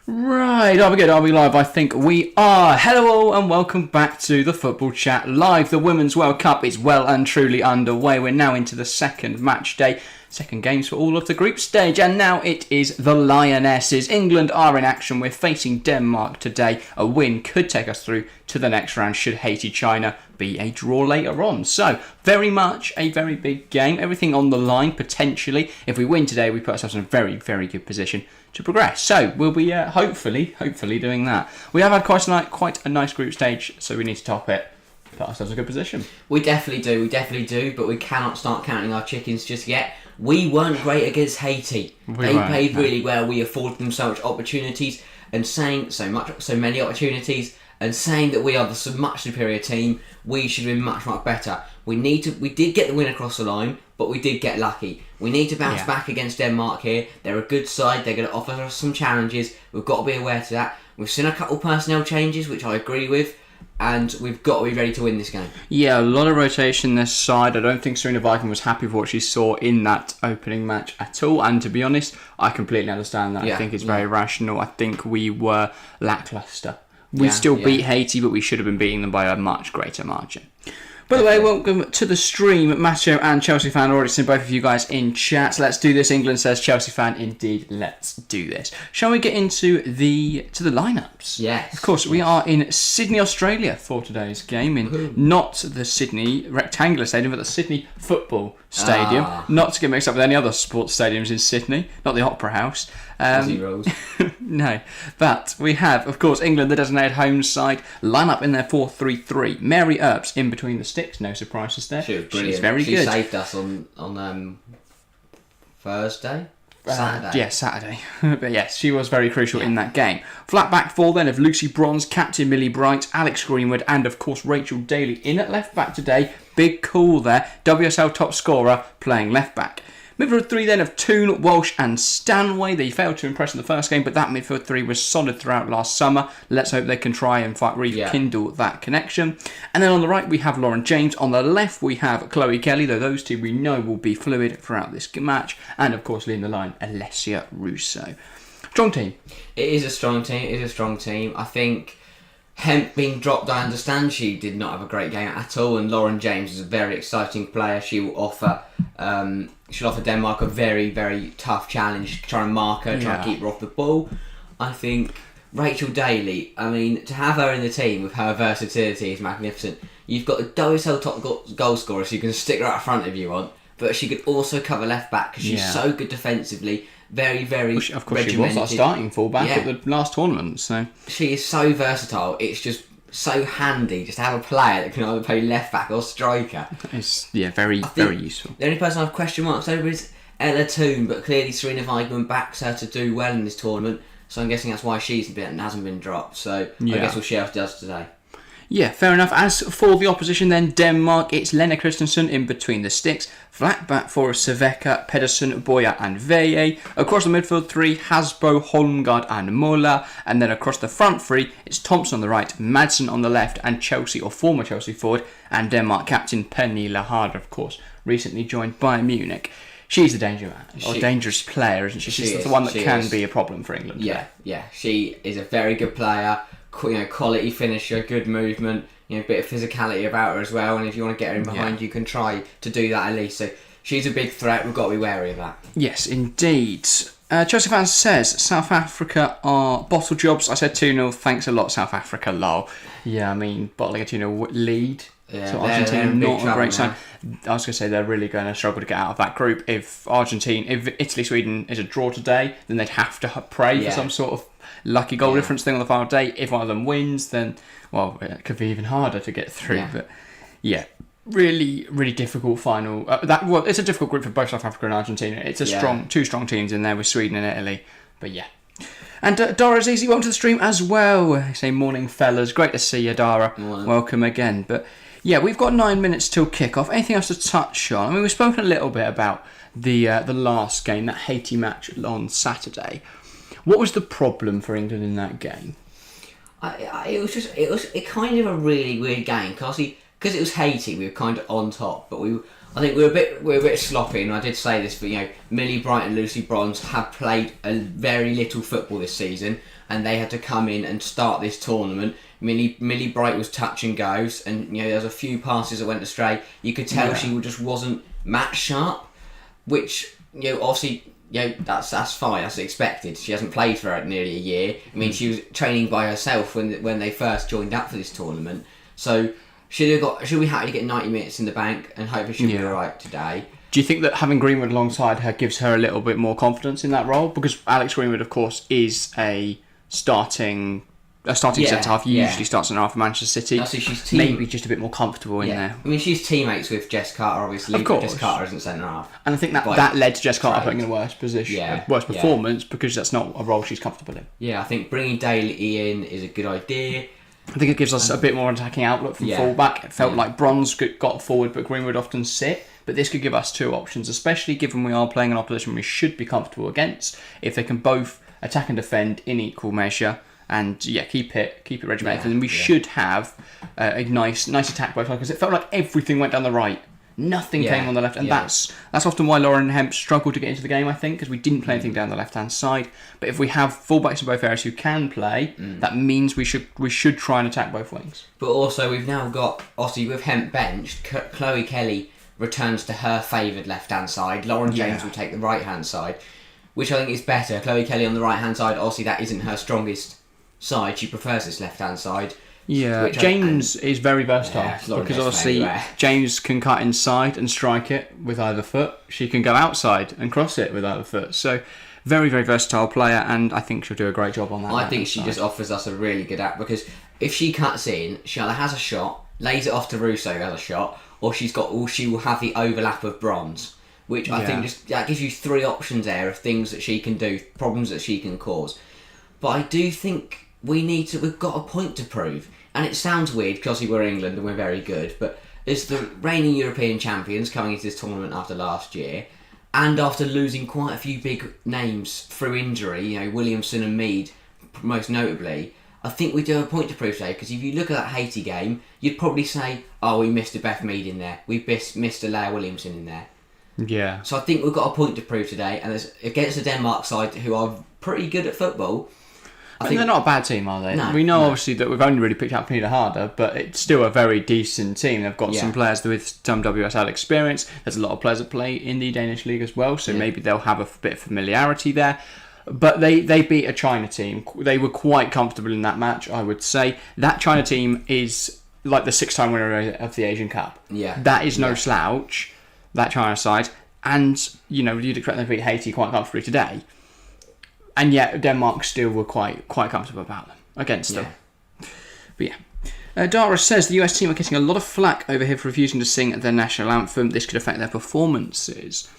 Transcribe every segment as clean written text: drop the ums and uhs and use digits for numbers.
Right, are we good? Are we live? I think we are. Hello all and welcome back to the Football Chat Live. The Women's World Cup is well and truly underway. We're now into the second match day. Second games for all of the group stage, and now it is the Lionesses. England are in action. We're facing Denmark today. A win could take us through to the next round should Haiti, China be a draw later on. So, very much a very big game. Everything on the line, potentially. If we win today, we put ourselves in a very, very good position to progress. So, we'll be hopefully doing that. We have had quite a nice group stage, so we need to top it. Put ourselves in a good position. We definitely do, but we cannot start counting our chickens just yet. We weren't great against Haiti. They played really well. We afforded them so much opportunities, and saying so many opportunities, and saying that we are the much superior team. We should have been much better. We did get the win across the line, but we did get lucky. We need to bounce back against Denmark here. They're a good side. They're going to offer us some challenges. We've got to be aware to that. We've seen a couple personnel changes, which I agree with. And we've got to be ready to win this game. Yeah, a lot of rotation this side. I don't think Serena Viking was happy with what she saw in that opening match at all. And to be honest, I completely understand that. I think it's very rational. I think we were lacklustre. We still beat Haiti, but we should have been beating them by a much greater margin. By the way, welcome to the stream. Matteo and Chelsea fan, already seen both of you guys in chat. Let's do this. England says Chelsea fan. Indeed, let's do this. Shall we get into the lineups? Yes. Of course, we are in Sydney, Australia for today's game. In not the Sydney Rectangular Stadium, but the Sydney Football Stadium. Not to get mixed up with any other sports stadiums in Sydney. Not the Opera House. No, but we have, of course, England, the designated home side, line up in their 4-3-3. Mary Earps in between the sticks, no surprises there. She was brilliant. She's very good. She saved us on Thursday? Saturday. Yeah, Saturday. But yes, she was very crucial in that game. Flat back four then of Lucy Bronze, Captain Millie Bright, Alex Greenwood, and of course Rachel Daly in at left back today. Big call there. WSL top scorer playing left back. Midfield three then of Toon, Walsh and Stanway. They failed to impress in the first game, but that midfield three was solid throughout last summer. Let's hope they can try and rekindle that connection. And then on the right we have Lauren James. On the left we have Chloe Kelly, though those two we know will be fluid throughout this match. And of course leading the line, Alessia Russo. Strong team. It is a strong team. I think Hemp being dropped, I understand she did not have a great game at all, and Lauren James is a very exciting player. She will offer Denmark a very, very tough challenge, try and mark her, try and keep her off the ball. I think Rachel Daly, to have her in the team with her versatility is magnificent. You've got a WSL top goal scorer, so you can stick her out front if you want, but she could also cover left back because she's so good defensively. Very, very of course regimented. She was our starting fullback at the last tournament. So she is so versatile. It's just so handy just to have a player that can either play left back or striker. It's very useful. The only person I have question marks over is Ella Toon, but clearly Serena Viking backs her to do well in this tournament. So I'm guessing that's why hasn't been dropped. So I guess we'll see how she does today. Yeah, fair enough. As for the opposition then, Denmark, it's Lena Christensen in between the sticks. Flat back for Seveka, Pedersen, Boya and Veje. Across the midfield three, Hasbro, Holmgaard and Mola. And then across the front three, it's Thompson on the right, Madsen on the left, and Chelsea or former Chelsea forward, and Denmark captain Pernille Harder, of course, recently joined Bayern Munich. She's a dangerous player, isn't she? She's the one that can be a problem for England. Yeah. She is a very good player. Quality finisher, good movement, a bit of physicality about her as well. And if you want to get her in behind, you can try to do that at least. So she's a big threat. We've got to be wary of that. Yes, indeed. Chelsea fans says South Africa are bottle jobs. I said 2-0. Thanks a lot, South Africa. Lol. Yeah, bottling a 2-0 lead. Yeah, so Argentina not a great sign. I was going to say they're really going to struggle to get out of that group. If Italy, Sweden is a draw today, then they'd have to pray for some sort of lucky goal difference thing on the final day. If one of them wins, then it could be even harder to get through. But really, really difficult final. It's a difficult group for both South Africa and Argentina. It's two strong teams in there with Sweden and Italy. But yeah. And Dara Azizi, welcome to the stream as well. I say morning, fellas. Great to see you, Dara. Morning. Welcome again. But yeah, we've got 9 minutes till kick-off. Anything else to touch on? We've spoken a little bit about the last game, that Haiti match on Saturday. What was the problem for England in that game? It was kind of a really weird game because it was Haiti. We were kind of on top, but I think we were a bit sloppy. And I did say this, but Millie Bright and Lucy Bronze have played a very little football this season, and they had to come in and start this tournament. Millie Bright was touch and goes, and there was a few passes that went astray. You could tell she just wasn't match sharp, which obviously that's fine. That's expected. She hasn't played for nearly a year. She was training by herself when they first joined up for this tournament. So she'll be happy to get 90 minutes in the bank, and hopefully she'll be all right today. Do you think that having Greenwood alongside her gives her a little bit more confidence in that role? Because Alex Greenwood, of course, is a starting centre half. Usually starts in half for Manchester City. So she's maybe just a bit more comfortable in there. She's teammates with Jess Carter, obviously. Of course. But Jess Carter isn't centre half. And I think that led to Jess Carter putting in a worse position, worse performance, because that's not a role she's comfortable in. Yeah, I think bringing Daly in is a good idea. I think it gives us a bit more attacking outlook from full-back. It felt like Bronze got forward, but Greenwood often sit. But this could give us two options, especially given we are playing an opposition we should be comfortable against. If they can both attack and defend in equal measure, and keep it regimented, then we should have a nice attack both sides. Because it felt like everything went down the right. Nothing came on the left, and that's often why Lauren Hemp struggled to get into the game, I think, because we didn't play anything down the left-hand side. But if we have fullbacks in both areas who can play, that means we should try and attack both wings. But also, we've now got, obviously, with Hemp benched, Chloe Kelly returns to her favoured left-hand side. Lauren James will take the right-hand side, which I think is better. Chloe Kelly on the right-hand side, obviously that isn't her strongest side. She prefers this left-hand side. Yeah, James is very versatile because obviously James can cut inside and strike it with either foot. She can go outside and cross it with either foot. So very, very versatile player, and I think she'll do a great job on that. I think she just offers us a really good app, because if she cuts in, she either has a shot, lays it off to Russo who has a shot, or she will have the overlap of Bronze, which I think that gives you three options there of things that she can do, problems that she can cause. But I do think we've got a point to prove. And it sounds weird because obviously we're England and we're very good, but as the reigning European champions coming into this tournament after last year, and after losing quite a few big names through injury, Williamson and Mead most notably, I think we do have a point to prove today, because if you look at that Haiti game, you'd probably say, we missed a Beth Mead in there, we missed a Leah Williamson in there. Yeah. So I think we've got a point to prove today, and against the Denmark side, who are pretty good at football. I think they're not a bad team, are they? No, we know obviously that we've only really picked up Penina Harder, but it's still a very decent team. They've got some players with some WSL experience. There's a lot of players that play in the Danish league as well, so maybe they'll have a bit of familiarity there. But they beat a China team. They were quite comfortable in that match, I would say. That China team is like the 6-time winner of the Asian Cup. Yeah. That is no slouch, that China side. And, you'd expect them to beat Haiti quite comfortably today. And yet Denmark still were quite comfortable about them, against them. But Dara says the US team are getting a lot of flack over here for refusing to sing their national anthem. This could affect their performances.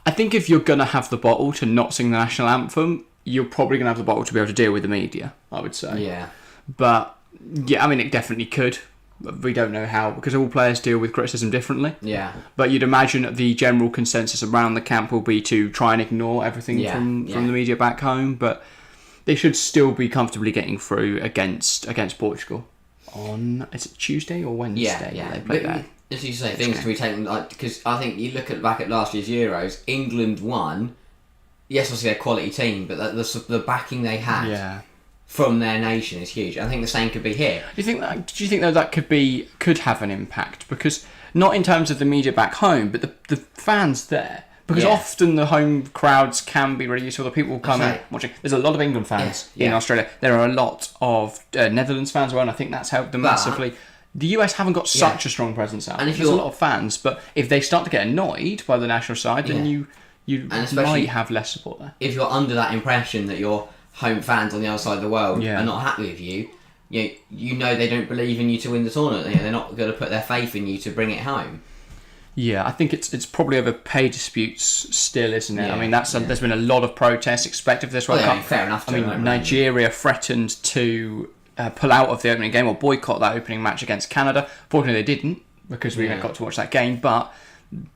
I think if you're going to have the bottle to not sing the national anthem, you're probably going to have the bottle to be able to deal with the media, I would say. Yeah. But, it definitely could. We don't know how, because all players deal with criticism differently. Yeah. But you'd imagine that the general consensus around the camp will be to try and ignore everything from the media back home. But they should still be comfortably getting through against Portugal on, is it Tuesday or Wednesday? Yeah. They play there. As you say, things can be taken, because I think you look back at last year's Euros, England won. Yes, obviously they're a quality team, but the backing they had from their nation is huge. I think the same could be here. Do you think that could have an impact? Because not in terms of the media back home, but the fans there. Because often the home crowds can be really useful. The people coming watching. There's a lot of England fans in Australia. There are a lot of Netherlands fans as well, and I think that's helped them massively. The US haven't got such a strong presence out. And there's a lot of fans, but if they start to get annoyed by the national side, then you might have less support there. If you're under that impression that your home fans on the other side of the world are not happy with you, they don't believe in you to win the tournament. They're not going to put their faith in you to bring it home. Yeah, I think it's probably over pay disputes still, isn't it? There's been a lot of protests expected for this World Cup. Fair enough. Nigeria threatened to pull out of the opening game or boycott that opening match against Canada. Fortunately, they didn't, because we got to watch that game. But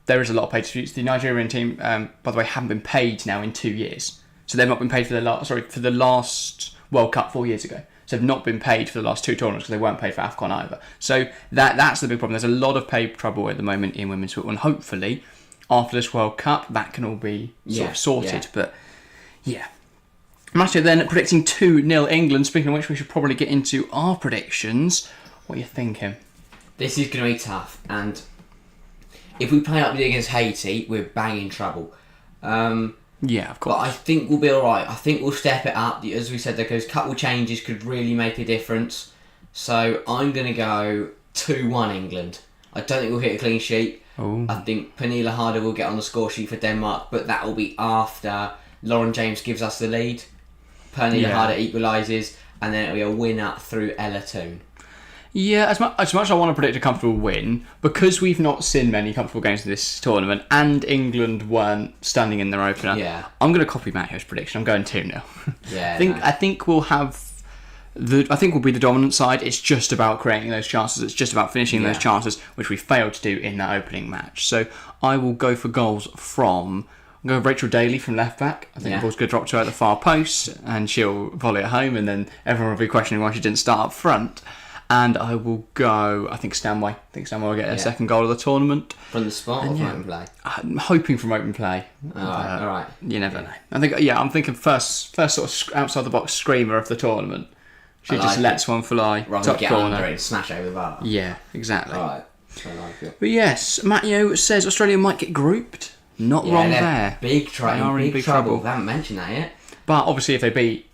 there is a lot of pay disputes. The Nigerian team, by the way, haven't been paid now in 2 years. So they've not been paid for the last World Cup 4 years ago. So they've not been paid for the last two tournaments because they weren't paid for AFCON either. So that's the big problem. There's a lot of pay trouble at the moment in women's football, and hopefully after this World Cup that can all be sort of sorted. But Matthew then predicting 2-0 England. Speaking of which, we should probably get into our predictions. What are you thinking? This is going to be tough, and if we play up against Haiti, we're bang in trouble. Yeah, of course. But I think we'll be alright. I think we'll step it up. As we said, those couple changes could really make a difference. So I'm going to go 2-1 England. I don't think we'll hit a clean sheet. Ooh. I think Pernille Harder will get on the score sheet for Denmark, but that will be after Lauren James gives us the lead. Pernille Harder equalises, and then it'll be a winner through Ella Toon. Yeah, as much as I want to predict a comfortable win, because we've not seen many comfortable games in this tournament, and England weren't standing in their opener, I'm going to copy Matthew's prediction. I'm going 2-0. Yeah, I think we'll have I think we'll be the dominant side. It's just about creating those chances. It's just about finishing those chances, which we failed to do in that opening match. So I will go for goals from. I'm going with Rachel Daly from left back. I think the ball's going to drop to her at the far post, and she'll volley it home, and then everyone will be questioning why she didn't start up front. And I will go, I think Stanway. I think Stanway will get her second goal of the tournament. From the spot or from open play? I'm hoping from open play. Alright. You never know. I think, I'm thinking first sort of outside the box screamer of the tournament. She just lets one fly. Rather top than get corner. under it and smash over the bar. Yeah, exactly. Alright. I like it. But yes, Matteo says Australia might get grouped. Not wrong there. Big trouble. Big trouble. We haven't mentioned that yet. But obviously, if they beat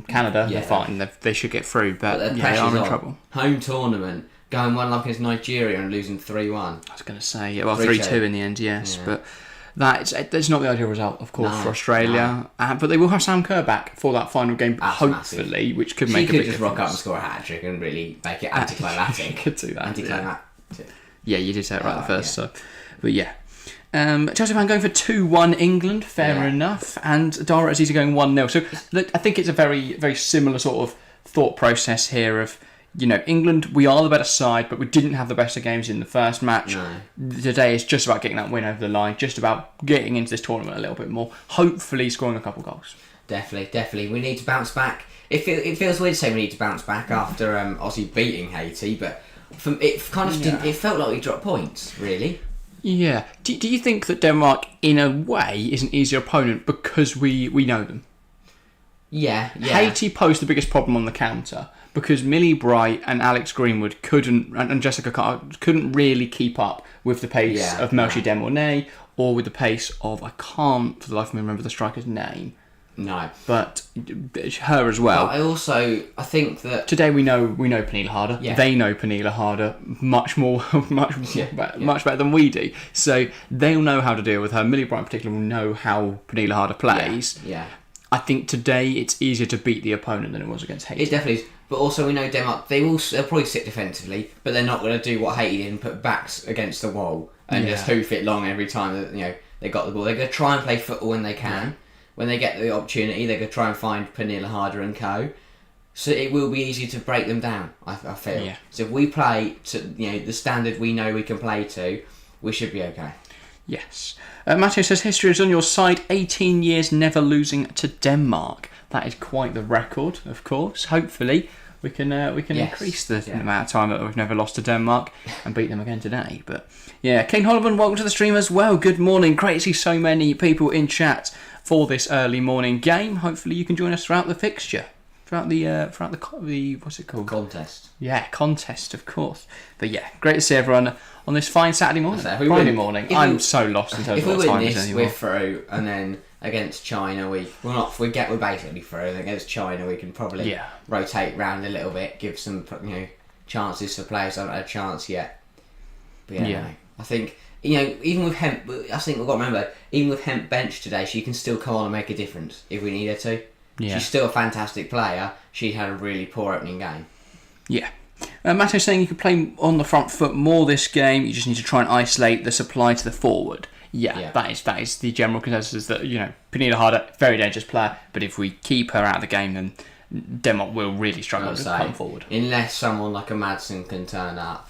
Canada, they're fine. They should get through. But they are in trouble. Home tournament, going 1-0 against Nigeria and losing 3-1. I was going to say, 3-2 in the end, yes. Yeah. But that's not the ideal result, of course, for Australia. No. But they will have Sam Kerr back for that final game, hopefully, massive. Which could make a big difference. She could just rock up and score a hat-trick and really make it anticlimactic. Could do that. Anticlimactic. Yeah, you did say it right at first. So, but yeah. Chelsea fan going for 2-1 England, fair enough, and Dara Aziz going 1-0. So I think it's a very, very similar sort of thought process here of, England, we are the better side, but we didn't have the best of games in the first match. No. Today is just about getting that win over the line, just about getting into this tournament a little bit more, hopefully scoring a couple goals. Definitely. We need to bounce back. It feels weird to say we need to bounce back after obviously beating Haiti, but it kind of didn't. It felt like we dropped points, really. Yeah. Do you think that Denmark, in a way, is an easier opponent because we know them? Yeah. Haiti posed the biggest problem on the counter because Millie Bright and Alex Greenwood and Jessica Carter couldn't really keep up with the pace of Melchi Demornay or with the pace of, I can't for the life of me remember the striker's name. No. But her as well. But I think that today we know Pernille Harder. Yeah. They know Pernille Harder much better than we do. So they'll know how to deal with her. Millie Bright in particular will know how Pernille Harder plays. Yeah. I think today it's easier to beat the opponent than it was against Haiti. It definitely is. But also we know Denmark, they'll probably sit defensively, but they're not going to do what Haiti did and put backs against the wall and just hoof it long every time that they got the ball. They're going to try and play football when they can. Yeah. When they get the opportunity, they're going to try and find Pernille Harder and co. So it will be easy to break them down, I feel. Yeah. So if we play to the standard we know we can play to, we should be okay. Yes. Matteo says history is on your side. 18 years never losing to Denmark. That is quite the record, of course. Hopefully we can increase the amount of time that we've never lost to Denmark and beat them again today. But yeah, Kane Holloman, welcome to the stream as well. Good morning. Great to see so many people in chat for this early morning game. Hopefully you can join us throughout the fixture. Throughout the what's it called? Contest. Yeah, contest, of course. But yeah, great to see everyone on this fine Saturday morning. Friday morning. I'm so lost in terms of what time it is anymore. We're through, and then against China we're basically through. And against China we can probably rotate round a little bit, give some chances for players that haven't had a chance yet. But I think even with Hemp, I think we've got to remember, even with Hemp bench today, she can still come on and make a difference if we need her to. Yeah. She's still a fantastic player. She had a really poor opening game. Yeah. Matthew's saying you could play on the front foot more this game. You just need to try and isolate the supply to the forward. Yeah. That is the general consensus that Pernille Harder, very dangerous player, but if we keep her out of the game, then Denmark will really struggle to come forward. Unless someone like a Madsen can turn up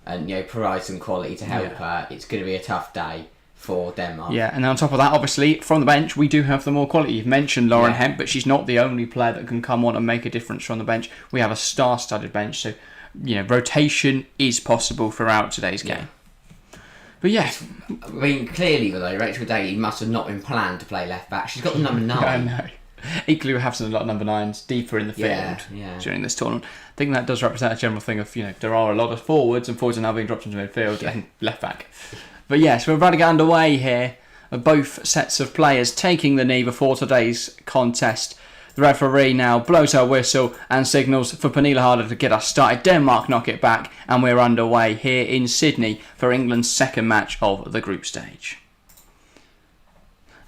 and provide some quality to help her, it's going to be a tough day for Denmark. Yeah, and on top of that, obviously, from the bench, we do have the more quality. You've mentioned Lauren Hemp, but she's not the only player that can come on and make a difference from the bench. We have a star-studded bench, so rotation is possible throughout today's game. But yeah, I mean, clearly though, Rachel Daly must have not been planned to play left back. She's got the number 9. I know. Equally, we have seen a lot of number 9s deeper in the field during this tournament. I think that does represent a general thing of, there are a lot of forwards, and forwards are now being dropped into midfield and left back. But yes, we're about to get underway here. Both sets of players taking the knee before today's contest. The referee now blows her whistle and signals for Pernille Harder to get us started. Denmark knock it back, and we're underway here in Sydney for England's second match of the group stage.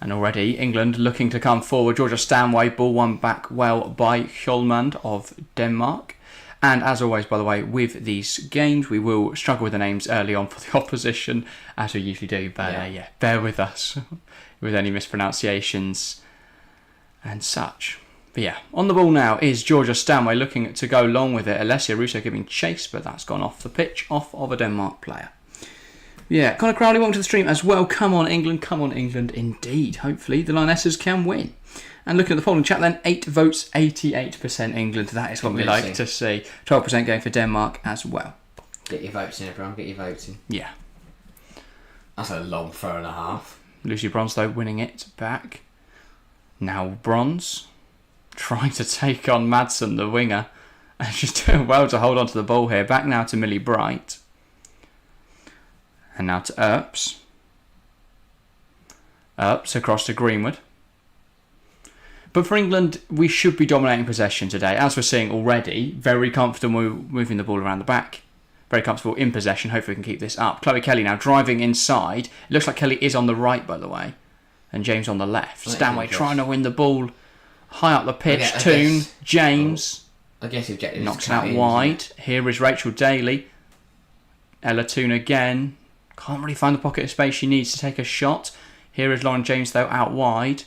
And already England looking to come forward. Georgia Stanway, ball won back well by Hjolmand of Denmark. And as always, by the way, with these games, we will struggle with the names early on for the opposition, as we usually do. But bear with us with any mispronunciations and such. But yeah, on the ball now is Georgia Stanway looking to go long with it. Alessia Russo giving chase, but that's gone off the pitch, off of a Denmark player. Yeah, Connor Crowley, welcome to the stream as well. Come on, England indeed. Hopefully, the Lionesses can win. And looking at the polling chat then, 8 votes, 88% England. That is what we like to see. 12% going for Denmark as well. Get your votes in, everyone. Get your votes in. Yeah. That's a long throw and a half. Lucy Bronze, though, winning it back. Now Bronze trying to take on Madsen, the winger. And she's doing well to hold on to the ball here. Back now to Millie Bright. And now to Earps. Earps across to Greenwood. But for England, we should be dominating possession today. As we're seeing already, very comfortable moving the ball around the back. Very comfortable in possession. Hopefully we can keep this up. Chloe Kelly now driving inside. It looks like Kelly is on the right, by the way. And James on the left. Stanway trying to win the ball high up the pitch. James. I guess objective knocks it out wide. Here is Rachel Daly. Ella Toon again. Can't really find the pocket of space she needs to take a shot. Here is Lauren James, though, out wide.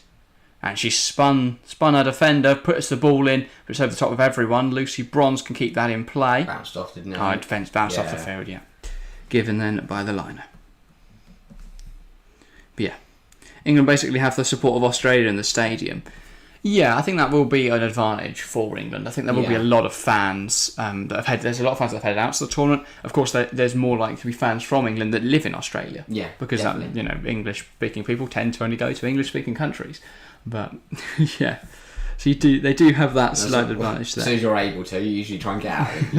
And she spun her defender, puts the ball in, but it's over the top of everyone. Lucy Bronze can keep that in play. Bounced off, didn't it? Defence bounced off the field, yeah. Given then by the liner. But yeah, England basically have the support of Australia in the stadium. Yeah, I think that will be an advantage for England. I think there will be a lot of fans that have had. There's a lot of fans that have headed out to the tournament. Of course, there's more likely to be fans from England that live in Australia. Yeah, because English-speaking people tend to only go to English-speaking countries. But yeah, so they do have that slight advantage there. As soon as you're able to, you usually try and get out of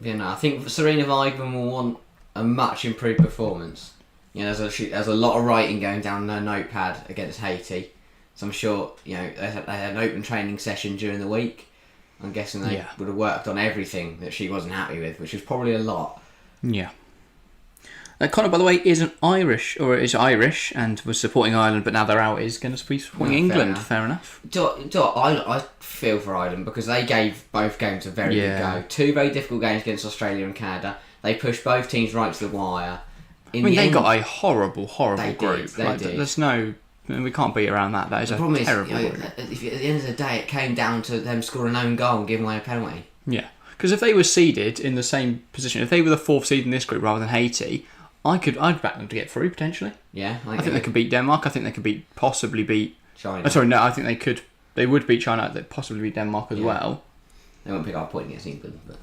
England. I think Serena Weigman will want a much improved performance. There's a lot of writing going down her notepad against Haiti. So I'm sure they had an open training session during the week. I'm guessing they would have worked on everything that she wasn't happy with, which was probably a lot. Yeah. Connor, by the way, is Irish and was supporting Ireland, but now they're out, is going to be supporting England. Fair enough. I feel for Ireland because they gave both games a very good go. 2 very difficult games against Australia and Canada. They pushed both teams right to the wire. They got a horrible group. They did. There's no... we can't beat around that. That is a terrible group. If at the end of the day, it came down to them scoring an own goal and giving away a penalty. Yeah. Because if they were seeded in the same position, if they were the 4th seed in this group rather than Haiti... I'd back them to get through potentially. Yeah, I think they could beat Denmark. I think they could possibly beat China. I think they could. They would beat China. They'd possibly beat Denmark as well. They won't pick up a point against England, but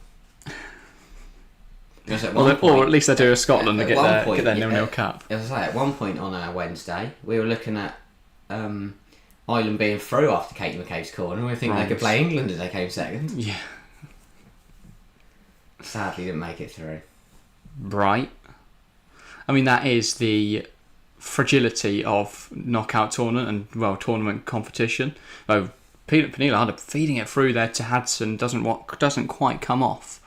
or at least they do a Scotland to get their 0-0 cup. As I say, at one point on Wednesday, we were looking at Ireland being through after Katie McCabe's corner, and we think they could play England as they came second. Yeah. Sadly, didn't make it through. Right. I mean, that is the fragility of knockout tournament and tournament competition. Though Pernille Harder feeding it through there to Hudson doesn't quite come off,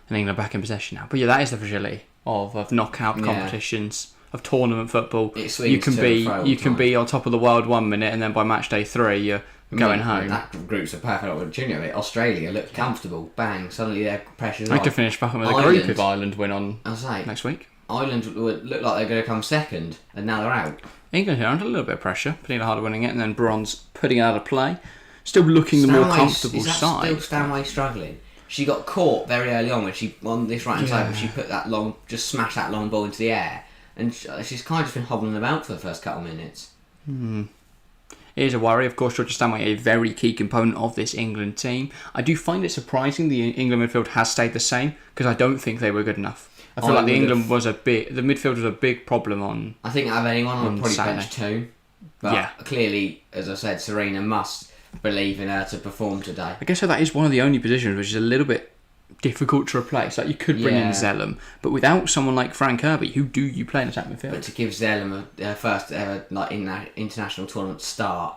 and England back in possession now. But yeah, that is the fragility of knockout competitions of tournament football. You can be on top of the world 1 minute, and then by match day 3 you're going home. That group's a perfect opportunity. Australia looked comfortable. Bang! Suddenly their pressure's off. They could finish back with a group if Ireland win on next week. Ireland would look like they're going to come second, and now they're out. England here under a little bit of pressure. Pernille Harder winning it, and then Bronze putting it out of play. Still looking the more comfortable side. Still Stanway struggling. She got caught very early on when she on this right hand side when she put that just smashed that long ball into the air, and she's kind of just been hobbling about for the first couple of minutes. It is a worry. Of course, Georgia Stanway, a very key component of this England team. I do find it surprising the England midfield has stayed the same because I don't think they were good enough. I feel like the midfield was a big problem on. I think out of anyone, I would probably bench 2. But clearly, as I said, Serena must believe in her to perform today. I guess so. That is one of the only positions which is a little bit difficult to replace. Like, you could bring in Zellum, but without someone like Frank Kirby, who do you play in attack midfield? But to give Zellum a first ever international tournament start,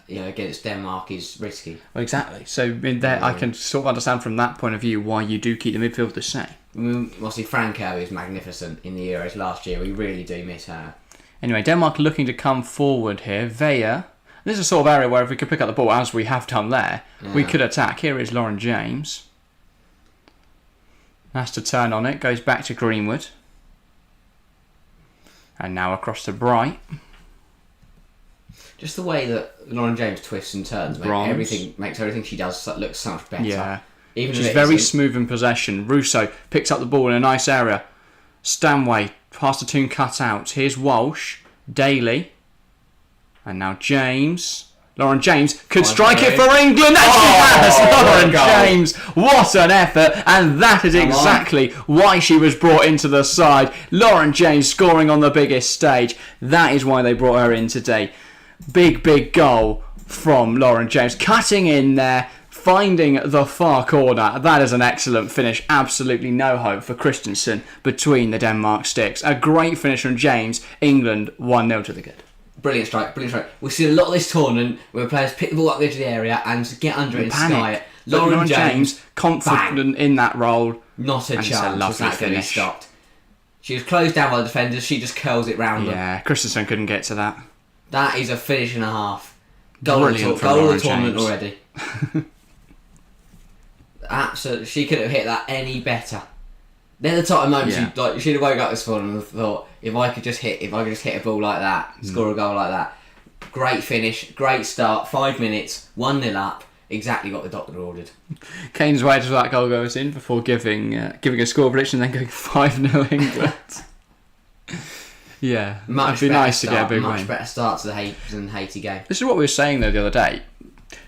against Denmark is risky. Well, exactly. So in there, I can sort of understand from that point of view why you do keep the midfield the same. Obviously, Frank Kirby was magnificent in the Euros last year. We really do miss her. Anyway, Denmark looking to come forward here. Veja. This is a sort of area where if we could pick up the ball, as we have done there, we could attack. Here is Lauren James. Has to turn on it. Goes back to Greenwood. And now across to Bright. Just the way that Lauren James twists and turns makes everything she does look so much better. Yeah. She's very smooth in possession. Russo picks up the ball in a nice area. Stanway, past the Toon cut out. Here's Walsh. Daly. And now James. Lauren James could strike it for England. And she has! Lauren James. What an effort. And that is exactly why she was brought into the side. Lauren James scoring on the biggest stage. That is why they brought her in today. Big goal from Lauren James. Cutting in there. Finding the far corner. That is an excellent finish. Absolutely no hope for Christensen between the Denmark sticks. A great finish from James. England 1-0 to the good. Brilliant strike. We see a lot of this tournament where players pick the ball up the edge of the area and get under it and sky it. Lauren James, confident in that role. Not a chance was that going to be stopped. She was closed down by the defenders. She just curls it round them. Yeah, Christensen couldn't get to that. That is a finish and a half. Goal of the tournament already. Absolutely, she could have hit that any better. They're the type of moments she'd have woke up this morning and thought, if I could just hit a ball like that, score a goal like that. Great finish, great start, 5 minutes, 1-0 up, exactly what the doctor ordered. Kane's waited till that goal goes in before giving a score prediction, then going 5-0 England. Yeah, it'd be nice to get a big win. Much better start to the Haiti game. This is what we were saying though the other day.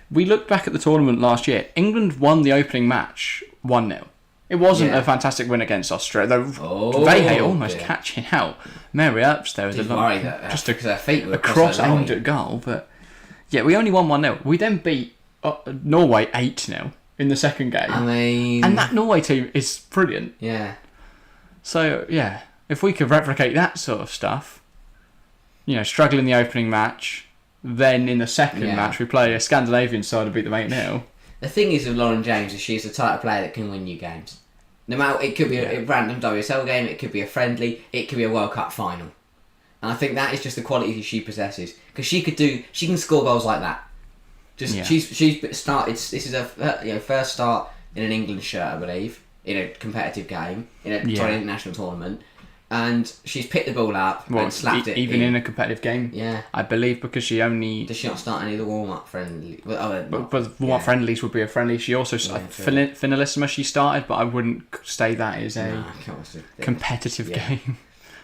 We looked back at the tournament last year. England won the opening match 1-0. It wasn't a fantastic win against Australia, though Veja almost catching out. Mary Earps there was just a cross aimed at goal. But yeah, we only won 1-0. We then beat Norway 8-0 in the second game. I mean... And that Norway team is brilliant. Yeah. So, yeah, if we could replicate that sort of stuff, struggle in the opening match, then in the second match we play a Scandinavian side and beat them 8-0. The thing is with Lauren James is she's the type of player that can win you games. No matter, it could be a random WSL game, it could be a friendly, it could be a World Cup final. And I think that is just the quality she possesses. Because she can score goals like that. She's started, this is her first start in an England shirt, I believe, in a competitive game, in an international tournament. And she's picked the ball up and slapped it even in a competitive game. Yeah, I believe because she only... Does she not start any of the warm-up friendlies? But warm-up friendlies would be a friendly. She also... Finalissima she started, but I wouldn't say that is a competitive game.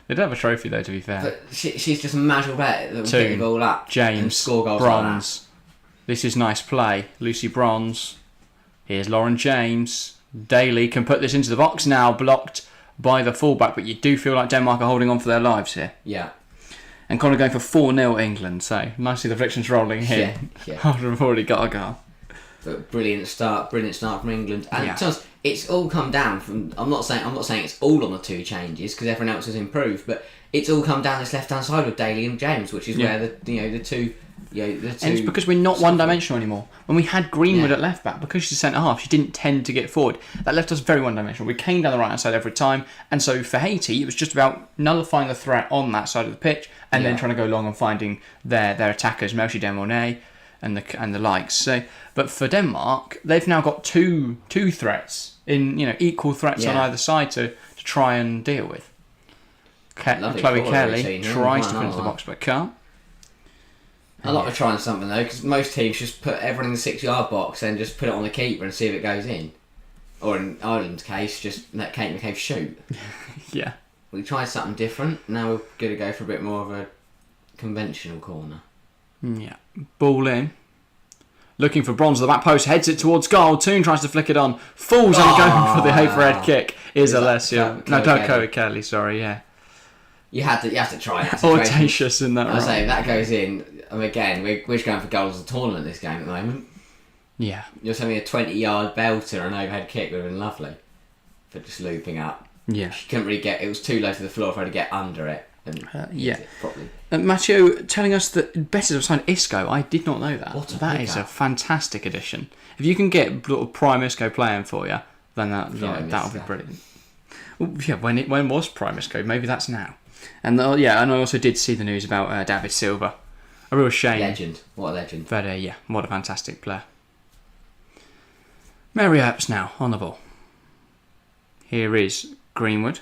They don't have a trophy though, to be fair. But she's just a magical player that will pick the ball up and score goals Bronze. Like that. This is nice play. Lucy Bronze. Here's Lauren James. Daly can put this into the box now, blocked by the fullback, but you do feel like Denmark are holding on for their lives here. Yeah. And Connor going for 4-0 England, so nice to see the predictions rolling here. Yeah. After we've already got a goal. But brilliant start from England. And it's all come down from... I'm not saying it's all on the two changes because everyone else has improved, but it's all come down this left-hand side with Daly and James, which is where the two... And it's because we're not one-dimensional anymore. When we had Greenwood at left-back, because she's centre-half, she didn't tend to get forward. That left us very one-dimensional. We came down the right-hand side every time, and so for Haiti, it was just about nullifying the threat on that side of the pitch, and then trying to go long and finding their attackers, Melchi Demornay and the likes. So, but for Denmark, they've now got two threats in equal threats on either side to try and deal with. Chloe Kelly tries to put into the box, but can't. I like trying something though, because most teams just put everyone in the 6-yard box and just put it on the keeper and see if it goes in. Or in Ireland's case, just let Kate McCabe shoot. Yeah. We tried something different. Now we're going to go for a bit more of a conventional corner. Yeah. Ball in. Looking for Bronze at the back post, heads it towards goal. Toon tries to flick it on, falls and going for the overhead kick. Is Alessia. No, don't Chloe Kelly. Sorry, yeah. You had to try it. Audacious in that. I say if that goes in. again, we're just going for goals of the tournament this game at the moment. Yeah. You're telling me a 20-yard belter and an overhead kick would have been lovely for just looping up. Yeah. She couldn't really get... It was too low to the floor for her to get under it and use it properly. Matteo telling us that Betis have signed Isco. I did not know that. That is a fantastic addition. If you can get little prime Isco playing for you, then that would be brilliant. Well, yeah, when was prime Isco? Maybe that's now. And and I also did see the news about David Silva. A real shame. Legend. What a legend. But what a fantastic player. Mary Earps now on the ball. Here is Greenwood.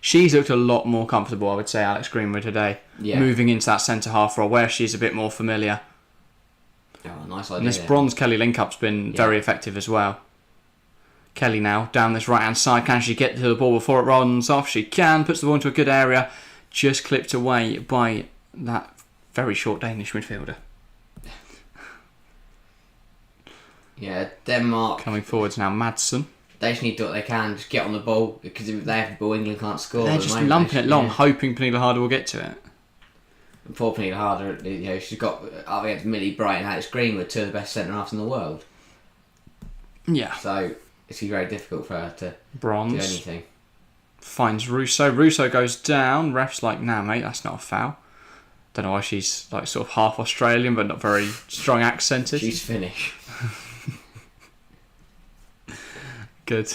She's looked a lot more comfortable, I would say, Alex Greenwood today. Yeah. Moving into that centre half role where she's a bit more familiar. Oh, nice idea. And this Bronze Kelly link-up's been very effective as well. Kelly now down this right-hand side. Can she get to the ball before it runs off? She can. Puts the ball into a good area. Just clipped away by that very short Danish midfielder. Yeah, Denmark... Coming forwards now, Madsen. They just need to do what they can. Just get on the ball. Because if they have the ball, England can't score. They're just lumping it long, hoping Pernille Harder will get to it. And poor Pernille Harder, she's got up against Millie Bright and Alex Greenwood, two of the best centre-halves in the world. Yeah. So... It's very difficult for her to do anything. Finds Russo. Russo goes down. Ref's like, nah, mate, that's not a foul. Don't know why she's like sort of half Australian, but not very strong accented. She's Finnish. Good.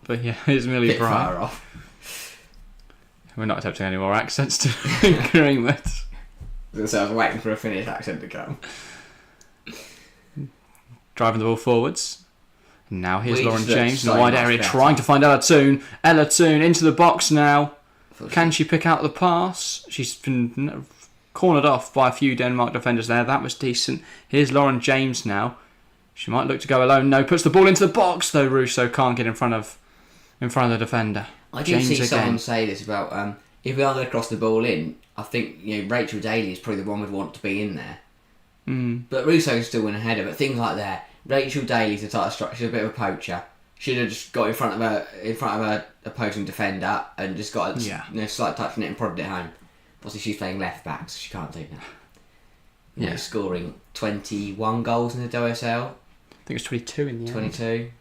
But yeah, here's Millie Bright. Far off. We're not attempting any more accents to Greenwood. So I was waiting for a Finnish accent to come. Driving the ball forwards. Now here's Lauren James in the wide area trying to find Ella Toon. Ella Toon into the box now. Can she pick out the pass? She's been cornered off by a few Denmark defenders there. That was decent. Here's Lauren James now. She might look to go alone. No, puts the ball into the box though. Russo can't get in front of the defender. I did see someone say this about if we are going to cross the ball in. I think Rachel Daly is probably the one we'd want to be in there. But Russo can still win a header. But things like that. Rachel Daly's the type of structure. She's a bit of a poacher. She'd have just got in front of her opposing defender and just got a slight touch on it and prodded it home. Obviously, she's playing left back, so she can't do that. Yeah, scoring 21 goals in the WSL. I think it's 22 in the end. 22.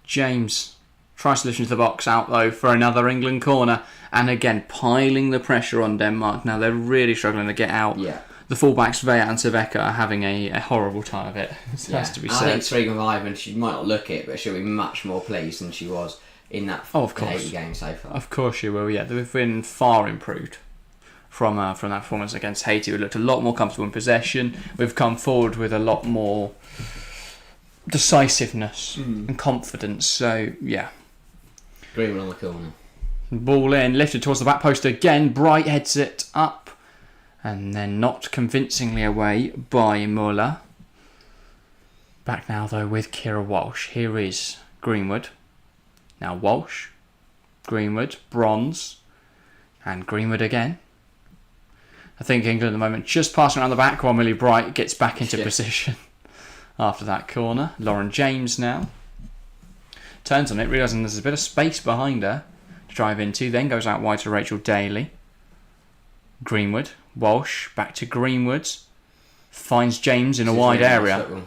James tries to lift into the box out though for another England corner, and again piling the pressure on Denmark. Now they're really struggling to get out. Yeah. The fullbacks, Vea and Sebeka, are having a horrible time of it. It has to be said. I think Srigan Ivan, she might not look it, but she'll be much more pleased than she was in that Haiti game so far. Of course she will, yeah. They've been far improved from that performance against Haiti. We looked a lot more comfortable in possession. We've come forward with a lot more decisiveness and confidence. So, yeah. Greenwood on the corner. Ball in, lifted towards the back post again. Bright heads it up. And then not convincingly away by Muller. Back now though with Kira Walsh. Here is Greenwood. Now Walsh. Greenwood. Bronze. And Greenwood again. I think England at the moment just passing around the back while Millie Bright gets back into position after that corner. Lauren James now. Turns on it, realising there's a bit of space behind her to drive into. Then goes out wide to Rachel Daly. Greenwood. Walsh, back to Greenwood. Finds James in a wide area.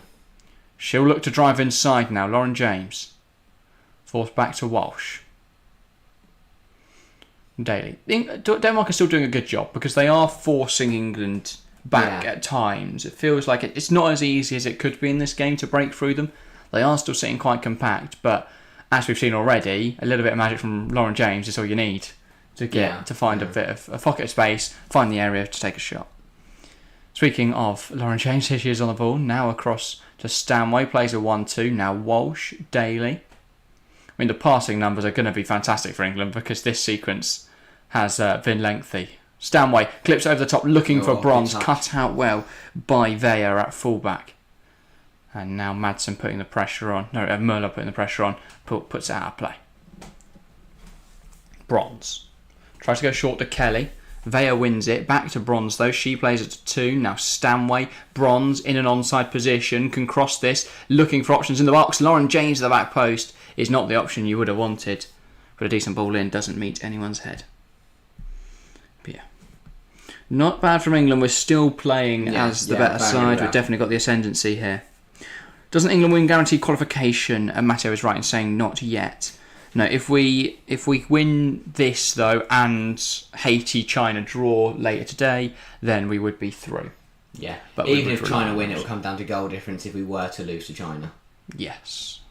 She'll look to drive inside now. Lauren James. Forced back to Walsh. Daly. Denmark are still doing a good job because they are forcing England back at times. It feels like it's not as easy as it could be in this game to break through them. They are still sitting quite compact, but as we've seen already, a little bit of magic from Lauren James is all you need to find a bit of a pocket of space, find the area to take a shot. Speaking of Lauren James, here she is on the ball, now across to Stanway, plays a 1-2, now Walsh, Daly. I mean, the passing numbers are going to be fantastic for England because this sequence has been lengthy. Stanway clips over the top, looking for Bronze, cut out well by Vea at fullback. And now Madsen putting the pressure on, Muller putting the pressure on, puts it out of play. Bronze. Tries to go short to Kelly. Vea wins it. Back to Bronze though. She plays it to 2. Now Stanway. Bronze in an onside position. Can cross this. Looking for options in the box. Lauren James at the back post is not the option you would have wanted. But a decent ball in doesn't meet anyone's head. But yeah. Not bad from England. We're still playing as the better side. We've definitely got the ascendancy here. Doesn't England win guaranteed qualification? And Matteo is right in saying not yet. No, if we win this though and Haiti China draw later today, then we would be through. Yeah, but even if China win, it will come down to goal difference if we were to lose to China. Yes.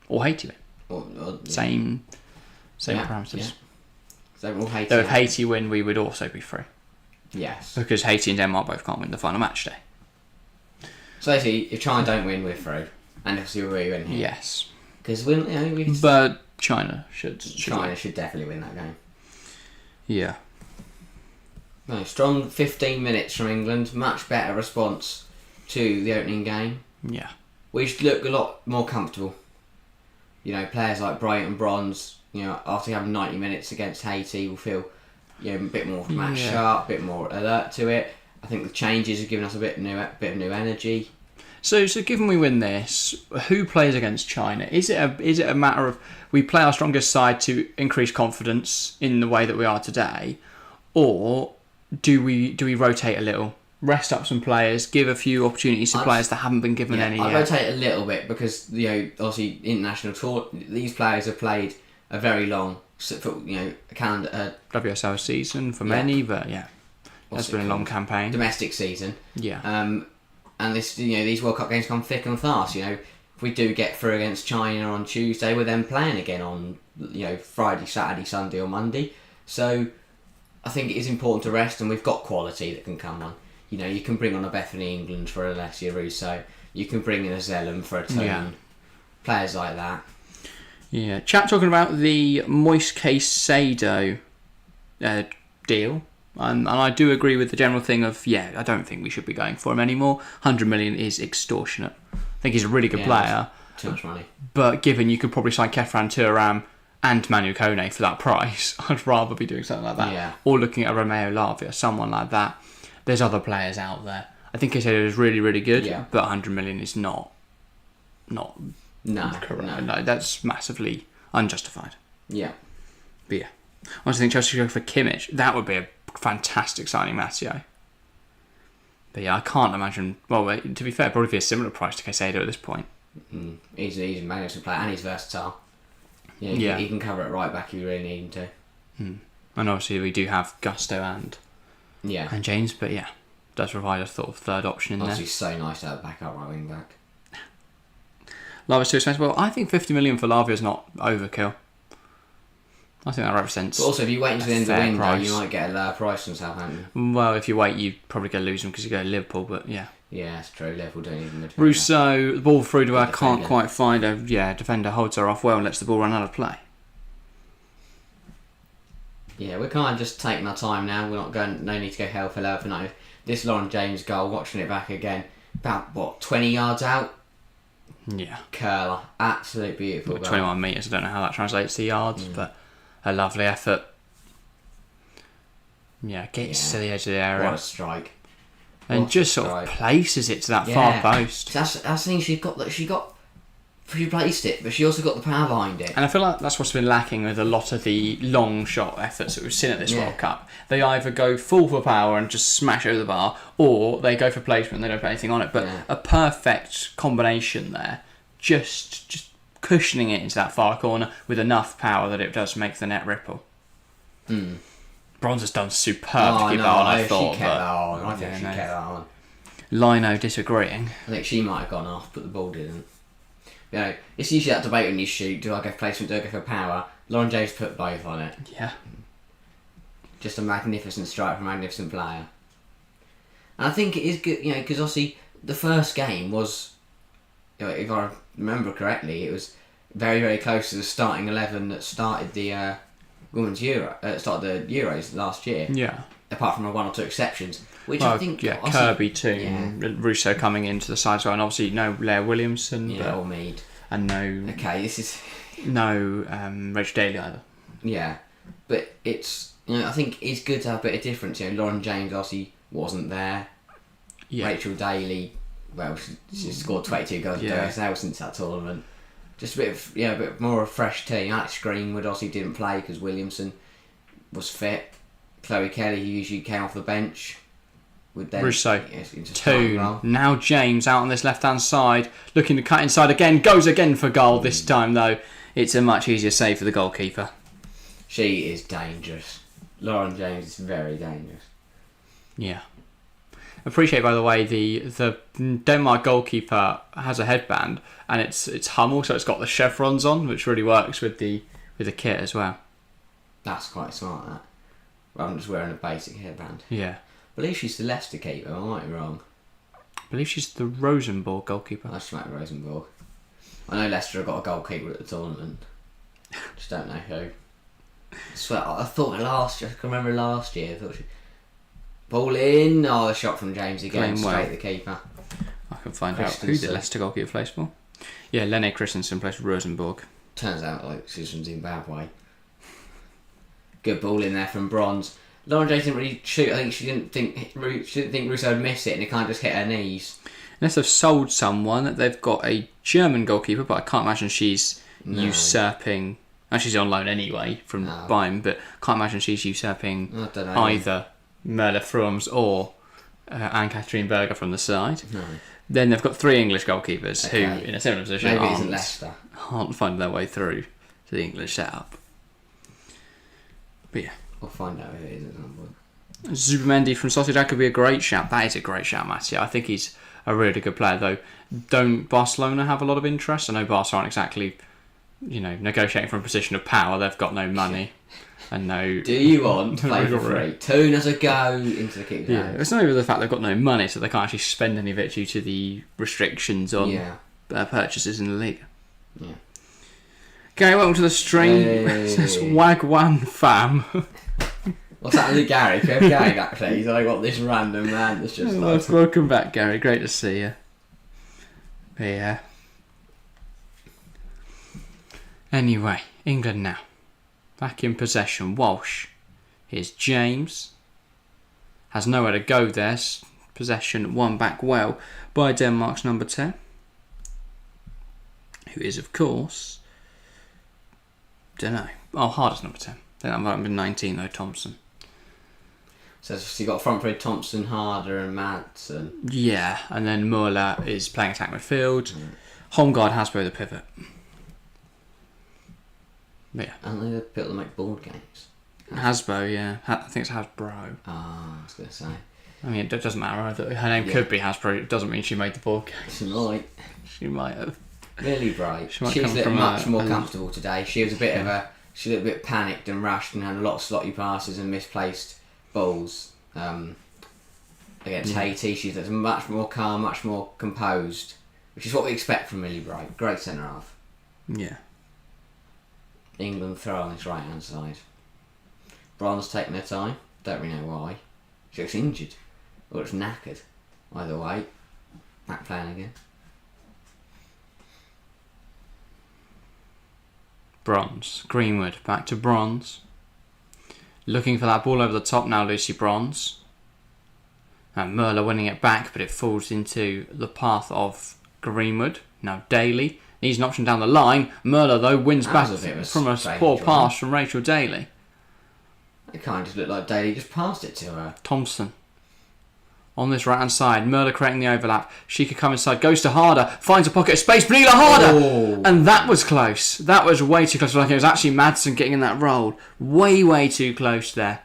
Or Haiti win. Or Same parameters. Yeah. So Haiti. Though if Haiti win, we would also be free. Yes. Because Haiti and Denmark both can't win the final match day. So basically, if China don't win, we're through, and if we win here. Yes. Because we but China should definitely win that game. Yeah. No, strong 15 minutes from England. Much better response to the opening game. Yeah. We should look a lot more comfortable. You know, players like Bright and Bronze, you know, after having 90 minutes against Haiti, will feel, you know, a bit more match sharp, a bit more alert to it. I think the changes have given us a bit of new energy. So given we win this, who plays against China? Is it a matter of we play our strongest side to increase confidence in the way that we are today, or do we rotate a little, rest up some players, give a few opportunities to players that haven't been given any yet? I rotate a little bit because, you know, obviously international tour, these players have played a very long, you know, calendar WSL season for many, but that's been a long campaign. Domestic season. Yeah. And this, you know, these World Cup games come thick and fast. You know, if we do get through against China on Tuesday, we're then playing again on, you know, Friday, Saturday, Sunday, or Monday. So I think it is important to rest, and we've got quality that can come on. You know, you can bring on a Bethany England for Alessia Russo. You can bring in a Zellum for a Tone. Yeah. Players like that. Yeah. Chat talking about the Moist Case Sado deal. And I do agree with the general thing of, I don't think we should be going for him anymore. 100 million is extortionate. I think he's a really good player. Too much money. But given you could probably sign Kefran Turam and Manu Kone for that price, I'd rather be doing something like that. Yeah. Or looking at Romeo Lavia, someone like that. There's other players out there. I think Casado is really, really good, but 100 million is not correct. No, that's massively unjustified. Yeah. But yeah. I also think Chelsea should go for Kimmich. That would be a fantastic signing, Matteo. But yeah, I can't imagine. Well, to be fair, probably be a similar price to Casado at this point. He's a magnificent player and he's versatile. Yeah, he can cover it right back if you really need him to. And obviously, we do have Gusto and James, but does provide a sort of third option in there. Obviously, so nice to have a backup right wing back. Lavia's too expensive. Well, I think 50 million for Lavia is not overkill. I think that represents. But also, if you wait until the end of the window, you might get a lower price from Southampton. Well, if you wait, you're probably going to lose them because you go to Liverpool, but yeah. Yeah, that's true. Liverpool don't even midfield. Russo, the ball through to her, can't quite find her. Yeah, defender holds her off well and lets the ball run out of play. Yeah, we're kind of just taking our time now. We're not going. No need to go hell for leather for no. This Lauren James goal, watching it back again, about 20 yards out. Yeah. Curler, absolute beautiful. 21 metres. I don't know how that translates to yards, but a lovely effort. Yeah, gets to the edge of the area. What a strike! And just sort of places it to that far post. That's the thing. She placed it, but she also got the power behind it. And I feel like that's what's been lacking with a lot of the long shot efforts that we've seen at this World Cup. They either go full for power and just smash over the bar, or they go for placement and they don't put anything on it. But a perfect combination there, just cushioning it into that far corner with enough power that it does make the net ripple. Bronze has done superb to keep that on, I thought. She kept that on. I think she kept that on. Lino disagreeing. I think she might have gone off, but the ball didn't. You know, it's usually that debate when you shoot, do I go for placement, do I go for power? Lauren James put both on it. Yeah. Just a magnificent strike from a magnificent player. And I think it is good, you know, because obviously the first game was, you know, if I remember correctly, it was very, very close to the starting 11 that started the Women's Euro, started the Euros last year. Yeah. Apart from one or two exceptions. Which I think... Yeah, Kirby too. Yeah. Russo coming into the side as well. And obviously no Leah Williamson. Yeah, or Mead. And no... Okay, this is... No Rachel Daly either. Yeah. But it's... You know, I think it's good to have a bit of difference. You know, Lauren James obviously wasn't there. Yeah. Rachel Daly, well, she scored 22 goals at WSL since that tournament. Just a bit more of a fresh team. Alex Greenwood obviously didn't play because Williamson was fit. Chloe Kelly, who usually came off the bench. Russo. Toon. Now James out on this left-hand side, looking to cut inside again. Goes again for goal this time, though. It's a much easier save for the goalkeeper. She is dangerous. Lauren James is very dangerous. Yeah. Appreciate, by the way, the Denmark goalkeeper has a headband, and it's Hummel, so it's got the chevrons on, which really works with the kit as well. That's quite smart, that. Rather than just wearing a basic headband. Yeah. I believe she's the Leicester keeper, I might be wrong. I believe she's the Rosenborg goalkeeper. Oh, she might be Rosenborg. I know Leicester have got a goalkeeper at the tournament. Just don't know who. I swear, I thought last year, I can remember last year, I thought she... Ball in, a shot from James again, straight the keeper. I can find out who the Leicester goalkeeper plays for. Yeah, Lene Christensen plays for Rosenborg. Turns out like she's from Zimbabwe. Good ball in there from Bronze. Lauren James didn't really shoot. I think she didn't think Russo would miss it, and it kind of just hit her knees. Unless they've sold someone, they've got a German goalkeeper, but I can't imagine she's usurping. She's on loan anyway from Bayern, but can't imagine she's usurping either Merle Frums or Anne-Catherine Berger from the side. No. Then they've got 3 English goalkeepers who, in a similar position, aren't finding their way through to the English setup. But yeah. We'll find out who it is at some point. Zubimendi from Sociedad could be a great shout. That is a great shout, Mattia. I think he's a really good player, though. Don't Barcelona have a lot of interest? I know Barca aren't exactly, negotiating from a position of power. They've got no money and no... Do you want to play for free? Toon has a go into the kick. Yeah, it's not even the fact they've got no money, so they can't actually spend any of it due to the restrictions on purchases in the league. Yeah. Gary, welcome to the stream. It's Wagwan fam. What's happened to Gary? Can we have Gary back, please? I got this random man that's just like... Welcome back, Gary. Great to see you. But yeah. Anyway, England now. Back in possession. Walsh. Here's James. Has nowhere to go there. Possession won back well by Denmark's number 10. Who is, of course... Don't know. Harder's number 10. I think that might have been 19 though, Thompson. So you got front three Thompson, Harder and Madsen. Yeah, and then Muller is playing attack midfield. Holmgaard, Hasbro the pivot. But yeah. And they built them like board games. Hasbro, yeah. I think it's Hasbro. I was going to say. I mean, it doesn't matter either. Her name could be Hasbro. It doesn't mean she made the board game. She might have. Really bright. She's looked much more comfortable today. She was she looked a bit panicked and rushed and had a lot of slotty passes and misplaced balls against Haiti. She's much more calm, much more composed, which is what we expect from Millie Bright. Great centre half. Yeah. England throw on this right hand side. Bronze taking her time. Don't really know why. She looks injured. Or looks knackered. Either way. Back playing again. Bronze. Greenwood. Back to Bronze. Looking for that ball over the top now, Lucy Bronze. And Merle winning it back, but it falls into the path of Greenwood. Now Daly needs an option down the line. Merle, though, wins back from a poor pass from Rachel Daly. It kind of just looked like Daly just passed it to her. Thompson. On this right-hand side, Merle creating the overlap. She could come inside, goes to Harder, finds a pocket of space, Benila Harder! Oh. And that was close. That was way too close. Like it was actually Madsen getting in that role. Way, way too close there.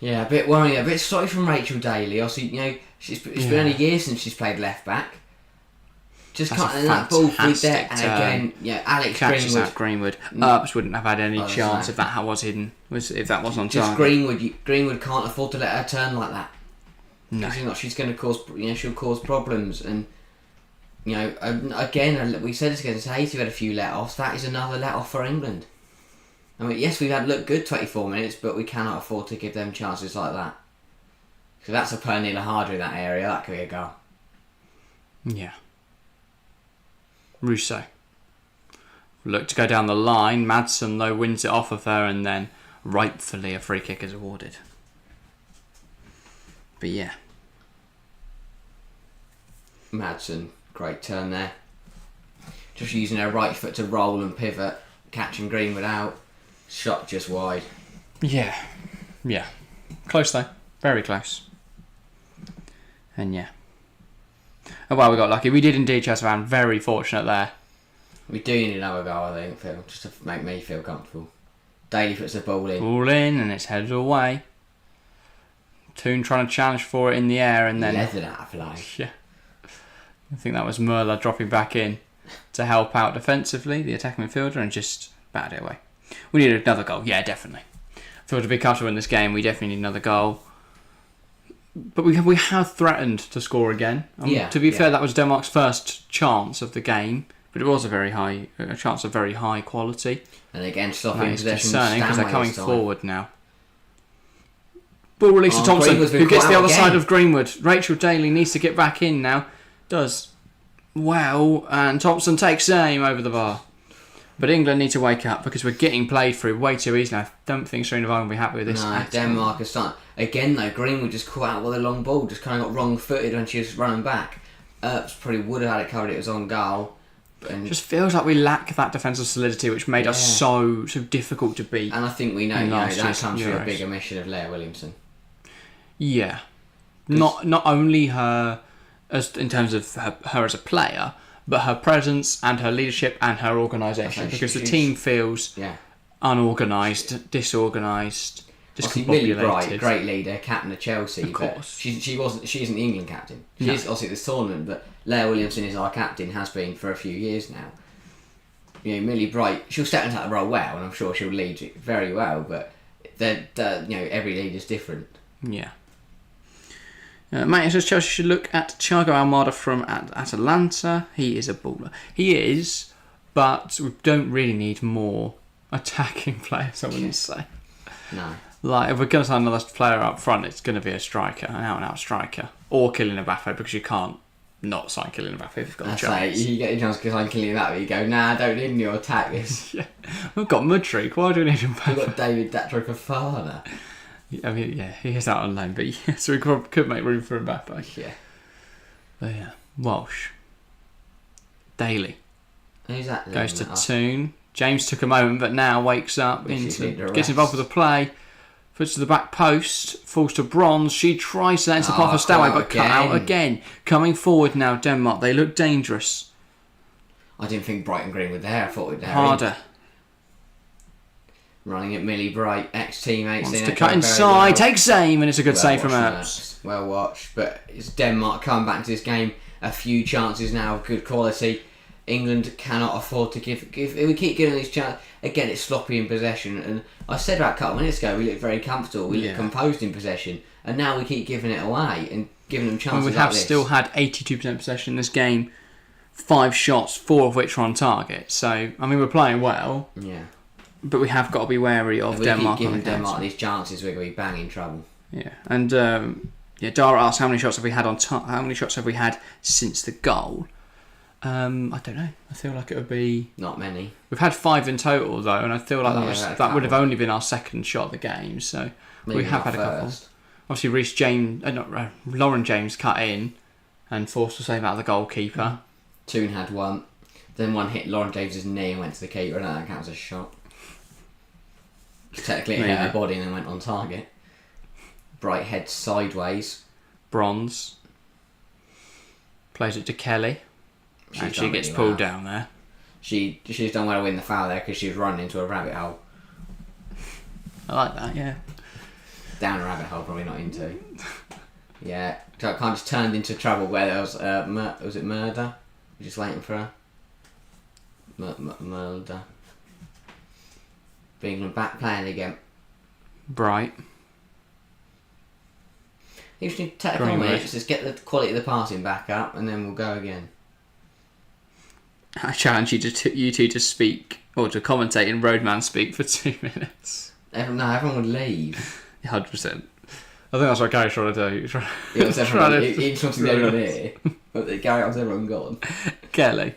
Yeah, a bit worrying. A bit sorry from Rachel Daly. Obviously, it's been only a year since she's played left back. Just cutting that ball through there. And again, Alex catches Greenwood. out Greenwood. Earps wouldn't have had any chance if that was hidden. If that was on target. Greenwood can't afford to let her turn like that. No. She's going to cause, she'll cause problems, and again, we said this against Haiti. We had a few let-offs. That is another let-off for England. I mean, yes, we've had looked good 24 minutes, but we cannot afford to give them chances like that. So that's a Pernilla Harder in that area. That could be a goal. Yeah. Russo. Look to go down the line. Madsen, though, wins it off of her, and then rightfully a free kick is awarded. But yeah. Madsen, great turn there. Just using her right foot to roll and pivot, catching Greenwood out. Shot just wide. Yeah. Yeah. Close though. Very close. And yeah. Oh, well, we got lucky. We did indeed chase around. Very fortunate there. We do need another goal, I think, Phil, just to make me feel comfortable. Daly puts the ball in. Ball in, and it's headed away. Toon trying to challenge for it in the air, and then... Leathered out of play. Yeah. I think that was Merla dropping back in to help out defensively, the attacking midfielder, and just batted it away. We need another goal. Yeah, definitely. For to be comfortable in this game, we definitely need another goal. But we have threatened to score again. To be fair, that was Denmark's first chance of the game, but it was a chance of very high quality. And again, stopping possession. It's concerning because they're coming forward now. Ball release to Thompson, who gets the other side of Greenwood. Rachel Daly needs to get back in now. Does well, and Thompson takes aim over the bar. But England need to wake up because we're getting played through way too easily. I don't think Serena Vine will be happy with this. No, Denmark is starting. Again though, Greenwood just caught out with a long ball, just kind of got wrong-footed when she was running back. Earps probably would have had it covered, it was on goal. And just feels like we lack that defensive solidity which made us so difficult to beat. And I think we know, that comes through a big omission of Leah Williamson. Yeah. Not only her as in terms of her as a player, but her presence and her leadership and her organisation, because the team feels unorganised, disorganised, discombobulated. Millie Bright, great leader, captain of Chelsea. Of course. She isn't the England captain. She is obviously at this tournament, but Leah Williamson is our captain, has been for a few years now. Millie Bright, she'll step into that role well, and I'm sure she'll lead it very well, but every leader's different. Yeah. Matt says Chelsea should look at Thiago Almada from Atalanta. He is a baller. He is, but we don't really need more attacking players, I wouldn't say. No. Like, if we're going to sign another player up front, it's going to be a striker, an out-and-out striker. Or Kylian Mbappe, because you can't not sign Kylian Mbappe if you've got a chance. You get a chance to sign Kylian Mbappe, you go, nah, I don't need any attack this. Yeah. We've got Mudryk, why do we need Mbappe? We've got David Datro Fofana. I mean, yeah, he is out on loan, but yeah, so we could make room for Mbappe. Yeah. But yeah, Walsh. Daly. Who's that? Goes to Toon. James took a moment, but now wakes up, gets involved with the play, puts to the back post, falls to Bronze. She tries to enter off a Stanway, but cut out again. Coming forward now, Denmark. They look dangerous. I didn't think Brighton Green were there. I thought we'd there. Harder. Running at Millie Bright, ex-teammates. Wants to cut inside, takes aim, and it's a good save from Earps. Well watched, but it's Denmark coming back to this game. A few chances now of good quality. England cannot afford to give. If we keep giving these chances, again, it's sloppy in possession. And I said about a couple of minutes ago, we looked very comfortable. We looked composed in possession, and now we keep giving it away and giving them chances. We have still had 82% possession in this game. 5 shots, 4 of which are on target. So I mean, we're playing well. Yeah. But we have got to be wary of Denmark. If we keep giving Denmark these chances, we're going to be bang in trouble. Yeah, and Dara asked how many shots have we had how many shots have we had since the goal? I don't know. I feel like it would be not many. We've had 5 in total though, and I feel like that would have only been our second shot of the game. So maybe we have had a couple. Obviously, Lauren James cut in and forced a save out of the goalkeeper. Toon had one. Then one hit Lauren James's knee and went to the keeper, and that counts as a shot. Technically it hit her body and then went on target. Bright head sideways. Bronze. Plays it to Kelly. And she gets pulled down there. She's done well to win the foul there because she was running into a rabbit hole. I like that, yeah. Down a rabbit hole, probably not into. Yeah. So it kind of just turned into trouble where there was, was it murder? We're just waiting for her. Murder. England back playing again. Bright. You just need to take a couple minutes, just get the quality of the passing back up, and then we'll go again. I challenge you two to speak or to commentate in Roadman speak for 2 minutes. Everyone would leave. 100%. I think that's what Gary's trying to do. He just wants to get everyone here, but Gary wants everyone gone. Kelly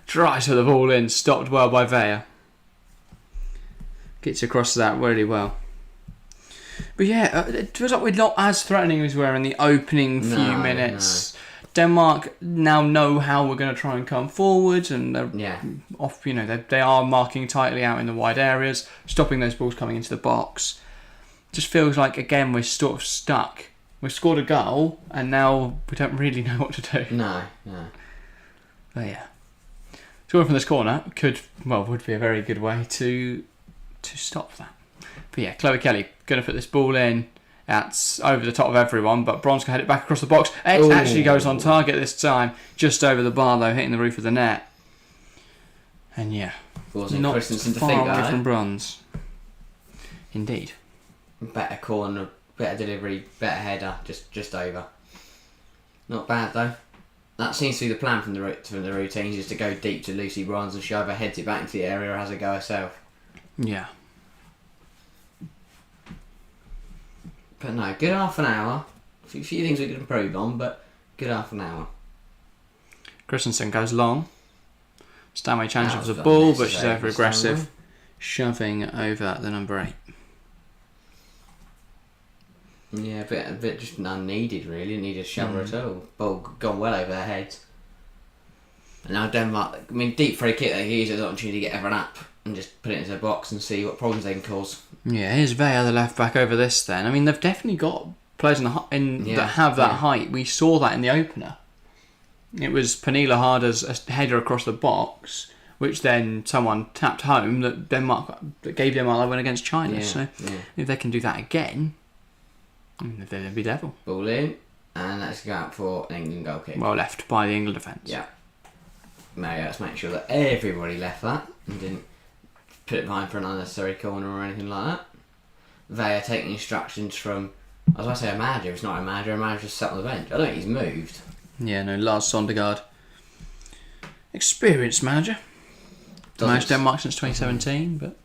tries to the ball in, stopped well by Veya. Gets across that really well. But yeah, it feels like we're not as threatening as we were in the opening few minutes. No. Denmark now know how we're going to try and come forward, and they're off. They are marking tightly out in the wide areas, stopping those balls coming into the box. just feels like, again, we're sort of stuck. We've scored a goal, and now we don't really know what to do. No. But yeah. Scoring from this corner would be a very good way to stop that. But yeah, Chloe Kelly going to put this ball in. That's over the top of everyone, but Bronze can head it back across the box. X actually goes on target this time, just over the bar though, hitting the roof of the net. And yeah, not far away from Bronze. Indeed. Better corner, better delivery, better header, just over. Not bad though. That seems to be the plan from the routines, is to go deep to Lucy Bronze, and she either heads it back into the area or has a go herself. Yeah. But no, good half an hour. A few things we could improve on, but good half an hour. Christensen goes long. Stanway challenges for the ball, but she's over aggressive, shoving over the number 8. Yeah, a bit just unneeded really. Needed a shover at all. Ball gone well over their heads. And now Denmark, deep free kick, they use it as an opportunity to get everyone up and just put it into the box and see what problems they can cause. Yeah, here's Vea, the left back, over this then. They've definitely got players that have that height. We saw that in the opener. It was Pernilla Harder's a header across the box, which then someone tapped home that gave Denmark a win against China. If they can do that again, they'd be level. Ball in, and let's go out for an England goal kick. Well left by the England defence. Yeah. Let's make sure that everybody left that and didn't put it behind for an unnecessary corner or anything like that. They are taking instructions from, I was going to say a manager. It's not a manager just sat on the bench. I don't think he's moved. Yeah, no, Lars Sondergaard. Experienced manager. Managed Denmark since 2017, but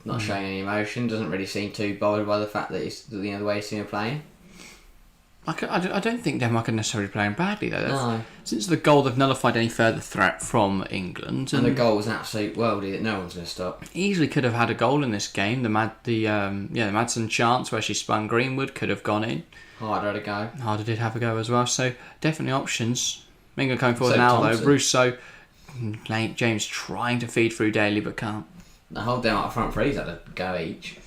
not showing any emotion. Doesn't really seem too bothered by the fact that he's the way he's seen him playing. I don't think Denmark are necessarily playing badly though. No. Since the goal, they've nullified any further threat from England. And the goal was an absolute worldie that no one's going to stop. Easily could have had a goal in this game. The Madsen chance where she spun Greenwood could have gone in. Harder had a go. Harder did have a go as well. So definitely options. England coming forward now though. Russo, James trying to feed through Daly but can't. The whole Denmark front three's had a go each.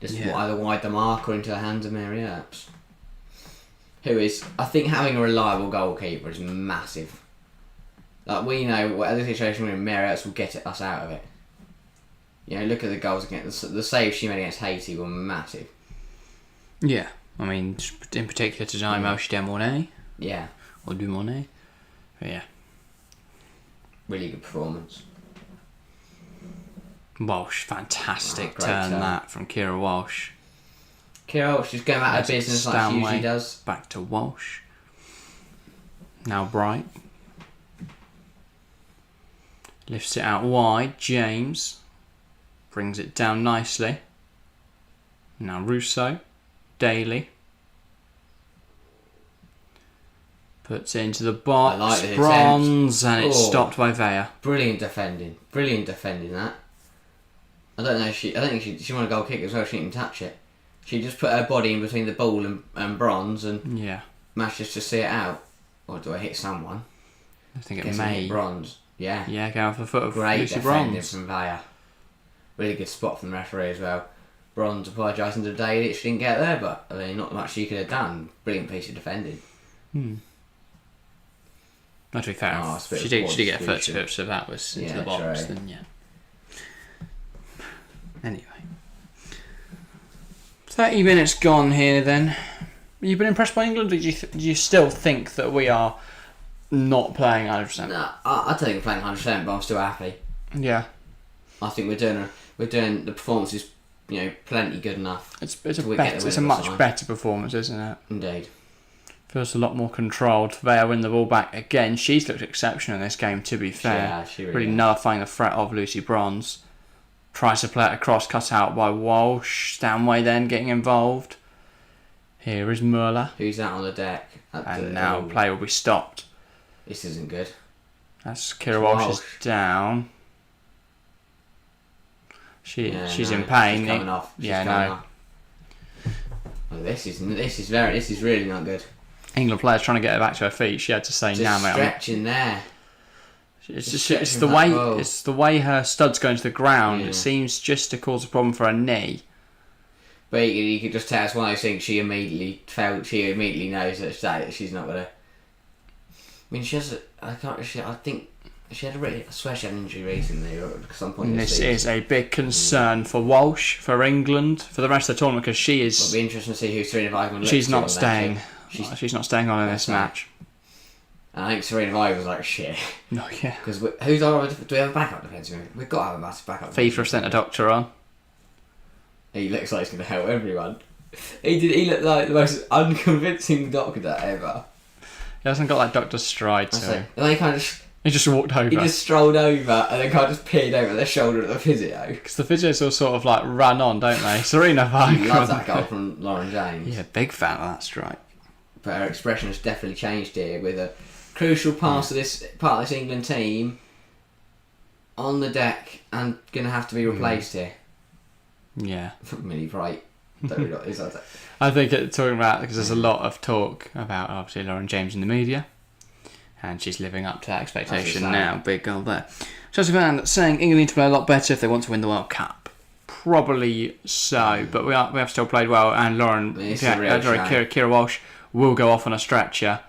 Just either wide the mark or into the hands of Mary Earps. Who is, I think, having a reliable goalkeeper is massive. Like, we know whatever the situation we're in, Mary Earps will get us out of it. Look at the goals against the saves she made against Haiti were massive. Yeah, in particular to Welsh Demonet. Yeah. Or Dumonet. Yeah. Really good performance. Walsh, fantastic turn that from Kira Walsh. Kira Walsh just going out of business like she usually does. Back to Walsh. Now Bright. Lifts it out wide. James brings it down nicely. Now Russo. Daly. Puts it into the box. I like Bronze, and it's stopped by Vea. Brilliant defending that. I don't know. I think she wanted a goal kick as well. She didn't touch it. She just put her body in between the ball and Bronze and managed to see it out. Or do I hit someone? I think it may. Hit Bronze. Yeah. Yeah, go off the foot of Great Lucy defending Bronze. from Vea. Really good spot from the referee as well. Bronze apologising to Daly that she didn't get there, but not much she could have done. Brilliant piece of defending. Not to be fair, she did get a foot to it, so that was into the box. True. Then Anyway. 30 minutes gone here then. You've been impressed by England, or do you still think that we are not playing 100%? No, I don't think we're playing 100%, but I'm still happy. Yeah. I think we're doing the performance is plenty good enough. It's a much better performance, isn't it? Indeed. Feels a lot more controlled. Vea win the ball back again. She's looked exceptional in this game, to be fair. She really nullifying the threat of Lucy Bronze. Tries to play it across, cut out by Walsh. Stanway then getting involved. Here is Muller. Who's out on the deck? And now play will be stopped. This isn't good. That's Kira Walsh is down. She's in pain. She's coming off. This is really not good. England players trying to get her back to her feet. She had to say, "Now, mate." Stretching there. It's the way her studs go into the ground. It seems just to cause a problem for her knee. But you could just tell it's one of those things. She immediately knows that she's not gonna. I mean, she has. I think she had I swear she had an injury recently, or at some point. This is a big concern for Walsh, for England, for the rest of the tournament, because she is. It'll be interesting to see who Serena Weigman looks. She's not staying. She's not staying on in this match. And I think Serena Weigman was like, shit. No, yeah. Because who's our? Do we have a backup defensive? We've got to have a massive backup. FIFA sent a doctor on. He looks like he's going to help everyone. He looked like the most unconvincing doctor ever. He hasn't got that doctor's stride, so... And he just walked over. He just strolled over and then kind of just peered over the shoulder of the physio. Because the physios all sort of like run on, don't they? Serena Weigman. Loves that goal from Lauren James. Yeah, big fan of that strike. But her expression has definitely changed here with a crucial part of this England team on the deck and going to have to be replaced here. Yeah. Millie Bright. I think talking about, because there's a lot of talk about obviously Lauren James in the media, and she's living up to that expectation now. Big goal there. Chelsea fan saying England need to play a lot better if they want to win the World Cup. Probably so, but we have still played well, and Kira Walsh will go off on a stretcher,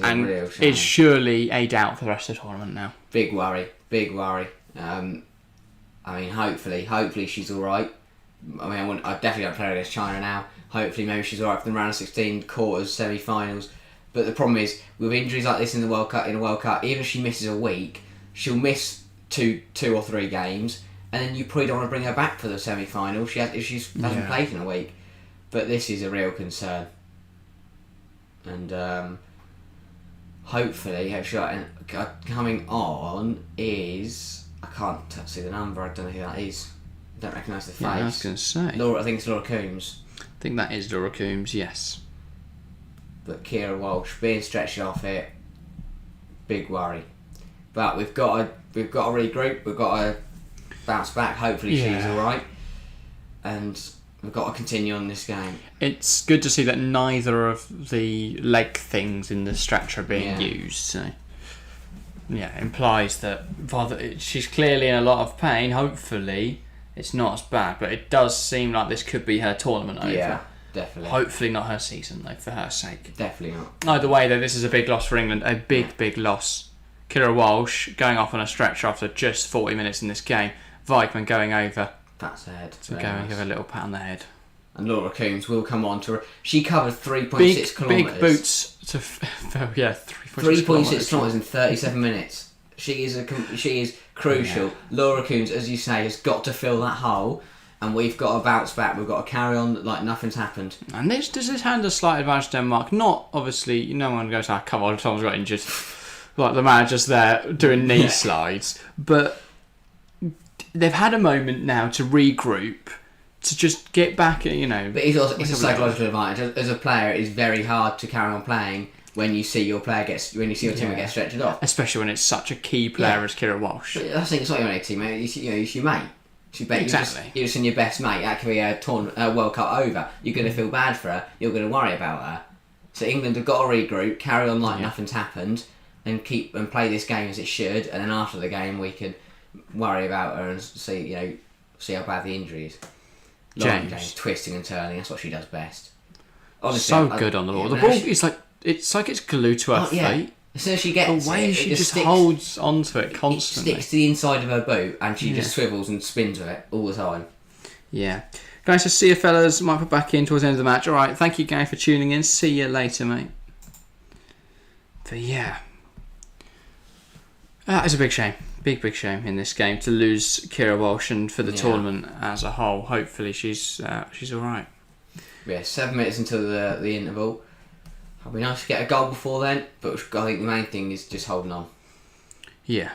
and is surely a doubt for the rest of the tournament now. Big worry. I mean, hopefully she's all right. I mean, I definitely don't play against China now. Hopefully, maybe she's all right for the round of 16, quarters, semi-finals. But the problem is, with injuries like this in a World Cup, even if she misses a week, she'll miss two or three games, and then you probably don't want to bring her back for the semi-final if she hasn't played in a week. But this is a real concern, and hopefully, coming on is, I can't see the number. I don't know who that is. I don't recognise the face. Yeah, I was going to say. I think it's Laura Coombs. I think that is Laura Coombs, yes. But Kira Walsh being stretched off it, big worry. But we've got to regroup. We've got to bounce back. Hopefully she's all right, and we've got to continue on this game. It's good to see that neither of the leg things in the stretcher are being used. So implies that she's clearly in a lot of pain. Hopefully it's not as bad, but it does seem like this could be her tournament over. Yeah, definitely. Hopefully not her season, though, for her sake. Definitely not. Either way, though, this is a big loss for England. A big loss. Kira Walsh going off on a stretcher after just 40 minutes in this game. Weigman going over. That's the head. To go and give a little pat on the head. And Laura Coombs will come on to her. She covered 3.6 kilometres. Big boots to... 3.6 kilometres in 37 minutes. She is crucial. Yeah. Laura Coombs, as you say, has got to fill that hole, and we've got to bounce back. We've got to carry on like nothing's happened. And does this hand a slight advantage to Denmark? Not obviously. No one goes, come on, Tom's got injured. Like the manager's there doing knee slides, but they've had a moment now to regroup, to just get back. But it's a psychological advantage. As a player, it is very hard to carry on playing when you see your player teammate get stretched off, especially when it's such a key player as Kira Walsh. But I think it's not your own teammate. It's your mate. Exactly. You're just in your best mate. That could be a World Cup over. You're going to feel bad for her. You're going to worry about her. So England have got to regroup, carry on like nothing's happened, and play this game as it should. And then after the game, we can worry about her and see how bad the injury is. James twisting and turning. That's what she does best. Honestly, good on the ball. The ball is like. It's like it's glued to her feet. As soon as she gets the way she just holds onto it constantly. It sticks to the inside of her boot, and she just swivels and spins with it all the time. Yeah. Guys, to see you fellas. Might put back in towards the end of the match. Alright, thank you guys for tuning in. See you later, mate. But yeah. It's a big shame. Big shame in this game to lose Kira Walsh, and for the tournament as a whole. Hopefully she's alright. Yeah, 7 minutes until the interval. It'd be nice to get a goal before then, but I think the main thing is just holding on. Yeah.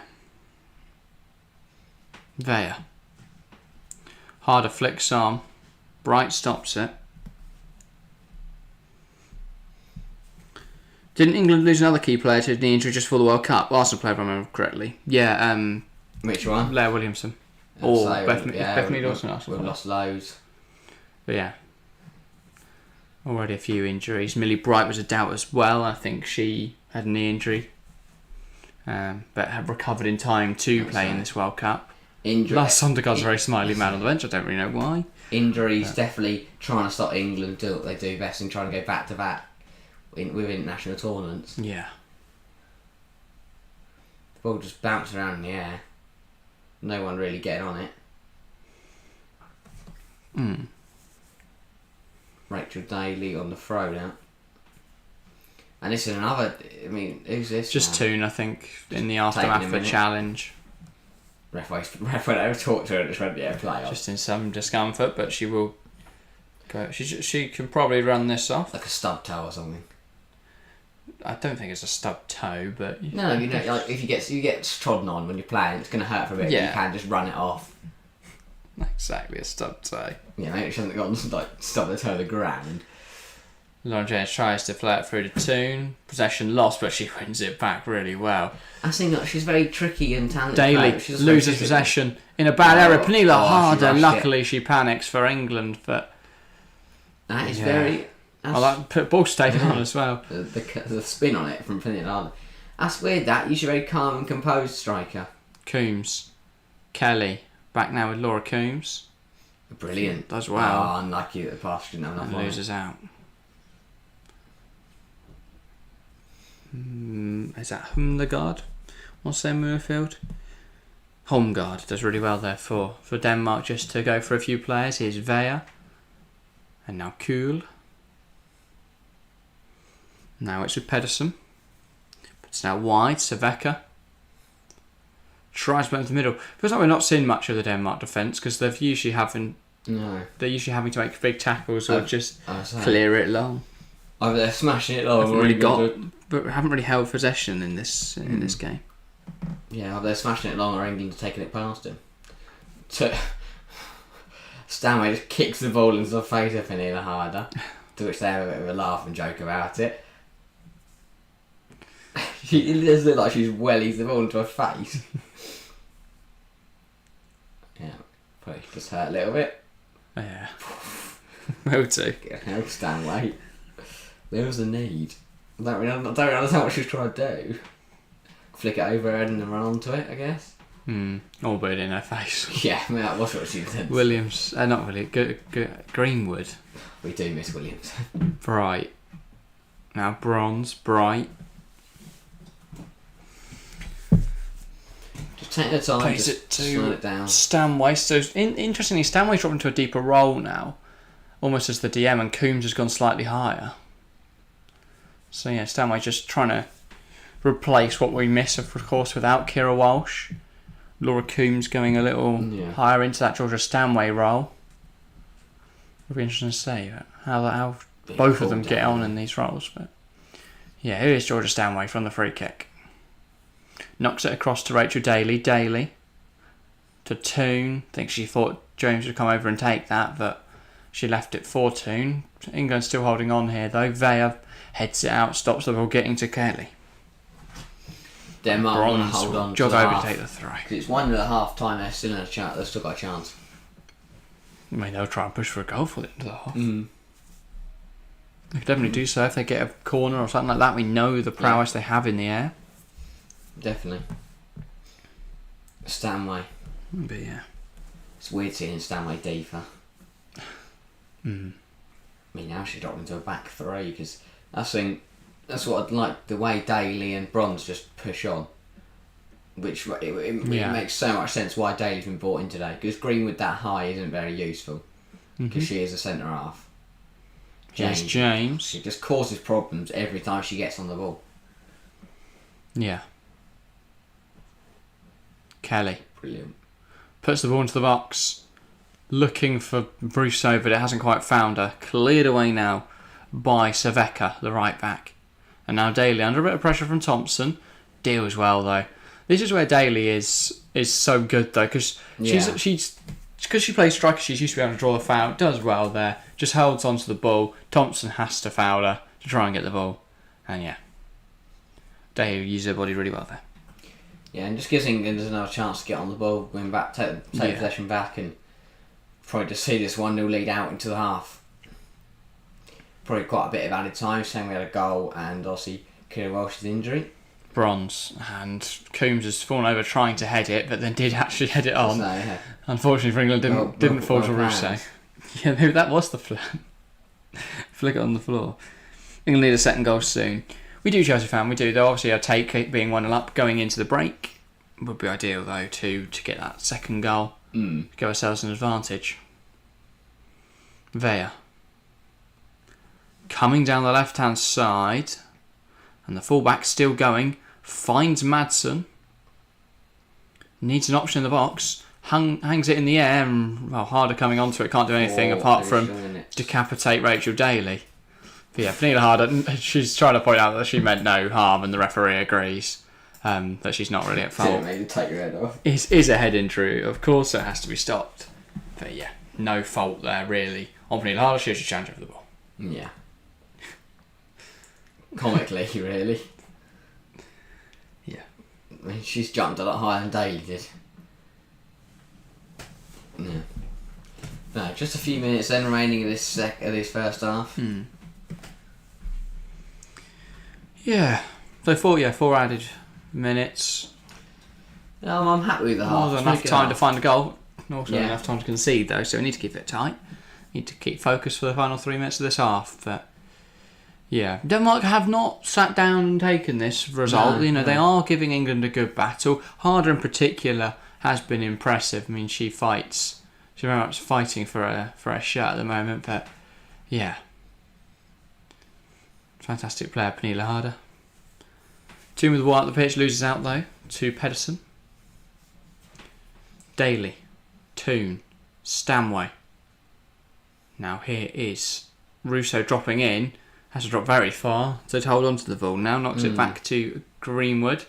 There. Harder flicks arm. Bright stops it. Didn't England lose another key player to knee injury just for the World Cup? Arsenal player, if I remember correctly. Yeah. Which one? Blair Williamson. Or Bethany Dawson. We've lost loads. But yeah. Already a few injuries. Millie Bright was a doubt as well. I think she had a knee injury. But had recovered in time to play in this World Cup. Injury. Lars Sondergaard's a very smiley man on the bench. I don't really know why. Injuries definitely trying to stop England do what they do best and trying to go back to back with international tournaments. Yeah. The ball just bounced around in the air. No one really getting on it. Rachel Daly on the throw now. And this is another. I mean, who's this? Just Toon, I think, in the aftermath of the challenge. Ref went over to talk to her and just went, yeah, play on. Just in some discomfort, but she will go. She can probably run this off. Like a stub toe or something. I don't think it's a stub toe, but no, you know, like if you get trodden on when you're playing, it's going to hurt for a bit. Yeah. You can just run it off. Exactly, a stub toe. Yeah, maybe she hasn't got like stub the toe of the ground. Lauren James tries to play it through to Toon. Possession lost, but she wins it back really well. I think that she's very tricky and talented. Daly loses possession in a bad error. Pernilla Harder, luckily she panics for England, but that is very. I like put ball stayed on as well. The spin on it from Pernilla Harder. That's weird. That usually very calm and composed striker. Coombs, Kelly back now with Laura Coombs. Brilliant. Does well. Oh, unlucky that the pass didn't have enough. Loses out. Is that Humlegard? What's their Moorfield? Holmgaard does really well there for Denmark. Just to go for a few players. Here's Veja. And now Kuhl. Now it's with Pedersen. It's now wide. Saveka. Tries to into the middle. Feels like we're not seeing much of the Denmark defence because they're usually having to make big tackles or just clear it long. Oh, they're smashing it long. But we haven't really held possession in this game. Yeah, they're smashing it long or England taking it past him. Stanway just kicks the ball into the face of Pernilla Harder, to which they have a bit of a laugh and joke about it. It does look like she's wellies the ball into her face. Yeah, probably just hurt a little bit. Yeah. Will do. Help Stanway. There was a need. I don't really understand what she was trying to do. Flick it over her head and then run onto it, I guess. All but in her face. Yeah, I mean, that was what she did. Williams, not really. Greenwood. We do miss Williams. Bright. Now Bronze, Bright. Just take the time. Plays it to slow it down. Stanway. So interestingly, Stanway's dropped into a deeper role now, almost as the DM, and Coombs has gone slightly higher. So yeah, Stanway just trying to replace what we miss, of course, without Kira Walsh. Laura Coombs going a little higher into that Georgia Stanway role. It'll be interesting to see how both of them get on in these roles. But yeah, here is Georgia Stanway from the free kick. Knocks it across to Rachel Daly. Daly to Toon. I think she thought James would come over and take that, but she left it for Toon. England still holding on here though. Veja heads it out, stops the ball getting to Kelly. Denmark want to hold on. Jog over to take the throw. It's 1.5 time. They're still in a chance. They've still got a chance. I mean, they'll try and push for a goal for it into the half. They could definitely do so if they get a corner or something like that. We know the prowess they have in the air. Definitely. Stanway. But yeah. It's weird seeing Stanway deeper. I mean, now she's dropped into a back three because that's what I'd like, the way Daly and Bronze just push on. Which it makes so much sense why Daly's been brought in today. Because Greenwood that high isn't very useful. Because she is a centre half. James. She just causes problems every time she gets on the ball. Yeah. Kelly. Brilliant. Puts the ball into the box. Looking for Rousseau, but it hasn't quite found her. Cleared away now by Saveka, the right back. And now Daly under a bit of pressure from Thompson. Deals well though. This is where Daly is so good though, because she plays striker. She's used to be able to draw the foul. Does well there. Just holds onto the ball. Thompson has to foul her to try and get the ball. And yeah, Daly uses her body really well there. Yeah, and just gives England another chance to get on the ball, win back, take possession back, and probably just see this 1-0 lead out into the half. Probably quite a bit of added time, saying we had a goal and obviously Kira Walsh's injury. Bronze, and Coombs has fallen over trying to head it, but then did actually head it on. So, yeah. Unfortunately for England, didn't fall to Russo. Yeah, maybe that was the plan. Flick it on the floor. England need a second goal soon. We do, Chelsea fan, we do. Though obviously a take being 1-0 up going into the break would be ideal though to get that second goal. Give ourselves an advantage. Weah. Coming down the left hand side, and the fullback still going. Finds Madsen. Needs an option in the box. Hangs it in the air, and Harder coming onto it. Can't do anything apart from decapitate Rachel Daly. But yeah, Pernille Harder, she's trying to point out that she meant no harm, and the referee agrees that she's not really at fault. Maybe take your head off. Is a head injury, of course, it has to be stopped. But yeah, no fault there really. On Pernille Harder, she should challenge over the ball. Yeah. Comically, really. Yeah. I mean, she's jumped a lot higher than Daly did. Yeah. No, just a few minutes then remaining of this first half. Yeah. So 4 added minutes. I'm happy with the half. More than enough time to find a goal. Also enough time to concede though, so we need to keep it tight. Need to keep focused for the final 3 minutes of this half. But yeah, Denmark have not sat down and taken this result. They are giving England a good battle. Harder in particular has been impressive. I mean, she fights. She's very much fighting for a shirt at the moment. But yeah, fantastic player, Pernille Harder. Team with the ball out the pitch, loses out though to Pedersen. Daly, Toon, Stanway. Now here is Russo dropping in. Has to drop very far to hold on to the ball. Now knocks it back to Greenwood,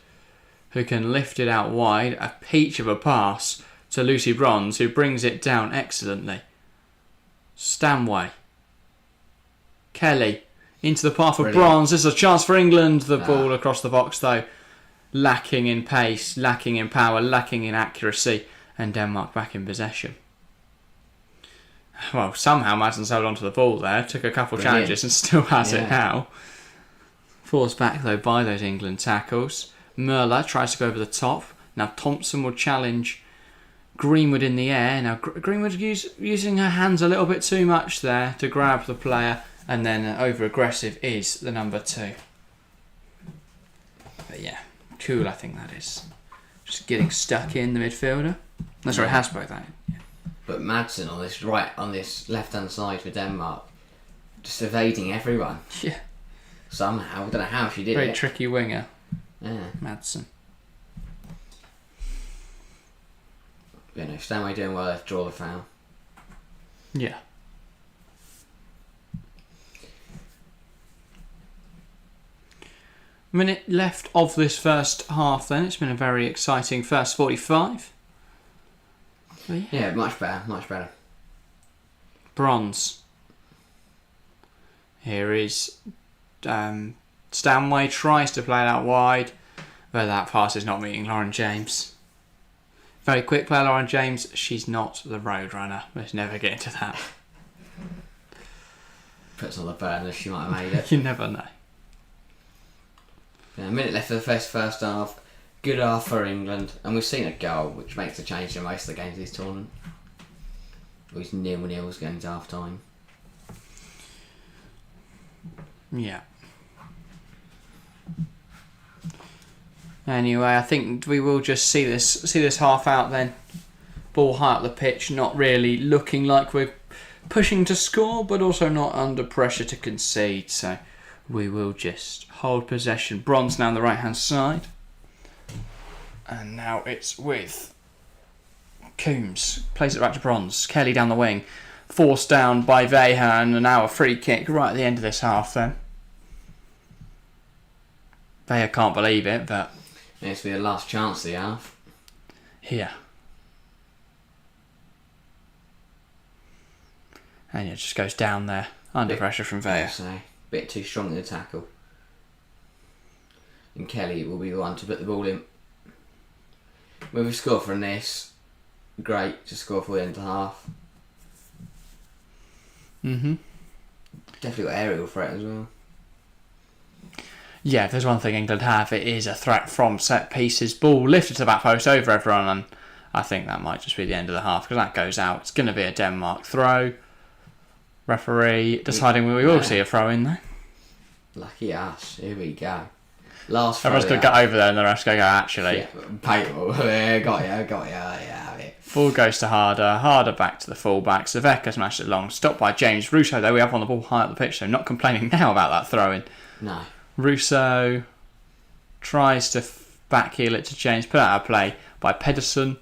who can lift it out wide. A peach of a pass to Lucy Bronze, who brings it down excellently. Stanway. Kelly into the path of Bronze. This is a chance for England. The ball across the box though. Lacking in pace, lacking in power, lacking in accuracy. And Denmark back in possession. Well, somehow Madsen's held onto the ball there. Took a couple challenges and still has it now. Forced back though by those England tackles. Merla tries to go over the top. Now Thompson will challenge Greenwood in the air. Now Greenwood using her hands a little bit too much there to grab the player. And then over aggressive is the number 2. But yeah, cool I think that is. Just getting stuck in the midfielder. That's right, has both that. Yeah. But Madsen on this left-hand side for Denmark, just evading everyone. Yeah. Somehow, I don't know how she did it. Very tricky winger. Yeah. Madsen. Stanway doing well to draw the foul. Yeah. Minute left of this first half then. It's been a very exciting first 45. Yeah, much better. Bronze. Here is Stanway tries to play it out wide, but that pass is not meeting Lauren James. Very quick player, Lauren James. She's not the road runner. Let's never get into that. Puts on the burner, she might have made it. You never know. Yeah, a minute left of the first half. Good half for England, and we've seen a goal, which makes a change in most of the games of this tournament. It was 0-0 going to half time. Yeah. Anyway, I think we will just see this half out then. Ball high up the pitch, not really looking like we're pushing to score, but also not under pressure to concede. So we will just hold possession. Bronze now on the right hand side. And now it's with Coombs. Plays it back to Bronze. Kelly down the wing. Forced down by Weah, and now a free kick right at the end of this half then. Weah can't believe it, but... It's the last chance of the half. Here. And it just goes down there. Under pressure from Weah. So, bit too strong in the tackle. And Kelly will be the one to put the ball in. When we score from this, great to score for the end of the half. Mm-hmm. Definitely got aerial threat as well. Yeah, if there's one thing England have, it is a threat from set pieces. Ball lifted to the back post over everyone, and I think that might just be the end of the half because that goes out. It's going to be a Denmark throw. Referee deciding we will see a throw in there. Lucky us. Here we go. Last throw. Everyone's going to get over there and the rest go, actually. Yeah, got ya. Yeah. Ball goes to Harder back to the full-back. Zaveka smashed it long. Stopped by James. Russo, though, we have on the ball high up the pitch, so not complaining now about that throw-in. No. Russo tries to backheel it to James. Put out a play by Pedersen.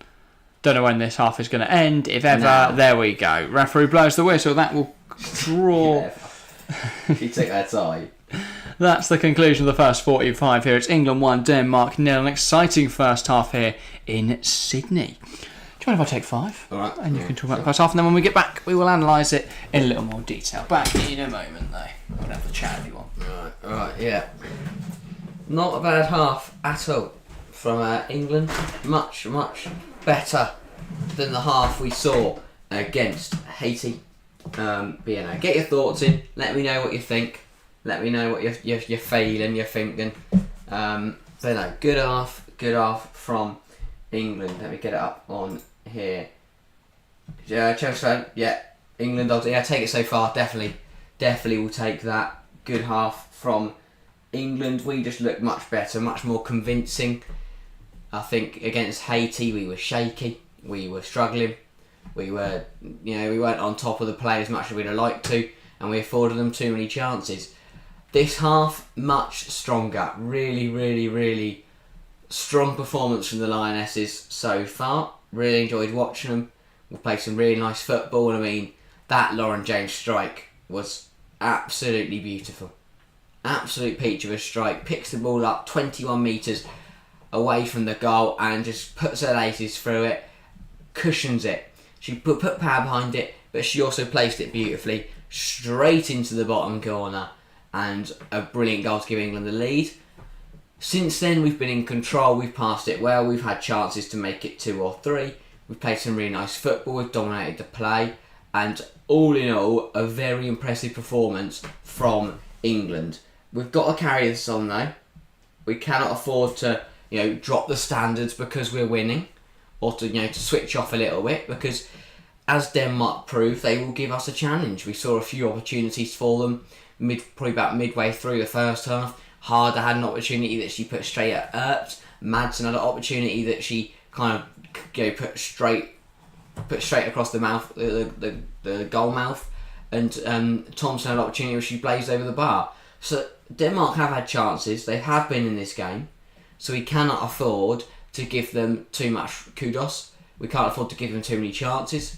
Don't know when this half is going to end. If ever, No. There we go. Referee blows the whistle. That will draw. He took that side. That's the conclusion of the first 45 here. It's England 1, Denmark 0. An exciting first half here in Sydney. Do you mind if I take 5? All right. And you can talk about the first half, and then when we get back, we will analyse it in a little more detail. Back in a moment, though. We'll have the chat if you want. Alright, yeah. Not a bad half at all from England. Much better than the half we saw against Haiti. But get your thoughts in. Let me know what you think. Let me know what you're feeling, you're thinking. But no, good half from England. Let me get it up on here. Chelsea fan, England dogs. Yeah, take it so far. Definitely will take that. Good half from England. We just looked much better, much more convincing. I think against Haiti we were shaky. We were struggling. We were, we weren't on top of the play as much as we'd have liked to, and we afforded them too many chances. This half, much stronger. Really strong performance from the Lionesses so far. Really enjoyed watching them. We played some really nice football, and I mean, that Lauren James strike was absolutely beautiful. Absolute peach of a strike. Picks the ball up 21 metres away from the goal and just puts her laces through it. Cushions it. She put power behind it, but she also placed it beautifully straight into the bottom corner, and a brilliant goal to give England the lead. Since then, we've been in control. We've passed it well. We've had chances to make it 2 or 3. We've played some really nice football. We've dominated the play, and all in all, a very impressive performance from England. We've got to carry this on though. We cannot afford to, drop the standards because we're winning, or to switch off a little bit, because as Denmark proved, they will give us a challenge. We saw a few opportunities for them, probably about midway through the first half. Harder had an opportunity that she put straight at Earps. Madsen had an opportunity that she kind of put straight across the mouth, the goal mouth, and Thompson had an opportunity where she blazed over the bar. So Denmark have had chances. They have been in this game, so we cannot afford to give them too much kudos. We can't afford to give them too many chances.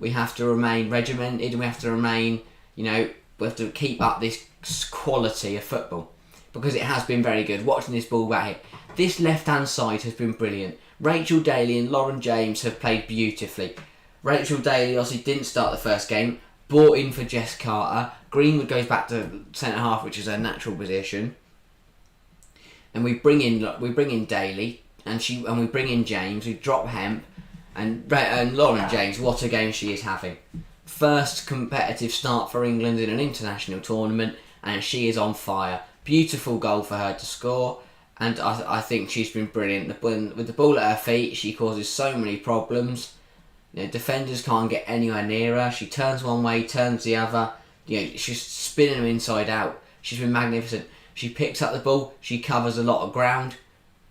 We have to remain regimented, and we have to remain, we have to keep up this quality of football, because it has been very good. Watching this ball back here, this left-hand side has been brilliant. Rachel Daly and Lauren James have played beautifully. Rachel Daly obviously didn't start the first game, brought in for Jess Carter. Greenwood goes back to centre half, which is her natural position, and we bring in Daly, and we bring in James. We drop Hemp, and Lauren James. What a game she is having! First competitive start for England in an international tournament, and she is on fire. Beautiful goal for her to score, and I think she's been brilliant. With the ball at her feet, she causes so many problems. Defenders can't get anywhere near her. She turns one way, turns the other. She's spinning them inside out. She's been magnificent. She picks up the ball. She covers a lot of ground.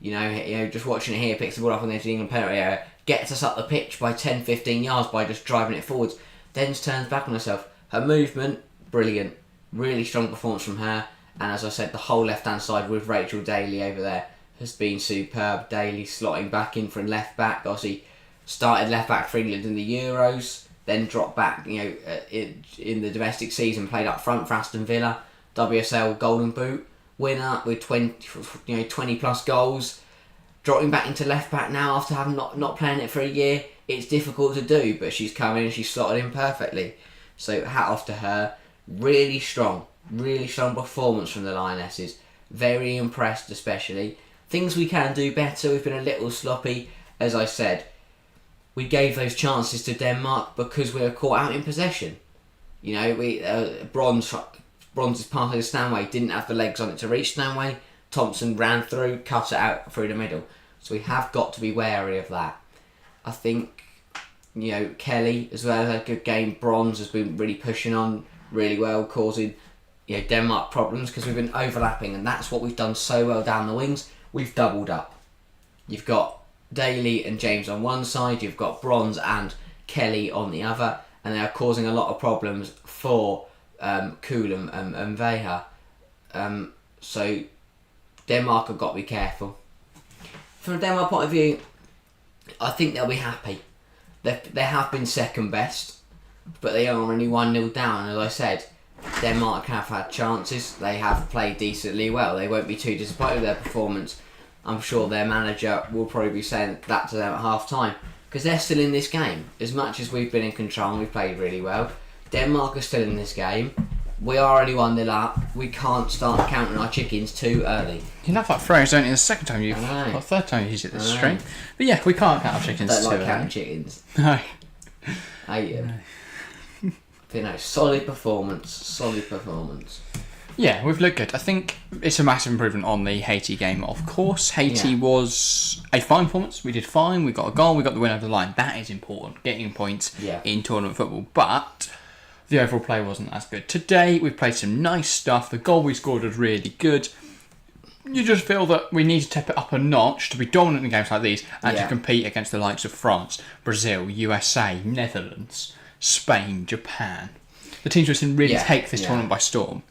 Just watching it here, picks the ball up on the edge of the England penalty area, gets us up the pitch by 10-15 yards by just driving it forwards. Then turns back on herself. Her movement, brilliant. Really strong performance from her. And as I said, the whole left-hand side with Rachel Daly over there has been superb. Daly slotting back in from left-back. Obviously, started left-back for England in the Euros, then dropped back, in the domestic season, played up front for Aston Villa, WSL Golden Boot winner with 20 plus goals. Dropping back into left-back now after having not playing it for a year. It's difficult to do, but she's come in and she's slotted in perfectly. So hat off to her. Really strong performance from the Lionesses. Very impressed, especially. Things we can do better. We've been a little sloppy, as I said. We gave those chances to Denmark because we were caught out in possession. Bronze's pass over Stanway didn't have the legs on it to reach Stanway. Thompson ran through, cut it out through the middle. So we have got to be wary of that. I think, Kelly as well had a good game. Bronze has been really pushing on really well, causing Denmark problems because we've been overlapping, and that's what we've done so well down the wings. We've doubled up. You've got Daly and James on one side, you've got Bronze and Kelly on the other, and they're causing a lot of problems for Coulomb and Veja. So Denmark have got to be careful. From a Denmark point of view, I think they'll be happy. They have been second best, but they are only 1-0 down. As I said, Denmark have had chances. They have played decently well. They won't be too disappointed with their performance. I'm sure their manager will probably be saying that to them at half time, because they're still in this game. As much as we've been in control and we've played really well, Denmark are still in this game. We are only 1-0 up. We can't start counting our chickens too early. You laugh like thrings, don't you? The second time third time you use it this stream. But yeah, we can't count our chickens too early. Don't like counting chickens. No. Solid performance. Yeah, we've looked good. I think it's a massive improvement on the Haiti game, of course. Haiti was a fine performance. We did fine. We got a goal. We got the win over the line. That is important, getting points in tournament football. But the overall play wasn't as good. Today, we played some nice stuff. The goal we scored was really good. You just feel that we need to step it up a notch to be dominant in games like these and to compete against the likes of France, Brazil, USA, Netherlands, Spain, Japan. The teams we can really take this tournament by storm.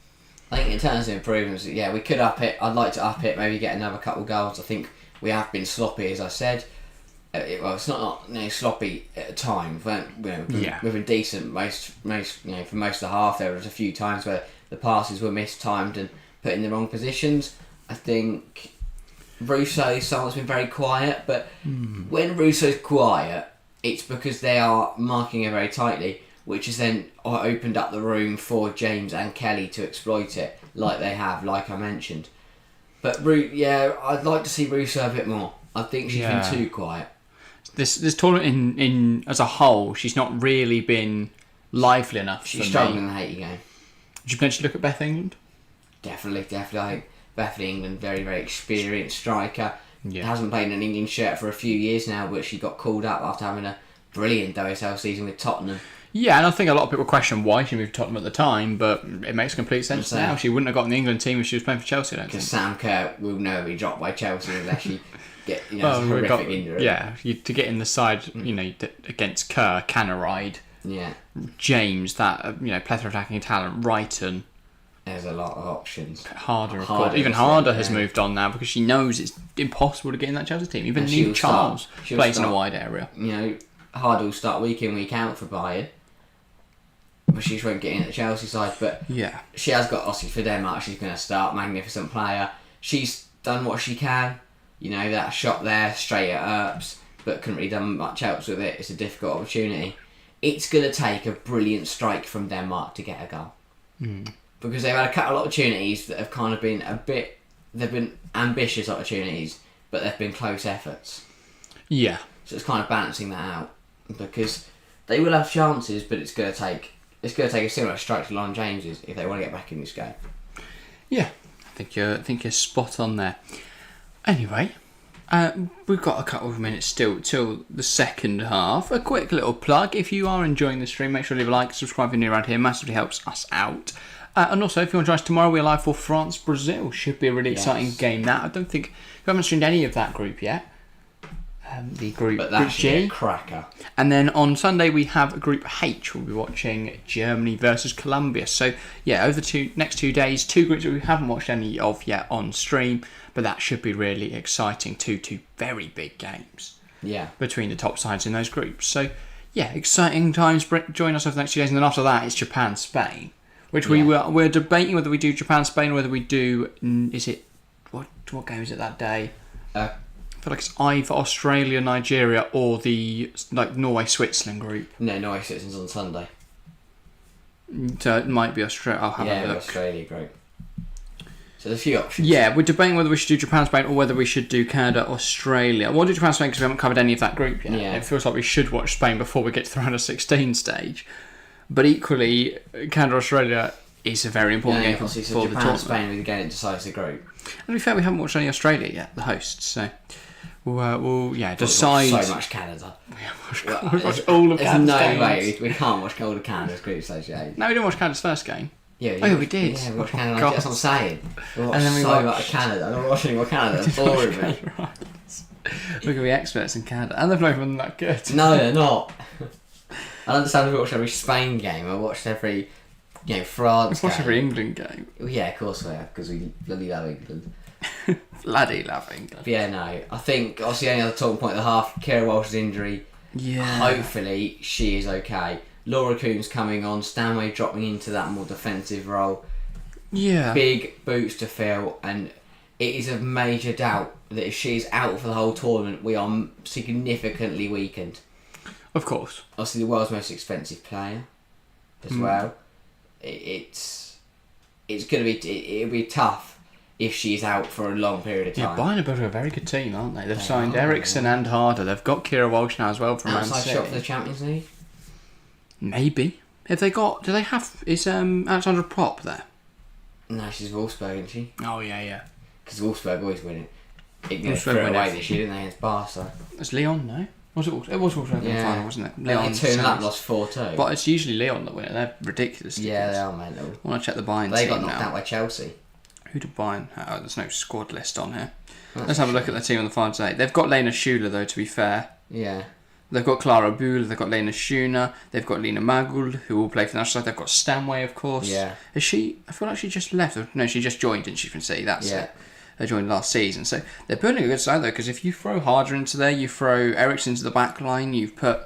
I think in terms of improvements, we could up it. I'd like to up it, maybe get another couple of goals. I think we have been sloppy, as I said. It's not sloppy at a time. We've been decent most for most of the half. There was a few times where the passes were mistimed and put in the wrong positions. I think Russo, someone's been very quiet, but when Russo's quiet, it's because they are marking it very tightly, which has then opened up the room for James and Kelly to exploit it, like they have, like I mentioned. But I'd like to see Russo a bit more. I think she's been too quiet. This tournament in as a whole, she's not really been lively enough. She's struggling in the Haiti game. Did you potentially look at Beth England? Definitely. I think Beth England, very, very experienced striker. Yeah. Hasn't played in an England shirt for a few years now, but she got called up after having a brilliant WSL season with Tottenham. Yeah, and I think a lot of people question why she moved to Tottenham at the time, but it makes complete sense now. She wouldn't have got in the England team if she was playing for Chelsea, I don't think. Because Sam Kerr will never be dropped by Chelsea unless she get a horrific injury. Yeah, to get in the side, against Kerr, Canaride, James, that plethora of attacking talent, Wrighton. There's a lot of options. Harder, of course. Even Harder has moved on now because she knows it's impossible to get in that Chelsea team. Even Niamh Charles plays in a wide area. Harder will start week in, week out for Bayern. But she won't get in at the Chelsea side. But she has got Ossie for Denmark. She's going to start. Magnificent player. She's done what she can. That shot there, straight at Earps, but couldn't really done much else with it. It's a difficult opportunity. It's going to take a brilliant strike from Denmark to get a goal. Because they've had a couple of opportunities that have kind of been they've been ambitious opportunities, but they've been close efforts. Yeah. So it's kind of balancing that out, because they will have chances, but it's going to take a similar strike to Lauren James's if they want to get back in this game. Yeah, I think you're spot on there. Anyway, we've got a couple of minutes still till the second half. A quick little plug: if you are enjoying the stream, make sure to leave a like, subscribe if you're new around here. Massively helps us out. And also, if you want to join us tomorrow, we're live for France-Brazil. Should be a really exciting game. That I don't think we haven't streamed any of that group yet. The group should be G. a cracker. And then on Sunday we have Group H. We'll be watching Germany versus Colombia. So yeah, over the next 2 days, two groups that we haven't watched any of yet on stream, but that should be really exciting. Two very big games. Yeah. Between the top sides in those groups. So yeah, exciting times. Join us over the next 2 days, and then after that it's Japan-Spain. Which we're debating whether we do Japan-Spain or whether we do... Is it... What game is it that day? I feel like it's either Australia-Nigeria or the Norway-Switzerland group. No, Norway-Switzerland's on Sunday. So it might be Australia. I'll have a look. Australia group. So there's a few options. Yeah, we're debating whether we should do Japan-Spain or whether we should do Canada-Australia. We'll do Japan-Spain because we haven't covered any of that group yet. Yeah. It feels like we should watch Spain before we get to the round of 16 stage. But equally, Canada-Australia is a very important game for the Japan, tournament. Spain with again, it decides the group. And to be fair, we haven't watched any Australia yet, the hosts, so we'll decide. So much Canada. We've watched all of Canada's There's no games. way we can't watch all of Canada's group stage 8. No, we didn't watch Canada's first game. Yeah, we did. Yeah, we watched Canada. God. That's what I'm saying. We watched And then we so watched- much Canada. I'm not watching any more Canada. It's boring me. Right. We're going to be experts in Canada, and they've not even that good. No, they're not. I understand if we watched every Spain game. I watched every, France We've watched game. every England game. Well, yeah, of course we have, because we bloody love England. Bloody love England. But yeah, no. I think, obviously, the only other talking point of the half, Kira Walsh's injury. Yeah. Hopefully, she is okay. Laura Coombs coming on, Stanway dropping into that more defensive role. Yeah. Big boots to fill, and it is a major doubt that if she's out for the whole tournament, we are significantly weakened. Of course. Obviously, the world's most expensive player as well. It's going to be it'll be tough if she's out for a long period of time. Yeah, Bayern are building a very good team, aren't they? They've They signed are, Ericsson and Harder. They've got Kira Walsh now as well from Man Outside City. shot for the Champions League. Maybe. Have they got? Do they have? Is Alexandra Prop there? No, she's Wolfsburg, isn't she? Oh yeah. Because Wolfsburg always win it. They Wolfsburg threw it win away it. this year, didn't they? Against Barca. It's Leon, no? Was it? It was Wolfsburg in the final, wasn't it? Leon Leon 2-0 semis. lost 4-2. But it's usually Leon that win it. They're ridiculously Yeah, good. they are mental. I want to check the Bayern They team got knocked now. out by Chelsea. Who did Bayern? Oh, there's no squad list on here. That's Let's have a look at the team on the final today. They've got Lena Schuler though, to be fair. Yeah. They've got Clara Buhl, they've got Lena Schooner, they've got Lena Magul, who will play for the national side. They've got Stanway, of course. Yeah. Is she? I feel like she just left. No, she just joined, didn't she, from City? That's it. They joined last season. So they're building a good side, though, because if you throw Harder into there, you throw Ericsson into the back line, you've put...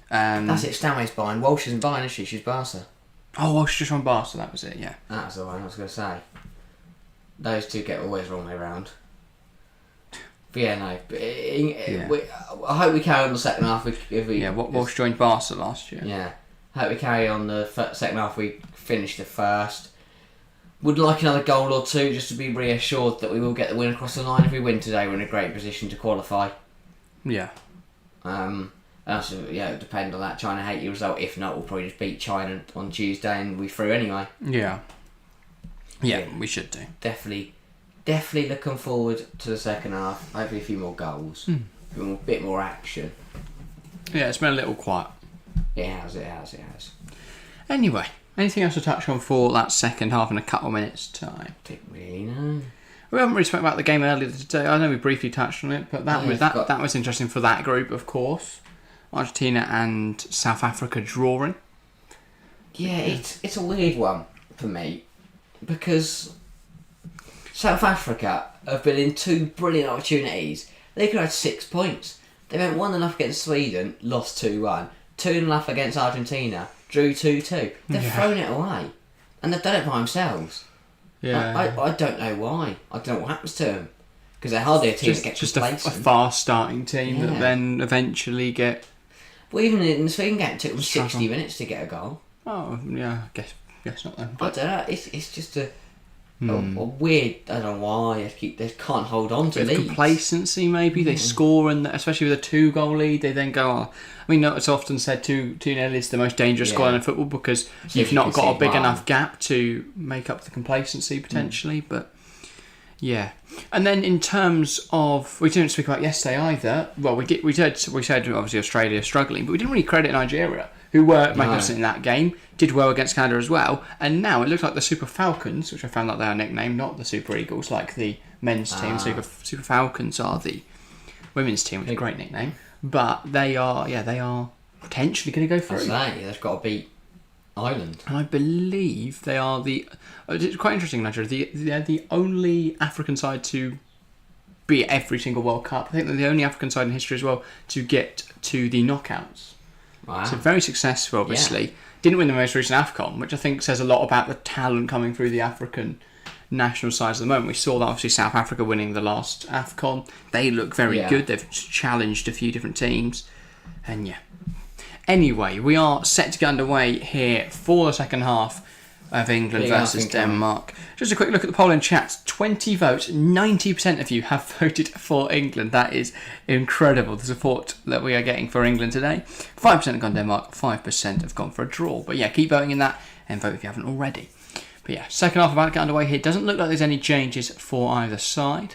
That's it, Stanway's Bayern. Walsh isn't Bayern, is she? She's Barca. Oh, well, she's just on Barca, that was it, yeah. That's the one I was going to say. Those two get always the wrong way round. But yeah, no. I hope we carry on the second half. Walsh joined Barca last year. Yeah. I hope we carry on the second half. We finish the first. Would like another goal or two just to be reassured that we will get the win across the line. If we win today, we're in a great position to qualify. Yeah. Also, it would depend on that China-Haiti result. If not, we'll probably just beat China on Tuesday and we're through anyway. Yeah. Yeah, we should do. Definitely looking forward to the second half. Hopefully a few more goals. A bit more action. Yeah, it's been a little quiet. It has. Anyway, anything else to touch on for that second half in a couple of minutes' time? Didn't really know. We haven't really spoken about the game earlier today. I know we briefly touched on it, but that was interesting for that group, of course. Argentina and South Africa drawing. Yeah, it's a weird one for me because South Africa have been in two brilliant opportunities. They could have had 6 points. They went 1-0 against Sweden, lost 2-1. 2-0 against Argentina, drew 2-2. They've thrown it away, and they've done it by themselves. Yeah, I don't know why. I don't know what happens to them because they're hardly a team that gets just a complacent. fast starting team that then eventually get. Well, even in the Sweden game, it took them 60 Struggle. minutes to get a goal. Oh yeah, guess not then. I don't know. It's just a weird. I don't know why they can't hold on to Bit of leads. complacency, maybe they score, and especially with a 2-goal lead, they then go. Oh, I mean, it's often said 2-0 is the most dangerous goal in football because you've not got a big enough gap to make up the complacency potentially. But yeah, and then in terms of, we didn't speak about yesterday either. Well, we said obviously Australia struggling, but we didn't really credit Nigeria, who were magnificent in that game, did well against Canada as well, and now it looks like the Super Falcons, which I found out they are nicknamed, not the Super Eagles like the men's team. Super Falcons are the women's team, which is a great nickname, but they are potentially going to go through. They've got to beat Ireland, and I believe they are it's quite interesting, Nigeria. They're the only African side to be at every single World Cup. I think they're the only African side in history as well to get to the knockouts. Wow. So very successful, obviously. Yeah. Didn't win the most recent AFCON, which I think says a lot about the talent coming through the African national sides at the moment. We saw that obviously South Africa winning the last AFCON. They look very good. They've challenged a few different teams. And yeah. Anyway, we are set to get underway here for the second half of England versus Denmark. Just a quick look at the poll in chat. 20 votes, 90% of you have voted for England. That is incredible, the support that we are getting for England today. 5% have gone Denmark, 5% have gone for a draw. But yeah, keep voting in that and vote if you haven't already. But yeah, second half about to get underway here. Doesn't look like there's any changes for either side.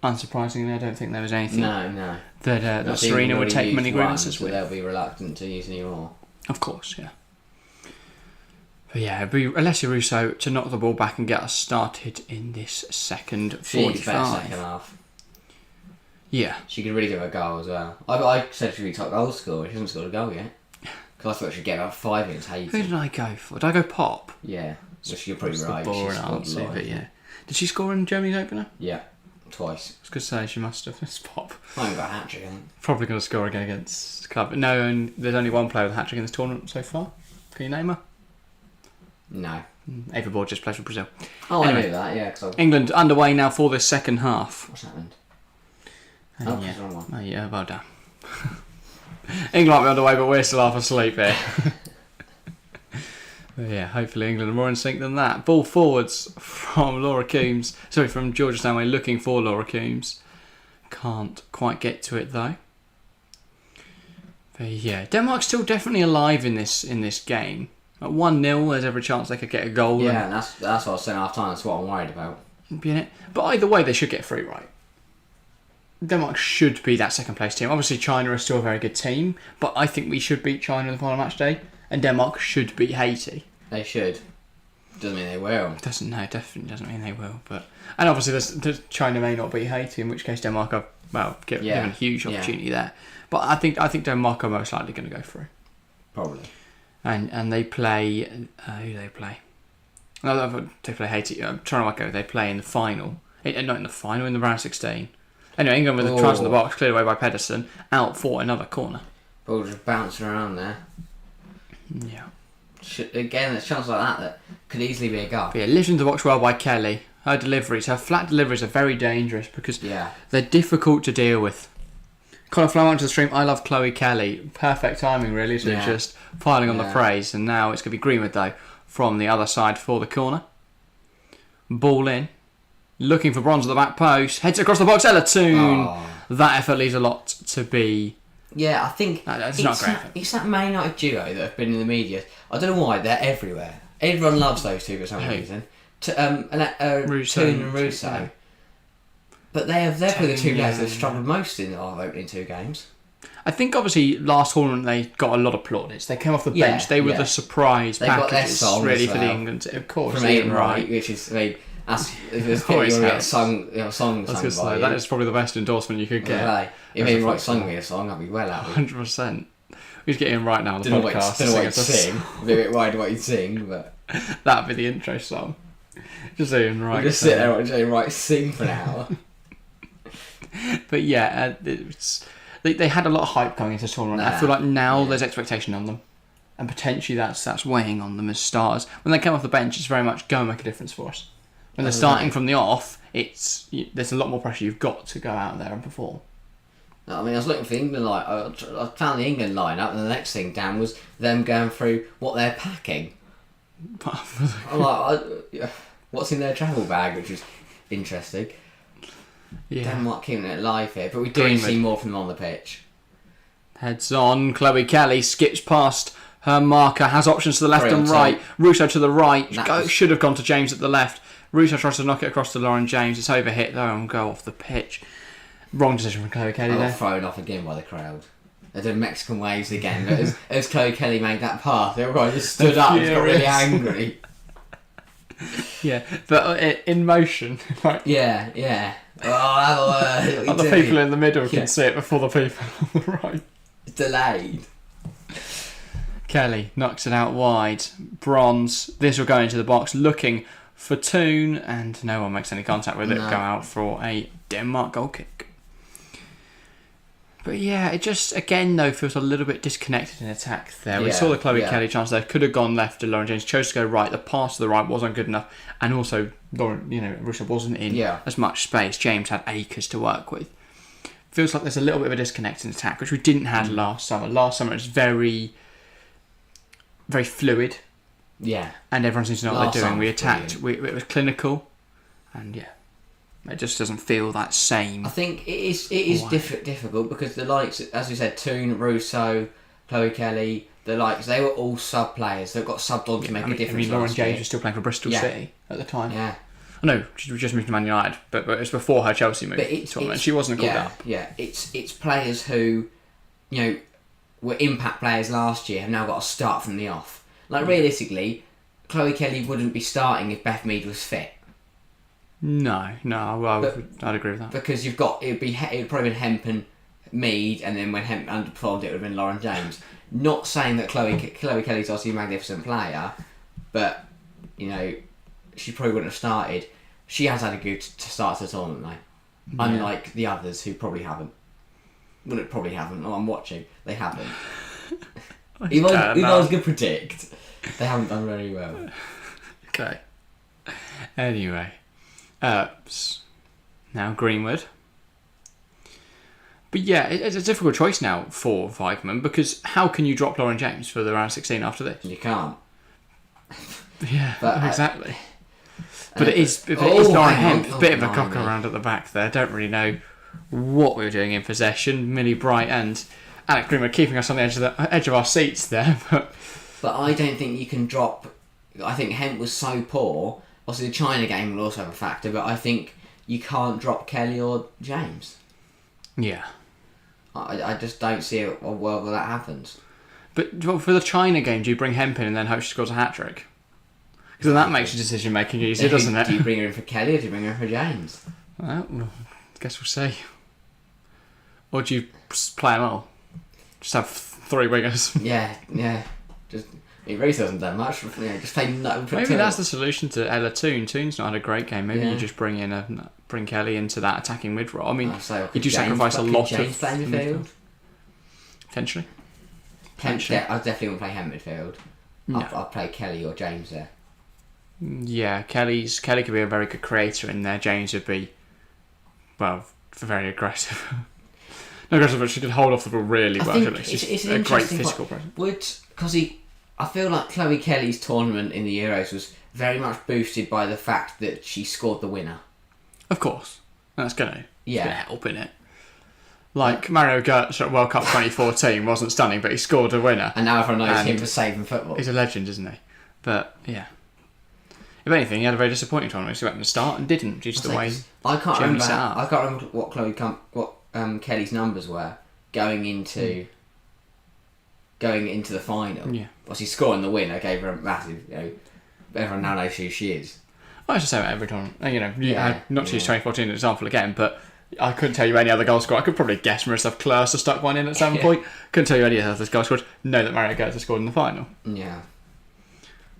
Unsurprisingly, I don't think there was anything that Serena would take many grievances with. They'll be reluctant to use any more. Of course, yeah. But yeah, it'd be Alessia Russo to knock the ball back and get us started in this second 45. She's better second half. Yeah. She could really do a goal as well. I said she'd be top goal scorer. She hasn't scored a goal yet. Because I thought she'd get about 5 against Haiti. Who did I go for? Did I go Pop? Yeah. So you're probably right. Boring answer, but yeah. Did she score in Germany's opener? Yeah. Twice. I was going to say she must have. It's Pop. I haven't got a hat-trick, I think. Probably going to score again against Club. No, and there's only one player with a hat-trick in this tournament so far. Can you name her? No. Ava Borges plays for Brazil. Oh, anyway, I knew that, yeah. England underway now for the second half. What's happened? Yeah. Wrong one. Oh, yeah, well done. England might be underway, but we're still half asleep here. Yeah, hopefully England are more in sync than that. Ball forwards from from Georgia Stanway, looking for Laura Coombs. Can't quite get to it though. But yeah, Denmark's still definitely alive in this game. At 1-0, there's every chance they could get a goal. Yeah, and that's what I was saying half time. That's what I'm worried about. But either way, they should get through, right? Denmark should be that second place team. Obviously, China is still a very good team, but I think we should beat China in the final match day, and Denmark should beat Haiti. They should. Doesn't mean they will. Definitely doesn't mean they will. And obviously, China may not beat Haiti, in which case Denmark are given a huge opportunity there. But I think Denmark are most likely going to go through. Probably. And they play. Who do they play? No, they play Haiti. I'm trying to work out. They play in the final. Not in the final. In the round 16. Anyway, England with a chance in the box, cleared away by Pedersen, out for another corner. Ball just bouncing around there. Yeah. Again, there's a chance like that could easily be a goal. But yeah, lifted into the box well by Kelly. Her flat deliveries are very dangerous because they're difficult to deal with. Colin Flow onto the stream. I love Chloe Kelly. Perfect timing, really. So just piling on the praise. And now it's going to be Greenwood, though, from the other side for the corner. Ball in. Looking for bronze at the back post. Heads across the box. Ella Toon. Oh. That effort leaves a lot to be. Yeah, I think it's not great. It's that Man United duo that have been in the media. I don't know why, they're everywhere. Everyone loves those two for some reason. Toon and Russo. Yeah. But they're probably the two guys that have struggled most in our opening 2 games. I think obviously last tournament they got a lot of plaudits. They came off the bench. They were the surprise packages really for the England. Of course, from Ian Wright, which is if get sung by that is probably the best endorsement you could get. If Ian Wright sung me a song, I'd be well happy. 100%. We'd get Ian Wright now on the podcast. Don't know what he'd sing. I'd be a bit worried what he'd sing, but that'd be the intro song. Just Ian Wright. We'll just sit there and watch Ian Wright sing for an hour. But yeah, they had a lot of hype coming into the tournament. I feel like now there's expectation on them, and potentially that's weighing on them as stars. When they come off the bench, it's very much go and make a difference for us. When they're starting from the off, there's a lot more pressure. You've got to go out there and perform. I mean, I was looking for England I found the England lineup, and the next thing down was them going through what they're packing. I'm like, what's in their travel bag, which is interesting. Yeah. Denmark keeping it alive here, but we do see more from them on the pitch. Heads on, Chloe Kelly skips past her marker, has options to the left and right. Russo to the right, should have gone to James at the left. Russo tries to knock it across to Lauren James. It's overhit though and go off the pitch. Wrong decision from Chloe Kelly there. Thrown off again by the crowd. They're doing Mexican waves again. As Chloe Kelly made that pass, everyone just stood up and got really angry. Yeah, but in motion. Like, yeah. Oh, the people in the middle can see it before the people on the right. It's delayed. Kelly knocks it out wide. Bronze. This will go into the box looking for Toon, and no one makes any contact with it. Go out for a Denmark goal kick. But yeah, it just, again, though, feels a little bit disconnected in attack there. We saw the Chloe Kelly chance there. Could have gone left to Lauren James. Chose to go right. The pass to the right wasn't good enough. And also, Russia wasn't in as much space. James had acres to work with. Feels like there's a little bit of a disconnect in attack, which we didn't have last summer. Last summer, it was very, very fluid. Yeah. And everyone seems to know what they're doing. We attacked. It was clinical. And it just doesn't feel that same. I think it is difficult because the likes, as we said, Toon, Russo, Chloe Kelly, They were all sub players that got subbed on to make a difference. Lauren James was still playing for Bristol City at the time. Yeah. No, she just moved to Man United, but it was before her Chelsea move. And she wasn't called up. Yeah, it's players who, were impact players last year have now got to start from the off. Like realistically, Chloe Kelly wouldn't be starting if Beth Mead was fit. No, I'd agree with that. Because it'd probably been Hemp and Mead, and then when Hemp underperformed, it would have been Lauren James. Not saying that Chloe Kelly's obviously a magnificent player, but she probably wouldn't have started. She has had a good start to the tournament though, unlike the others who probably haven't. Well, probably haven't. Oh, I'm watching. They haven't. Even I was going to predict, they haven't done very well. Okay. Anyway, now Greenwood. But yeah, it's a difficult choice now for Weidman, because how can you drop Lauren James for the round of 16 after this? You can't. Yeah, but, exactly. But it is Lauren Hemp, a bit of a cock around at the back there. Don't really know what we were doing in possession. Millie Bright and Alec Greenwood keeping us on the edge of our seats there. But I don't think you can drop. I think Hemp was so poor. Obviously, the China game will also have a factor, but I think you can't drop Kelly or James. Yeah. I just don't see a world where that happens. But for the China game, do you bring Hemp in and then hope she scores a hat-trick? Because then that makes your decision making easier, doesn't it? Do you bring her in for Kelly or do you bring her in for James? Well, I guess we'll see. Or do you play them all? Just have 3 wingers. Yeah. It really hasn't done much. Just play maybe that's the solution to Ella Toon. Toon's not had a great game. Maybe you just bring Kelly into that attacking mid role. I mean, you do sacrifice a lot James play midfield? Potentially. I definitely wouldn't play Hemp midfield. No. I'd play Kelly or James there. Yeah, Kelly could be a very good creator in there. James would be, very aggressive. Not aggressive, but she could hold off the ball really well. She's a great physical presence. I feel like Chloe Kelly's tournament in the Euros was very much boosted by the fact that she scored the winner. Of course. That's going to help, innit? Like, Mario Götze at World Cup 2014 wasn't stunning, but he scored a winner. And now everyone knows him for saving football. He's a legend, isn't he? But, yeah. If anything, he had a very disappointing tournament. He went to the start and didn't, due to the way I can't remember what Kelly's numbers were going into the final. Yeah. Obviously, scoring the winner gave her a massive. Everyone now knows who she is. I should say that every time. Not to use 2014 as an example again, but I couldn't tell you any other goal scorer. I could probably guess Miroslav Klose stuck one in at some point. Couldn't tell you any other goal scorers. Know that Mario Götze scored in the final. Yeah.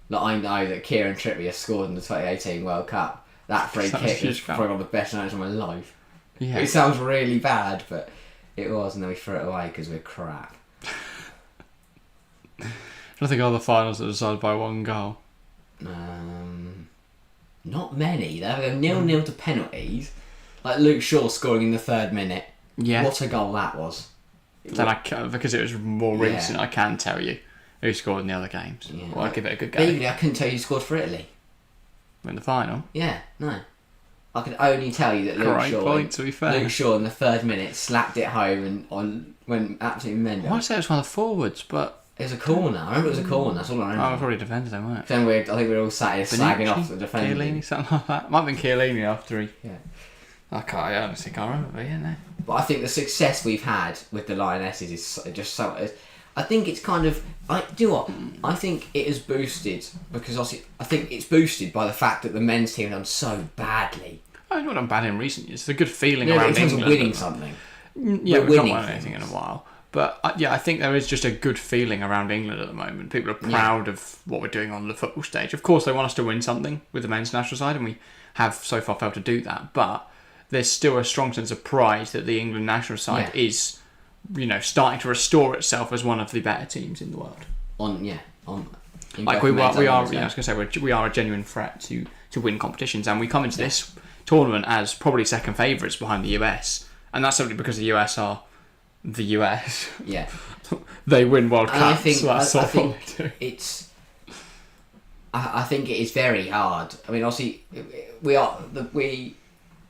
Like, I know that Kieran Trippier scored in the 2018 World Cup. That free kick was probably one of the best nights of my life. Yeah. It sounds really bad, but it was, and then we threw it away because we're crap. I think all the finals are decided by 1 goal. Not many. They were 0-0 to penalties. Like Luke Shaw scoring in the 3rd minute. Yeah. What a goal that was. Because it was more recent, I can tell you who scored in the other games. Yeah. Well, I'd give it a good go. Vaguely, I couldn't tell you who scored for Italy. In the final? Yeah, no. I could only tell you that Luke Shaw in the 3rd minute slapped it home and went absolutely mental. I want to say it was one of the forwards, but... It was a corner. I remember it was a corner. That's all I remember. I probably defended them, weren't Then I think we were all sat here slagging off the defender. Chiellini, something like that. Might have been Chiellini after he... Yeah. I honestly can't remember, but yeah, no. But I think the success we've had with the Lionesses is just so... I think it's kind of... I think it has boosted, because obviously I think it's boosted by the fact that the men's team have done so badly. I've not done bad in recent years. It's a good feeling around in terms England. Of winning something. Yeah, we've not won anything in a while. But I think there is just a good feeling around England at the moment. People are proud of what we're doing on the football stage. Of course, they want us to win something with the men's national side, and we have so far failed to do that. But there's still a strong sense of pride that the England national side is, starting to restore itself as one of the better teams in the world. We are a genuine threat to win competitions, and we come into this tournament as probably second favourites behind the US, and that's simply because the US are the US. Yeah. They win World Cups. I think it is very hard. I mean, obviously, it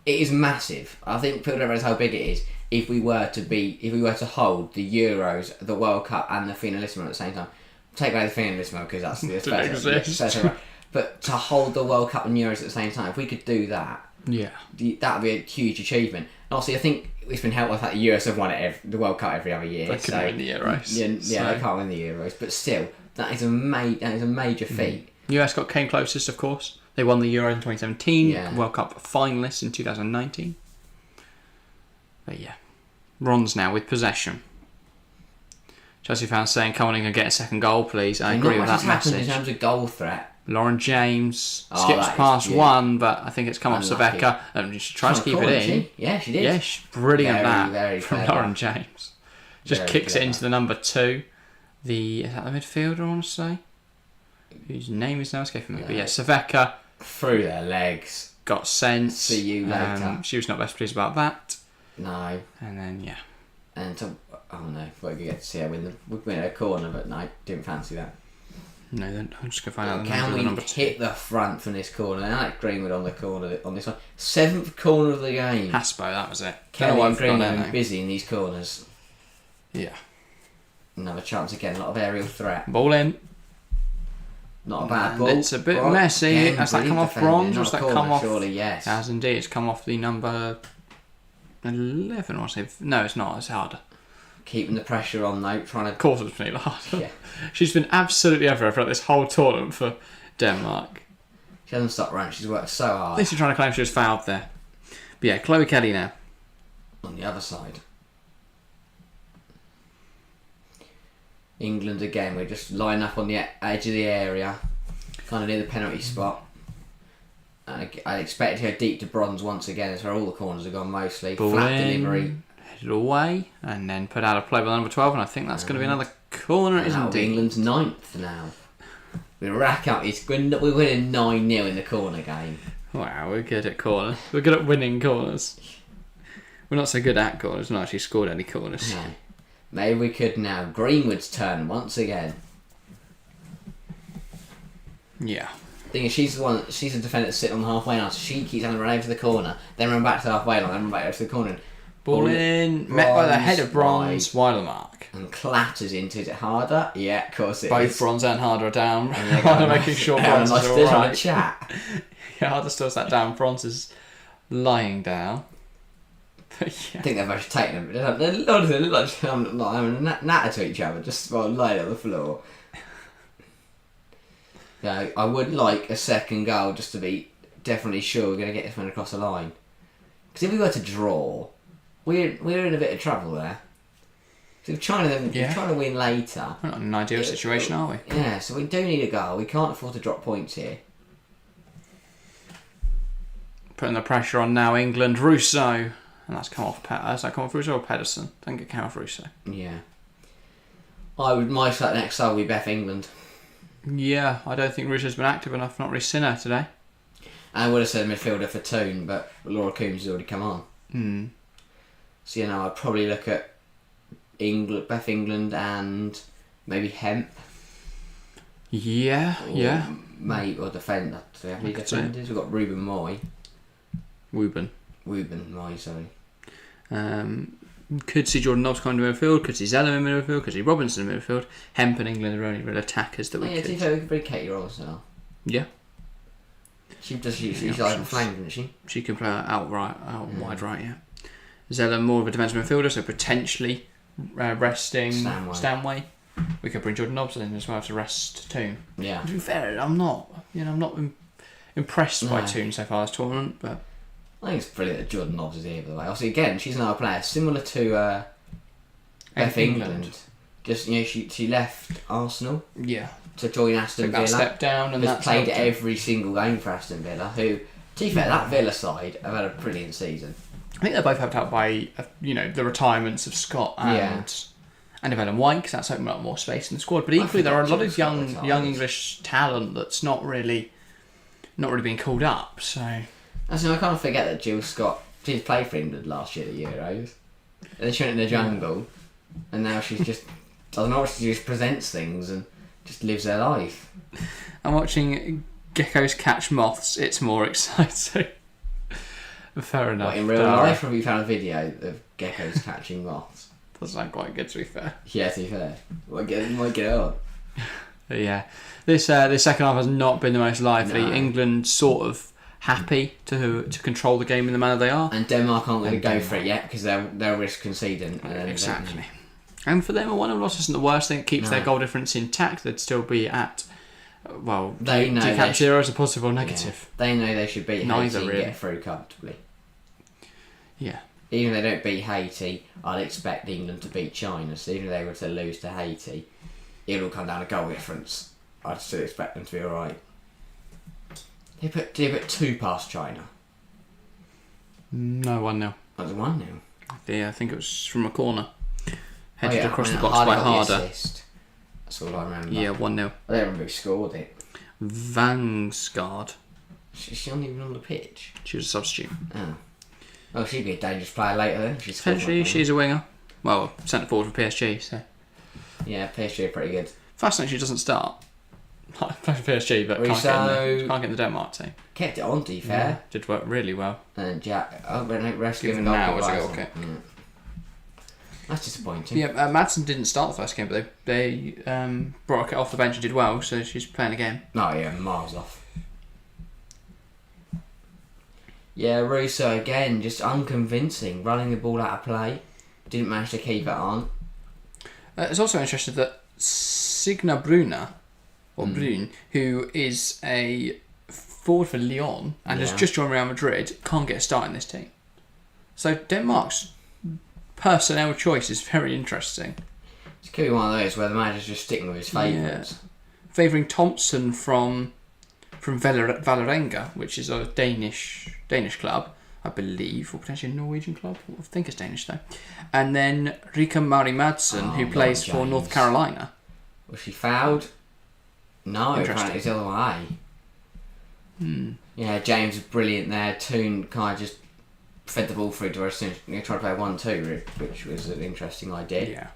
is massive. I think people don't realise how big it is. If we were to hold the Euros, the World Cup, and the Finalissima at the same time, take away the thing in this one because that's the Didn't exist. But to hold the World Cup and Euros at the same time, if we could do that, that would be a huge achievement. And obviously, I think it's been helped by the fact the US have won the World Cup every other year. They couldn't win the Euros. They can't win the Euros, but still, that is a major feat. US came closest, of course. They won the Euros in 2017, World Cup finalists in 2019. But yeah, Ron's now with possession. Chelsea fans saying, come on in and get a second goal, please. I agree with that message. In terms of goal threat. Lauren James skips past one, but I think it's come off Saveka. She tries to keep it in. Yeah, she did. Yeah, she's brilliant very from Lauren James. Just kicks it into the number 2. Is that the midfielder, I want to say? Whose name is now escaping me. But yeah, Saveka. Through their legs. Got sent. See you later. She was not best pleased about that. No. And then, yeah. And we get to see her win a corner, but no, didn't fancy that. No, then I'm just going to find out the Can we number 2. hit the front from this corner? Alex Greenwood on the corner on this one. 7th corner of the game. Haspo, that was it. Kelly Greenwood busy in these corners. Yeah. Another chance again, a lot of aerial threat. Ball in. Not a bad ball. It's a bit messy. Again, has that come off bronze or has that come off? Surely, yes. It has indeed. It's come off the number 11 or something. No, it's not. It's harder. Keeping the pressure on though, trying to... Of course it's been harder. Yeah. She's been absolutely everywhere throughout this whole tournament for Denmark. She hasn't stopped running. She's worked so hard. At least she's trying to claim she was fouled there. But yeah, Chloe Kelly now. On the other side. England again. We're just lining up on the edge of the area. Kind of near the penalty spot. I expect to go deep to bronze once again. That's where all the corners have gone mostly. Ball Flat in, delivery. headed away, and then put out a play by number 12, and I think that's going to be another corner, isn't it? England's 9th now. We rack up. We're winning 9-0 in the corner game. Wow, we're good at corners. We're good at winning corners. We're not so good at corners. We've not actually scored any corners. No. Maybe we could now. Greenwood's turn once again. Yeah. Thing is, she's the defender that's sitting on the halfway line, so she keeps having to run over to the corner, then run back to the halfway line, then run back over to the corner. Ball in, met by the head of bronze, wide of the mark. And clatters into it. Is it harder? Yeah, of course it Both is. Bronze and Harder are down. Harder making sure Bronze is alright. alright. Chat. Yeah, Harder still sat down, Bronze is lying down. But yeah. I think they've both taken them. They're like having a natter to each other, just lying on the floor. Yeah, I would like a second goal just to be definitely sure we're going to get this one across the line. Because if we were to draw, we're in a bit of trouble there. So we're trying to win later. We're not in an ideal situation, are we? Yeah, so we do need a goal. We can't afford to drop points here. Putting the pressure on now, England. Russo. And that's come off. Has that come off Russo or Pedersen? I think it came off Russo. Yeah. My next side will be Beth England. Yeah, I don't think Russo's been active enough. Not really seen her today. I would have said midfielder for Toon, but Laura Coombs has already come on. So, I'd probably look at Beth England and maybe Hemp. Yeah. Or defender. So we have any defenders? We've got Ruben Moy. Ruben Moy, sorry. Could see Jordan Nobbs coming to midfield, could see Zellum in midfield, could see Robinson in midfield. Hemp and England are only real attackers that we could. We could bring Katie Ross now. Yeah. She's like flank, isn't she? She can play out wide right, yeah. Zellum more of a defensive midfielder, so potentially resting Stanway. We could bring Jordan Nobbs in as well to rest Toon. Yeah. To be fair, I'm not impressed by Toon so far this tournament, but I think it's brilliant that Jordan Nobbs is here, by the way. Obviously, again, she's another player similar to Beth England. Just she left Arsenal. Yeah. To join Aston Villa. Step down and that's played every single game for Aston Villa. Who, to be fair, that Villa side have had a brilliant season. I think they're both helped out by the retirements of Scott and of Ellen White, because that's opened up more space in the squad. But equally, there are a lot of young English talent that's not really being called up. So I can't forget that Jill Scott. She played for England last year at the Euros, and then she went in the jungle, and now she's just she just presents things and just lives her life. I'm watching geckos catch moths. It's more exciting. Fair enough. What, in real life, have you found a video of geckos catching moths? Doesn't sound quite good, to be fair. Yeah, to be fair. Might get it on. Yeah, this second half has not been the most lively. No. England sort of happy to control the game in the manner they are. And Denmark aren't going to go for it yet because they'll risk conceding. Exactly. And for them, a 1-0 loss isn't the worst thing. It keeps their goal difference intact. They'd still be at, well, they know do you count 0 as a positive or negative? Yeah. They know they should beat Neither, Haiti really. and get through comfortably. Yeah. Even if they don't beat Haiti, I'd expect England to beat China. So even if they were to lose to Haiti, it'll come down to goal difference. I'd still expect them to be alright. Did they put 2 past China? No, 1-0. That was 1-0. Yeah, I think it was from a corner. Headed across the box Hardy by got the Harder. assist. That's all I remember. Yeah, 1-0. I don't remember who scored it. Vangsgaard. She's not even on the pitch. She was a substitute. Oh. Well, she'd be a dangerous player later then. Potentially, she's a winger. Well, centre forward for PSG, so. Yeah, PSG are pretty good. Fascinating she doesn't start. Playing for PSG, but can't get in the Denmark team. Kept it on, to be fair. Yeah, did work really well. And Jack, rescuing Given goal now as a goal, goal kick. yeah. That's disappointing. Yeah, Madsen didn't start the first game, but they brought her off the bench and did well, so she's playing again. Oh yeah, miles off. Yeah, Russo again, just unconvincing, running the ball out of play. Didn't manage to keep it on. It's also interesting that Signa Bruna, or Brun, who is a forward for Lyon and has just joined Real Madrid, can't get a start in this team. So Denmark's personnel choice is very interesting. It could be one of those where the manager's just sticking with his favourites. Yeah. Favouring Thompson from Vålerenga, which is a Danish club, I believe, or potentially a Norwegian club. I think it's Danish though. And then Rika Mari Madsen, who plays for North Carolina. Was she fouled? No, apparently it's the other way. Yeah, James was brilliant there. Toon kind of just fed the ball through to her as soon as they tried to play 1-2, which was an interesting idea. Yeah.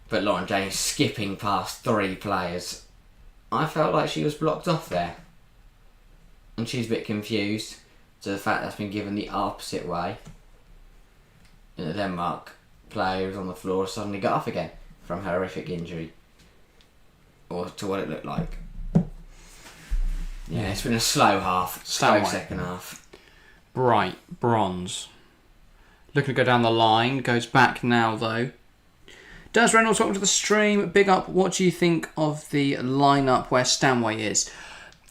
But Lauren James skipping past 3 players. I felt like she was blocked off there. And she's a bit confused to the fact that's been given the opposite way. And the Denmark player who was on the floor suddenly got off again from her horrific injury. Or to what it looked like. Yeah, it's been a slow half. Slow second half. Bright bronze. Looking to go down the line. Goes back now though. Does Reynolds welcome to the stream? Big up. What do you think of the lineup where Stanway is?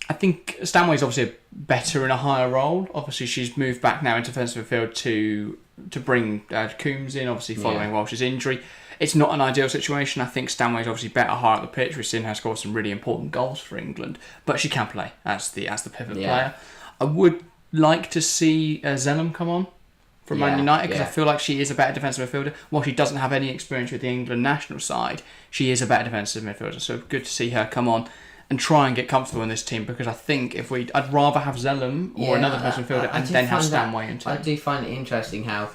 I think Stanway's obviously better in a higher role. Obviously, she's moved back now into defensive midfield to bring Coombs in. Obviously, following Walsh's injury, it's not an ideal situation. I think Stanway's obviously better higher up the pitch. We've seen her score some really important goals for England, but she can play as the pivot player. I would like to see Zellum come on from Man United because I feel like she is a better defensive midfielder. While she doesn't have any experience with the England national side, she is a better defensive midfielder. So good to see her come on and try and get comfortable in this team because I think I'd rather have Zellum or another defensive midfielder and then have Stanway in team. I do find it interesting how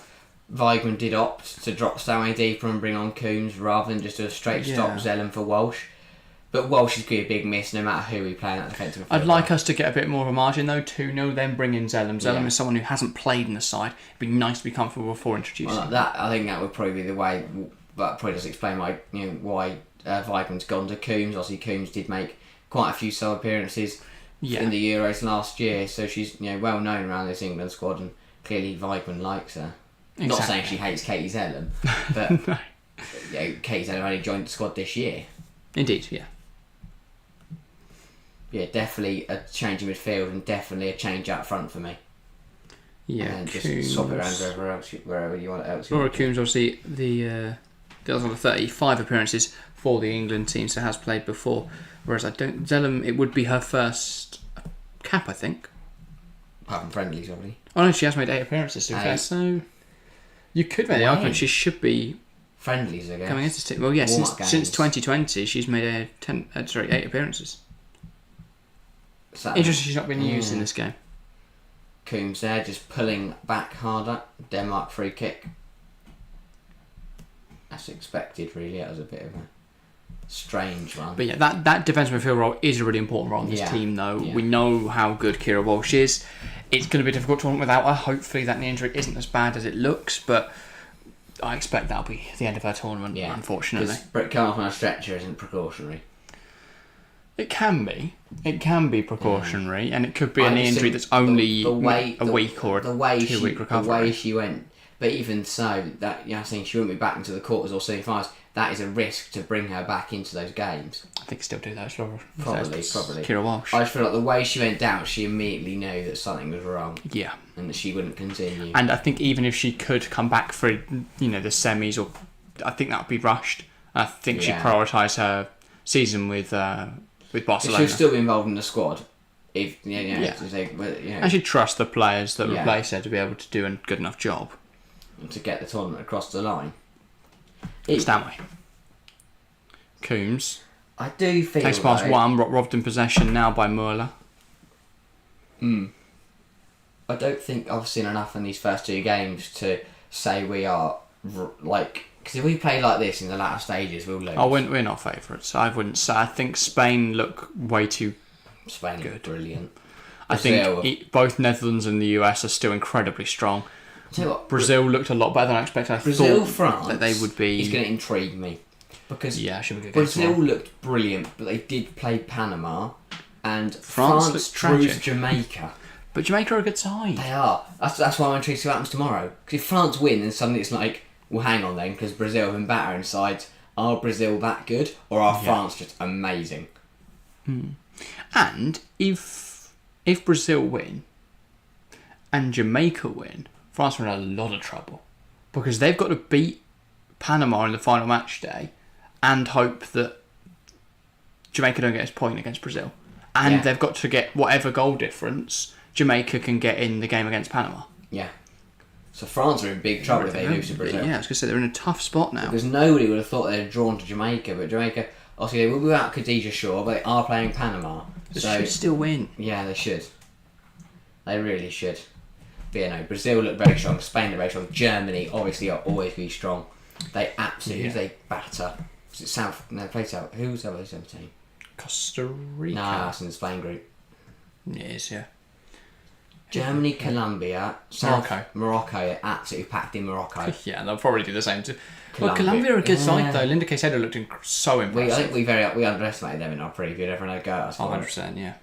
Weigmann did opt to drop Stanway deeper and bring on Coombs rather than just do a straight stop Zellum for Walsh. But Walsh is going to be a big miss no matter who we play in that defensive midfield. I'd like us to get a bit more of a margin though, 2-0, then bring in Zellum. Zellum is someone who hasn't played in the side. It'd be nice to be comfortable before introducing him. I think that would probably be the way, but probably does explain why Weigmann's gone to Coombs. Obviously Coombs did make quite a few sub appearances in the Euros last year, so she's well known around this England squad, and clearly Weigmann likes her. Exactly. Not saying she hates Katie Zellum, but Katie Zellum only joined the squad this year. Indeed, yeah. Yeah, definitely a change in midfield and definitely a change up front for me. Yeah, and just swap it around wherever you want else. Laura Coombs, obviously the other 35 appearances for the England team, so has played before. Whereas Zellum, it would be her first cap, I think. Apart from friendlies, already. Oh no, she has made 8 appearances to be fair, so you could make the argument she should be friendlies again coming into this team. Well, yeah, since 2020, she's made 8 appearances. Interesting, she's not been used in this game. Coombs there, just pulling back harder. Denmark free kick. That's expected, really. That was a bit of a strange one. But yeah, that defensive midfield role is a really important role in this team, though. Yeah. We know how good Kira Walsh is. It's going to be difficult to run without her. Hopefully that knee injury isn't as bad as it looks, but I expect that'll be the end of her tournament, unfortunately. Because coming off on a stretcher isn't precautionary. It can be precautionary, and it could be an injury that's only a week or a 2-week recovery. The way she went, but even so, that I think she wouldn't be back into the quarters or semi-finals. That is a risk to bring her back into those games. I think still do that as well. Probably. Kira Walsh. I just feel like the way she went down, she immediately knew that something was wrong. Yeah. And that she wouldn't continue. And I think even if she could come back for the semis, or I think that would be rushed. I think she'd prioritise her season with Barcelona. She'll still be involved in the squad. And she'd trust the players that replace her to be able to do a good enough job. To get the tournament across the line. Stanway. Coombs. I do feel takes past one, robbed in possession now by Muller. I don't think I've seen enough in these first 2 games to say we are because if we play like this in the latter stages, we'll lose. Oh, we're not favourites. I wouldn't say. I think Spain look way too good. Brilliant. I think both Netherlands and the US are still incredibly strong. Brazil looked a lot better than I expected. France, that they would be. Is going to intrigue me because should be good. Brazil looked brilliant, but they did play Panama, and France drew Jamaica. But Jamaica are a good side. They are. That's why I'm intrigued to see what happens tomorrow. Because if France win, then suddenly it's like, well, hang on then, because Brazil have been battering sides. Are Brazil that good, or are France just amazing? And if Brazil win and Jamaica win, France are in a lot of trouble because they've got to beat Panama in the final match day and hope that Jamaica don't get a point against Brazil, and they've got to get whatever goal difference Jamaica can get in the game against Panama. Yeah. So France are in big trouble if they lose to Brazil. Yeah, I was going to say they're in a tough spot now. Because nobody would have thought they'd drawn to Jamaica, but Jamaica, obviously, they will be without Khadija Shaw, but they are playing Panama. They should still win. Yeah, they should. They really should. But yeah, no, Brazil look very strong, Spain look very strong, Germany obviously are always be strong. They absolutely they batter. Was it South? No, they played South. Who was the other team? Costa Rica. Nah, that's in the Spain group. It is, yeah. Germany, Colombia, Morocco are absolutely packed in Morocco. Yeah, they'll probably do the same too. Well, Colombia are a good side though. Linda Caicedo looked so impressive. I think we underestimated them in our preview. Everyone had a go at us. 100%, yeah.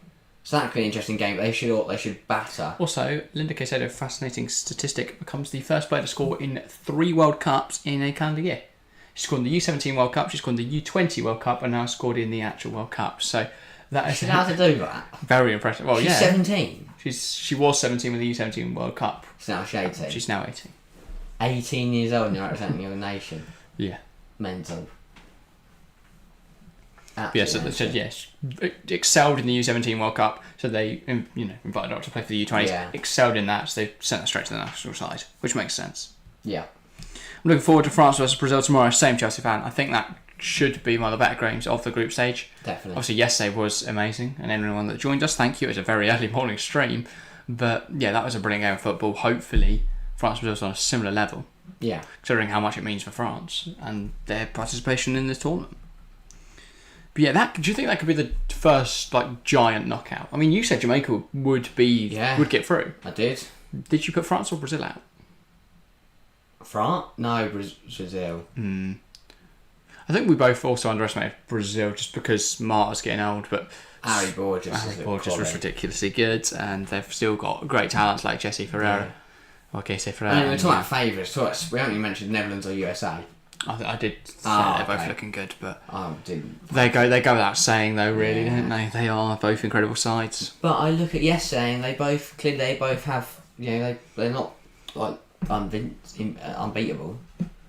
So that could be an interesting game. But they should batter. Also, Linda Caicedo, fascinating statistic, becomes the first player to score in 3 World Cups in a calendar year. She scored in the U17 World Cup, she scored in the U20 World Cup, and now scored in the actual World Cup. So that is she's allowed to do that. Very impressive. Well, she's 17. She was 17 with the U17 World Cup. So now she's 18. She's now 18. 18 years old and you're representing your nation. Yeah. Mental. Yes, excelled in the U17 World Cup, so they invited her to play for the U20s. Yeah. Excelled in that, so they sent her straight to the national side, which makes sense. Yeah. I'm looking forward to France versus Brazil tomorrow. Same Chelsea fan. I think that should be one of the better games of the group stage. Definitely. Obviously, yesterday was amazing, and everyone that joined us, thank you. It was a very early morning stream, but yeah, that was a brilliant game of football. Hopefully, France Brazil's on a similar level. Yeah. Considering how much it means for France and their participation in this tournament. But yeah, do you think that could be the first giant knockout? I mean, you said Jamaica would get through. I did. Did you put France or Brazil out? France? No, Brazil. I think we both also underestimated Brazil just because Marta's getting old, but Harry Borges was ridiculously good, and they've still got great talents like Jesse Ferreira. Yeah. We're talking about favourites. We haven't even mentioned Netherlands or USA. I did say they're both looking good, but didn't. They go without saying though, really, don't they? They are both incredible sides. But I look at yesterday, and they both have they're not unbeatable.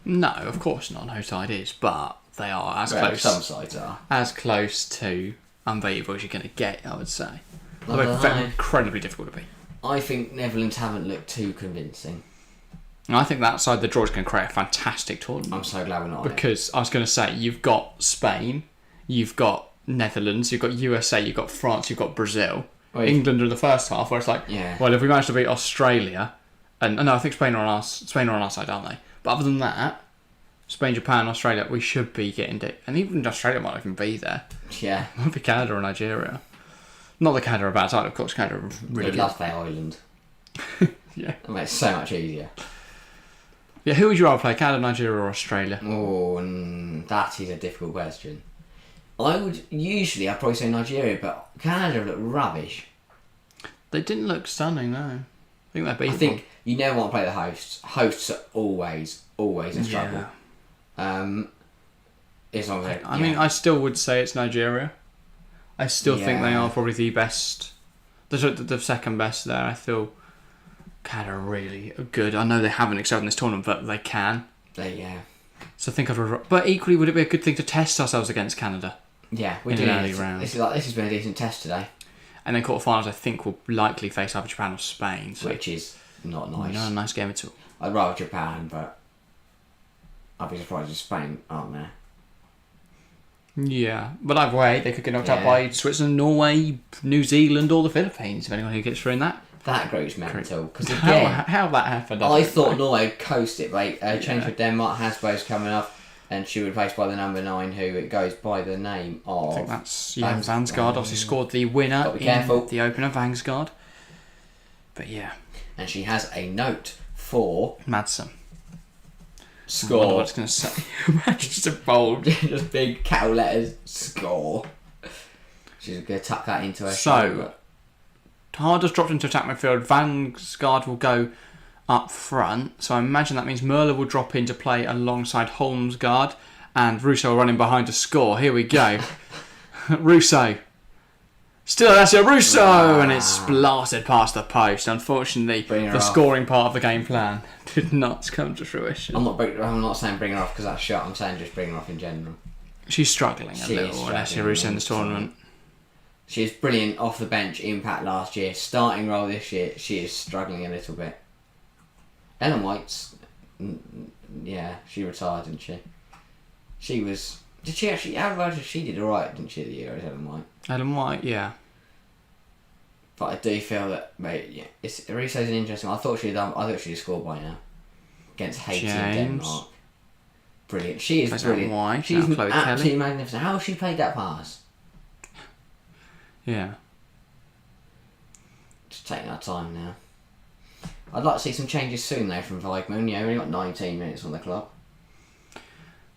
No, of course not. No side is, but they are as close. Some sides are as close to unbeatable as you're going to get. I would say. They're incredibly difficult to beat. I think Netherlands haven't looked too convincing. And I think that side, the draws, can create a fantastic tournament. I'm so glad we're not. Because I was going to say, you've got Spain, you've got Netherlands, you've got USA, you've got France, you've got Brazil. England are the first half, where it's like, well, if we manage to beat Australia, and no, I think Spain are on our side, aren't they? But other than that, Spain, Japan, Australia, we should be getting it. And even Australia might even be there. Yeah. It might be Canada or Nigeria. Not that Canada are a bad side, of course. Canada are really good. I'd love to play Ireland. Yeah. It makes it so much easier. Yeah, who would you rather play, Canada, Nigeria or Australia? Oh, that is a difficult question. I'd probably say Nigeria, but Canada looked rubbish. They didn't look stunning, no. I think they're beatable. I think you never want to play the hosts. Hosts are always a struggle. Yeah. As long as I mean, I still would say it's Nigeria. I still think they are probably the best, the second best there. I feel Canada are really good. I know they haven't excelled in this tournament, but they can. So I think but equally, would it be a good thing to test ourselves against Canada? Yeah, we're in an early round. This has been a decent test today. And then quarterfinals, I think, will likely face either Japan or Spain. So which is not nice. Not a nice game at all. I'd rather Japan, but I'd be surprised if Spain aren't there. Yeah, but either way, they could get knocked out by Switzerland, Norway, New Zealand, or the Philippines, depending on who gets through in that. That group's mental. Because again, how that happened? I thought Norway would coast it, mate. Change for Denmark. Hasbro's coming up, and she would face by the number 9, who it goes by the name of. I think that's Vansgaard. Obviously scored the winner in the opener, Vansgaard. But yeah, and she has a note for Madsen. Score. I what's going to say. Just a bold, just big capital letters. Score. She's going to tuck that into her shoulder. Harder's dropped into attack midfield. Vansgaard will go up front. So I imagine that means Merla will drop in to play alongside Holmesgaard. And Russo will run in behind to score. Here we go. Russo. Still, that's a Russo! And it's blasted past the post. Unfortunately, the scoring part of the game plan did not come to fruition. I'm not saying bring her off because that's shot. I'm saying just bring her off in general. She's struggling a little, unless you're Russo in this tournament. She is brilliant off the bench, impact last year. Starting role this year, she is struggling a little bit. Ellen White's... Yeah, she retired, didn't she? She was... Did she actually... She did alright, didn't she, the year as Ellen White? Ellen White, yeah. But I do feel that, mate, Russo's an interesting one. I thought she'd scored by now. Against Haiti and Denmark. Brilliant. She is brilliant. White, she's absolutely magnificent. How has she played that pass? Yeah. Just taking our time now. I'd like to see some changes soon though from Weigman. Yeah, we've only got 19 minutes on the clock.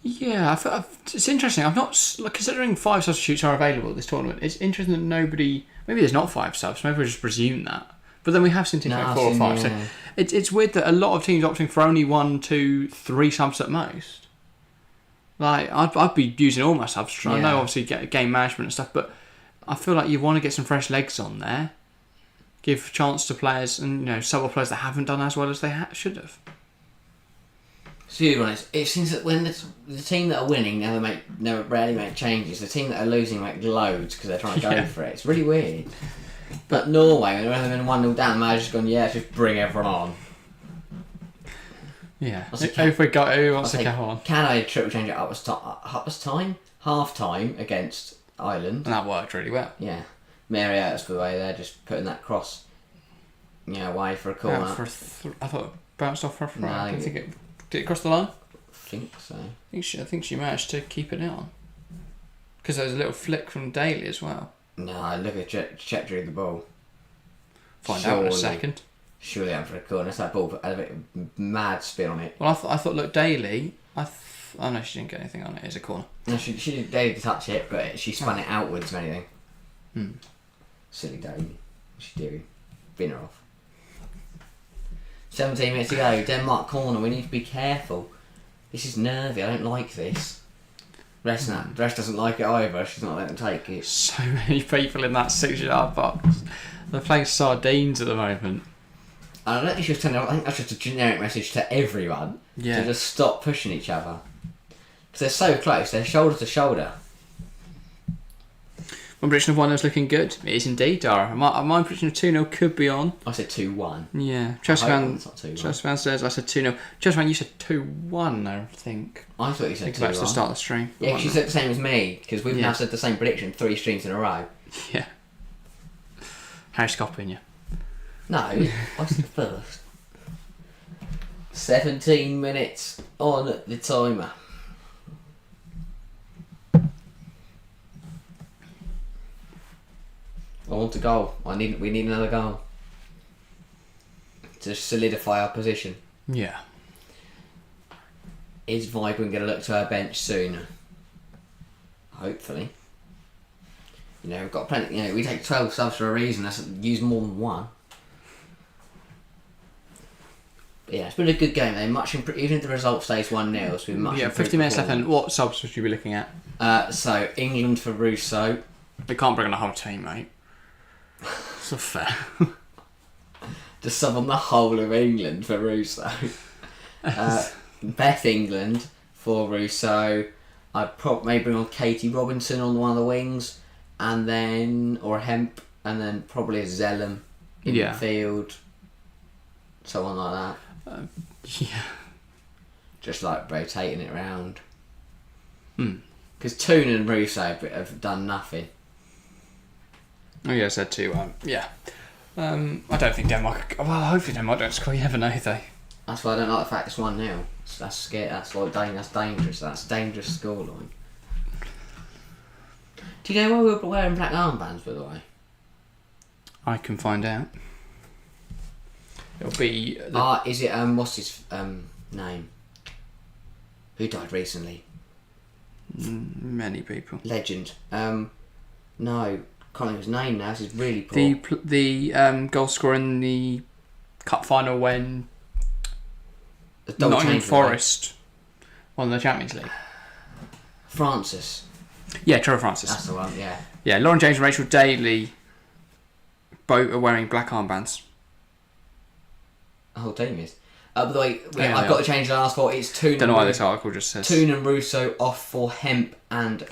Yeah, it's interesting. I'm not considering 5 substitutes are available at this tournament. It's interesting that maybe there's not 5 subs. Maybe we just presume that. But then we have seen teams like 4 or 5. So it's weird that a lot of teams opting for only 1, 2, 3 subs at most. Like I'd be using all my subs. I know obviously get game management and stuff, but I feel like you want to get some fresh legs on there, give chance to players, and several players that haven't done as well as they should have. So you're honest, it seems that when the team that are winning rarely make changes. The team that are losing make loads because they're trying to go for it. It's really weird. But Norway, rather than 1-0 down, the manager's gone, just bring everyone on. Yeah. Who wants to go on? Canada triple change at half time against Ireland. And that worked really well. Yeah. Mariotta's for the way they're just putting that cross away for a corner. I thought it bounced off for a throw. No, Did it cross the line? I think so. I think she managed to keep it on. Because there was a little flick from Daly as well. No, look at Chet drew the ball. Find out in a second. Surely out for a corner. That's that ball had a bit of mad spin on it. Well, I thought, look, Daly... Oh no, she didn't get anything on it. It's a corner. No, she did Daly to touch it, but she spun it outwards and anything. Silly Daly. What's she doing? Bin her off. 17 minutes to go. Denmark corner. We need to be careful. This is nervy. I don't like this. The rest doesn't like it either. She's not letting them take it. So many people in that 6-yard box. They're playing sardines at the moment. I don't think she was telling them. I think that's just a generic message to everyone to just stop pushing each other. Because they're so close. They're shoulder to shoulder. My prediction of 1-0 is looking good. It is indeed, Dara. My prediction of 2-0 could be on. I said 2-1. Yeah. Chelsea fan says I said 2-0. Chelsea fan, you said 2-1, I think. I thought you said 2-1. That's to start the stream. Yeah, she said the same as me, because we've now said the same prediction 3 streams in a row. Yeah. Harry's copying you. No, I said first. 17 minutes on the timer. I want a goal. We need another goal to solidify our position. Yeah. Is Vibrant going to look to our bench soon? Hopefully. You know, we've got plenty. You know, we take 12 subs for a reason. That's use more than one. But yeah, it's been a good game. They much improved. Even if the result stays 1-0, it's been much. Yeah, 50 minutes left. And what subs would you be looking at? So England for Russo. We can't bring on the whole team, mate. It's not fair. Just sub on the whole of England for Russo. Beth England for Russo. I'd maybe bring on Katie Robinson on one of the wings, and then or Hemp, and then probably a Zellum in the field. Someone like that. Yeah. Just like rotating it around. Because Toon and Russo have done nothing. Oh yeah, I said too. Yeah. I don't think Denmark. Well, hopefully Denmark don't score. You never know, though. That's why I don't like the fact it's 1-0. That's scary. That's dangerous. That's dangerous scoreline. Do you know why we were wearing black armbands, by the way? I can find out. It'll be. Is it what's his name? Who died recently? Many people. Legend. No, can't think of his name now. This is really poor. The goal scorer in the cup final when Nottingham Forest won the Champions League. Francis. Yeah, Trevor Francis. That's the one. Yeah. Yeah, Lauren James and Rachel Daly both are wearing black armbands. The whole team is. By the way, I've got to change the last 4. It's Toon. Don't know why this article just says Toon and Russo off for Hemp and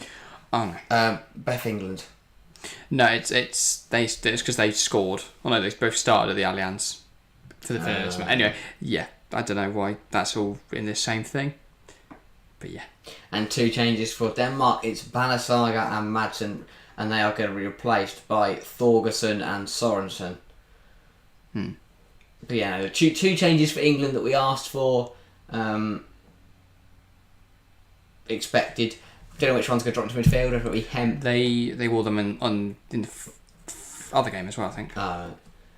Beth England. No, it's because they scored. Oh no, they both started at the Allianz for the first one. Anyway, yeah, I don't know why that's all in this same thing, but yeah. And 2 changes for Denmark. It's Balasaga and Madsen, and they are going to be replaced by Thorgerson and Sorensen. But yeah, 2 changes for England that we asked for, expected. Don't know which one's going to drop into midfield. It'll be Hemp. They wore them in the other game as well, I think.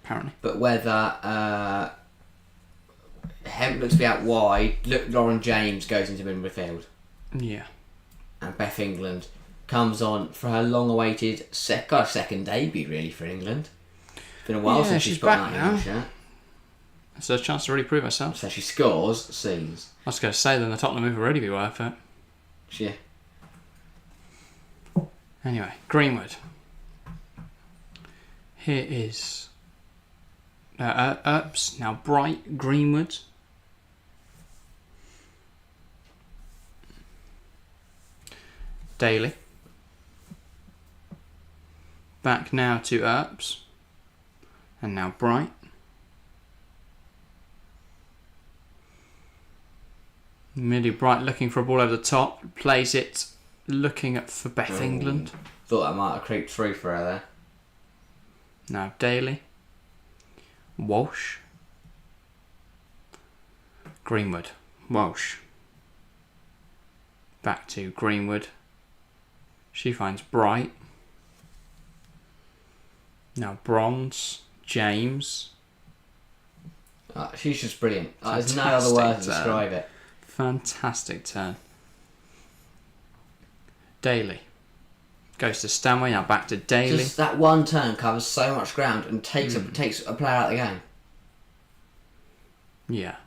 Apparently. But whether Hemp looks to be out wide, Lauren James goes into midfield. Yeah. And Beth England comes on for her long-awaited second debut, really, for England. It's been a while since she's got that English shirt. So a chance to really prove herself. So she scores scenes. I was going to say, then the Tottenham move will already be worth it. Yeah. Anyway, Greenwood. Here is Earps, now Bright, Greenwood. Daly. Back now to Earps. And now Bright. Millie Bright looking for a ball over the top. Plays it, looking for Beth England. Thought I might have creeped through for her there. Now Daly. Walsh. Greenwood. Walsh. Back to Greenwood. She finds Bright. Now Bronze. James. She's just brilliant. There's no other word to describe it. Fantastic turn. Daly. Goes to Stanway, now back to Daly. Just that one turn covers so much ground and takes a player out of the game. Yeah.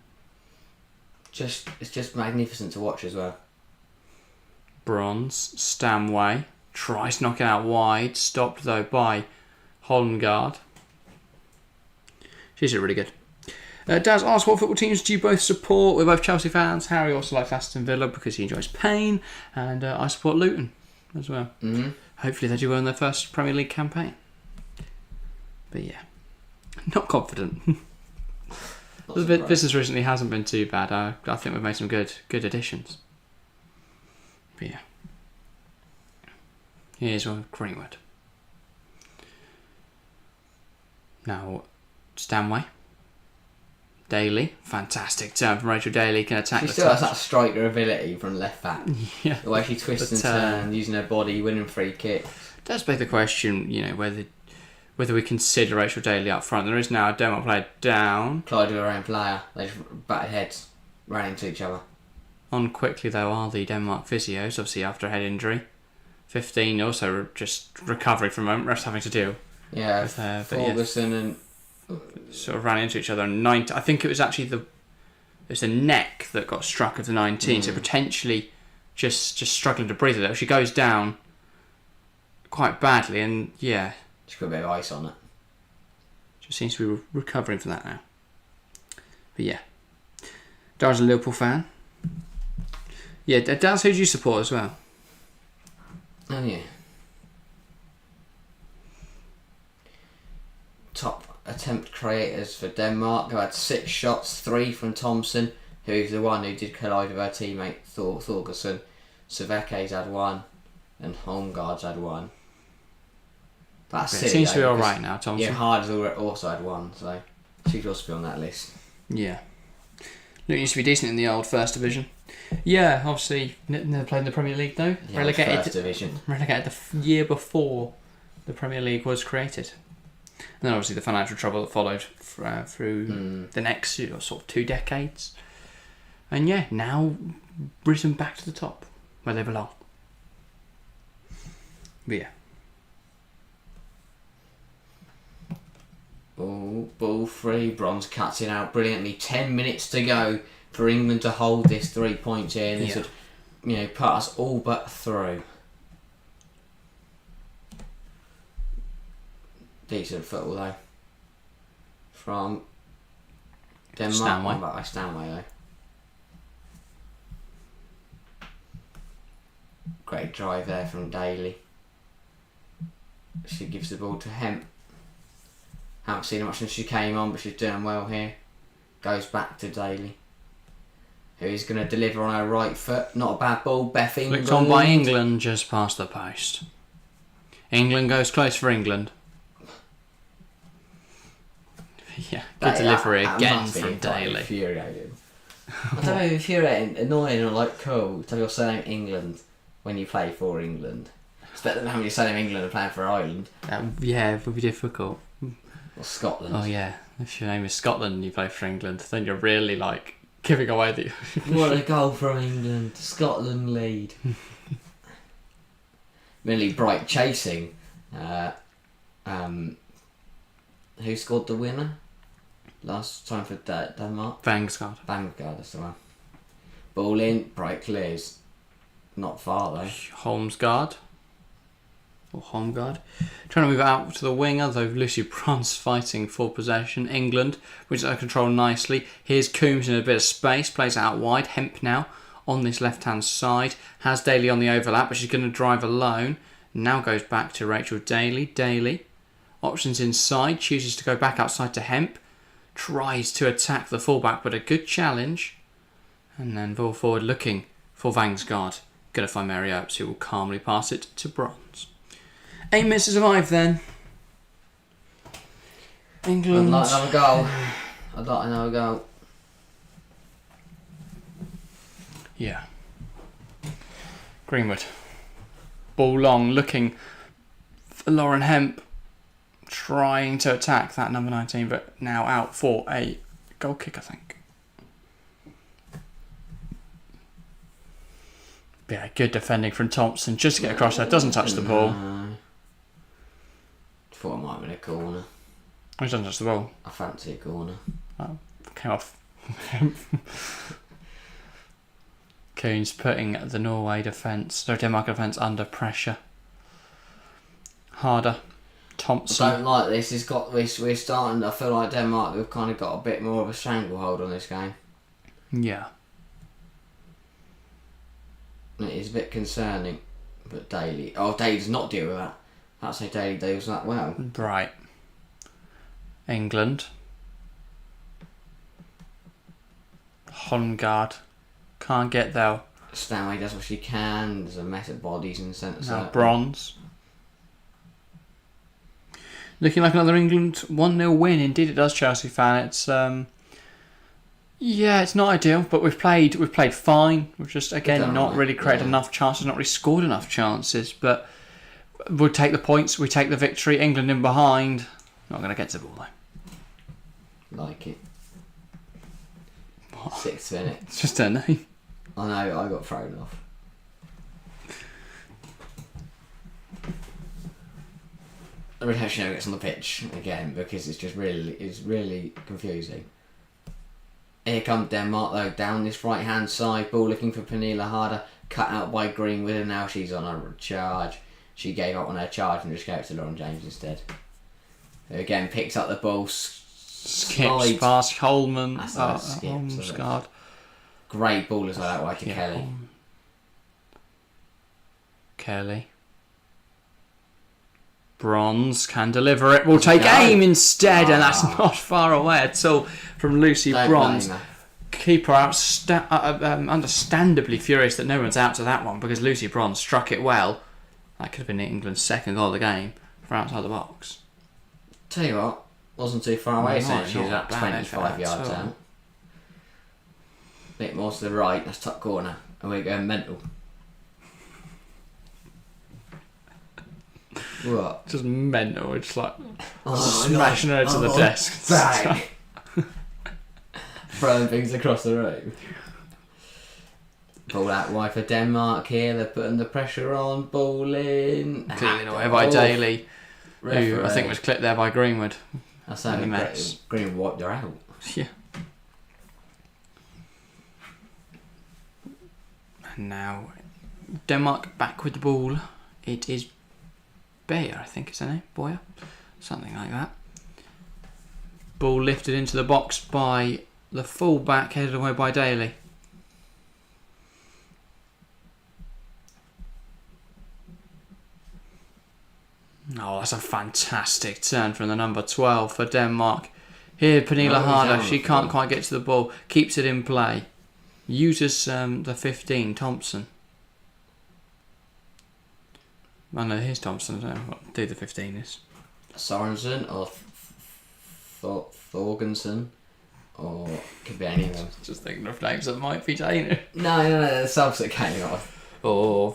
It's just magnificent to watch as well. Bronze, Stanway. Tries to knock it out wide. Stopped though by Hollengard. She's really good. Daz asks, what football teams do you both support? We're both Chelsea fans. Harry also likes Aston Villa because he enjoys pain. And I support Luton as well. Mm-hmm. Hopefully they do well in their first Premier League campaign. But yeah, not confident. The business recently hasn't been too bad. I think we've made some good additions. But yeah. Here's one with Greenwood. Now, Stanway. Daly, fantastic turn from Rachel Daly, can attack the touch. She still has that striker ability from left back. Yeah. The way she twists and turns, using her body, winning free kicks. Does beg the question, whether we consider Rachel Daly up front. There is now a Denmark player down. Clyde with her own player. They just batted heads, ran into each other. On quickly though are the Denmark physios, obviously after a head injury. 15 also just recovering from a moment, rest having to deal. Yeah, with her, Ferguson and sort of ran into each other. And I think it was actually the neck that got struck of the 19, so potentially just struggling to breathe a little. She goes down quite badly, and yeah, she's got a bit of ice on it. Just seems to be recovering from that now. But yeah, Dara's a Liverpool fan. Yeah, Daz, who do you support as well? Oh yeah. Top attempt creators for Denmark, who had 6 shots, 3 from Thompson, who's the one who did collide with her teammate Thorgerson. Saveke's had 1, and Holmgaard's had 1. That's silly. It seems to be alright now, Thompson. Yeah, Harder's also had 1, so she should also be on that list. Yeah. Luke used to be decent in the old First Division. Yeah, obviously never played in the Premier League though. Yeah, relegated First Division. Relegated the year before the Premier League was created. And then obviously the financial trouble that followed through the next sort of 2 decades. And yeah, now risen back to the top where they belong. But yeah. Ball free, Bronze cuts it out brilliantly. 10 minutes to go for England to hold this 3 points here, and this would, put us all but through. Decent football though from Denmark. Stanway. I'm back by Stanway though. Great drive there from Daly. She gives the ball to Hemp. Haven't seen her much since she came on, but she's doing well here. Goes back to Daly, who is going to deliver on her right foot. Not a bad ball. Beth England. Flicked on by England just past the post. England goes close for England. Yeah, good delivery again from Daly. Infuriating. I don't know, infuriating, annoying, or like cool to have your surname England when you play for England. It's better than having your surname England and playing for Ireland. Yeah, it would be difficult. Or Scotland. Oh yeah, if your name is Scotland and you play for England, then you're really like giving away the... What a goal from England. Scotland lead. Millie Bright chasing. Who scored the winner? Last time for Denmark? Vangsgaard. Vanguard, that's the one. Ball in, Bright clears. Not far though. Holmgaard. Or Holmgaard. Trying to move it out to the winger, though Lucy Bronze fighting for possession. England, which is out of control nicely. Here's Coombs in a bit of space, plays it out wide. Hemp now on this left-hand side. Has Daly on the overlap, but she's going to drive alone. Now goes back to Rachel Daly. Daly. Options inside, chooses to go back outside to Hemp. Tries to attack the fullback, but a good challenge. And then ball forward looking for Vangsgaard. Going to find Mary Oates, who will calmly pass it to Bronze. 8 minutes to survive then. England. I'd like another goal. I'd like another goal. Yeah. Greenwood. Ball long, looking for Lauren Hemp. Trying to attack that number 19, but now out for a goal kick, I think. Yeah, good defending from Thompson. Just to get across there. Doesn't touch the ball. Thought I might have been a corner. He doesn't touch the ball. I fancy a corner. Oh, came off. Coons putting the Denmark defence under pressure. Harder. Thompson. I don't like this. We're starting. I feel like Denmark have kind of got a bit more of a stranglehold on this game. Yeah. It is a bit concerning. But Daly. Oh, Daly does not deal with that. I'd say Daly deals that well. Right. England. Holmgaard. Can't get there. Stanway does what she can. There's a mess of bodies in the centre. Now Bronze. Looking like another England 1-0 win. Indeed it does, Chelsea fan. It's it's not ideal, but we've played fine. We've just again not really created enough chances, not really scored enough chances, but we'll take the points, we take the victory. England in behind. Not going to get to the ball though. Like it. What? 6 minutes. It's just her name. I know, I got thrown off. Redemption never gets on the pitch again because it's really confusing. Here comes Denmark though, down this right hand side, ball looking for Pernilla Harder, cut out by Greenwood, and now she's on a charge. She gave up on her charge and just gave it to Lauren James instead. Who again picks up the ball, skips past Holman. Holmsgaard. Great ball as well that way to Kelly. Kelly. Bronze can deliver it. We'll take aim instead, and that's not far away at all from Lucy Bronze. Keeper understandably furious that no one's out to that one because Lucy Bronze struck it well. That could have been England's second goal of the game from outside the box. Tell you what, wasn't too far away since she was at 25 yards out. Bit more to the right, that's top corner, and we're going mental. What? Just mental. It's like smashing her to the desk. Bang! Throwing things across the room. Ball out wide for Denmark here. They're putting the pressure on. Ball in. Cleaning away by Daly, who I think was clipped there by Greenwood. That's how Greenwood wiped her out. Yeah. And now Denmark back with the ball. It is Bayer, I think is her name. Boyer? Something like that. Ball lifted into the box by the full-back, headed away by Daly. Oh, that's a fantastic turn from the number 12 for Denmark. Here, Pernilla Harder, she can't quite get to the ball. Keeps it in play. Uses the 15, Thompson. I know, here's Thompson. I don't know what the 15 is. Sorensen or Thorgensen, or could be any of them. Just thinking of names that might be Danish. No, the subs that came off. Or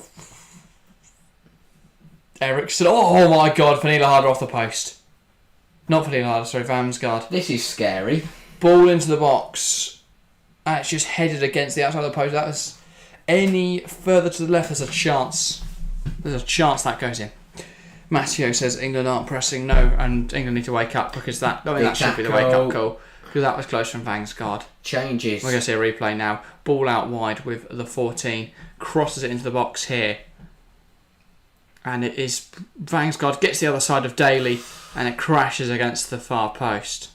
Ericsson. Oh my God, Pernilla Harder off the post. Not Pernilla Harder, sorry, Vamsgaard. This is scary. Ball into the box. And it's just headed against the outside of the post. That was any further to the left. There's a chance. There's a chance that goes in. Matteo says England aren't pressing, no, and England need to wake up because that should be the wake up call because that was close from Vangsgaard. Changes. We're going to see a replay now. Ball out wide with the 14, crosses it into the box here, and it is Vangsgaard gets the other side of Daly and it crashes against the far post.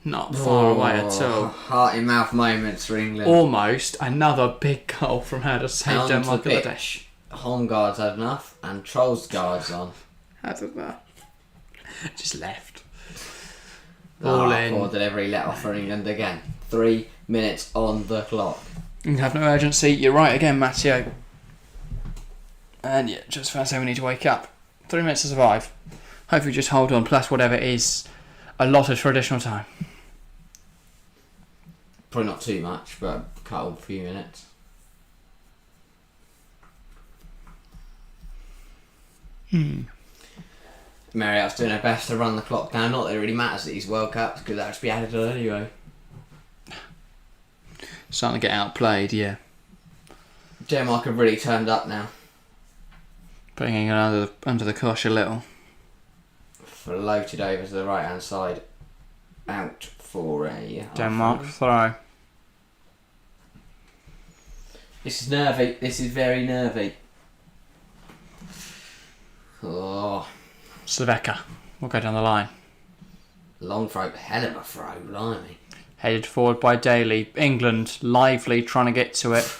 Not far away at all. Heart in mouth moments for England. Almost another big goal from her to save Denmark at the dish. Holmgaard's had enough, and Trollsgaard's on. How did that? Just left. Ball in. Poor delivery let off for England again. 3 minutes on the clock. You have no urgency. You're right again, Matteo. And yeah, just first time we need to wake up. 3 minutes to survive. Hopefully just hold on, plus whatever is allotted for additional time. Probably not too much, but a couple few minutes. Marriott's doing her best to run the clock down. Not that it really matters that these World Cups, because that'll just be added on anyway. Starting to get outplayed, yeah. Denmark have really turned up now. Putting England under the cosh a little. Floated over to the right hand side. Out for a Denmark throw. This is nervy. This is very nervy. Oh. Sloveka will go down the line. Long throw, hell of a throw, blimey. Headed forward by Daly. England lively, trying to get to it.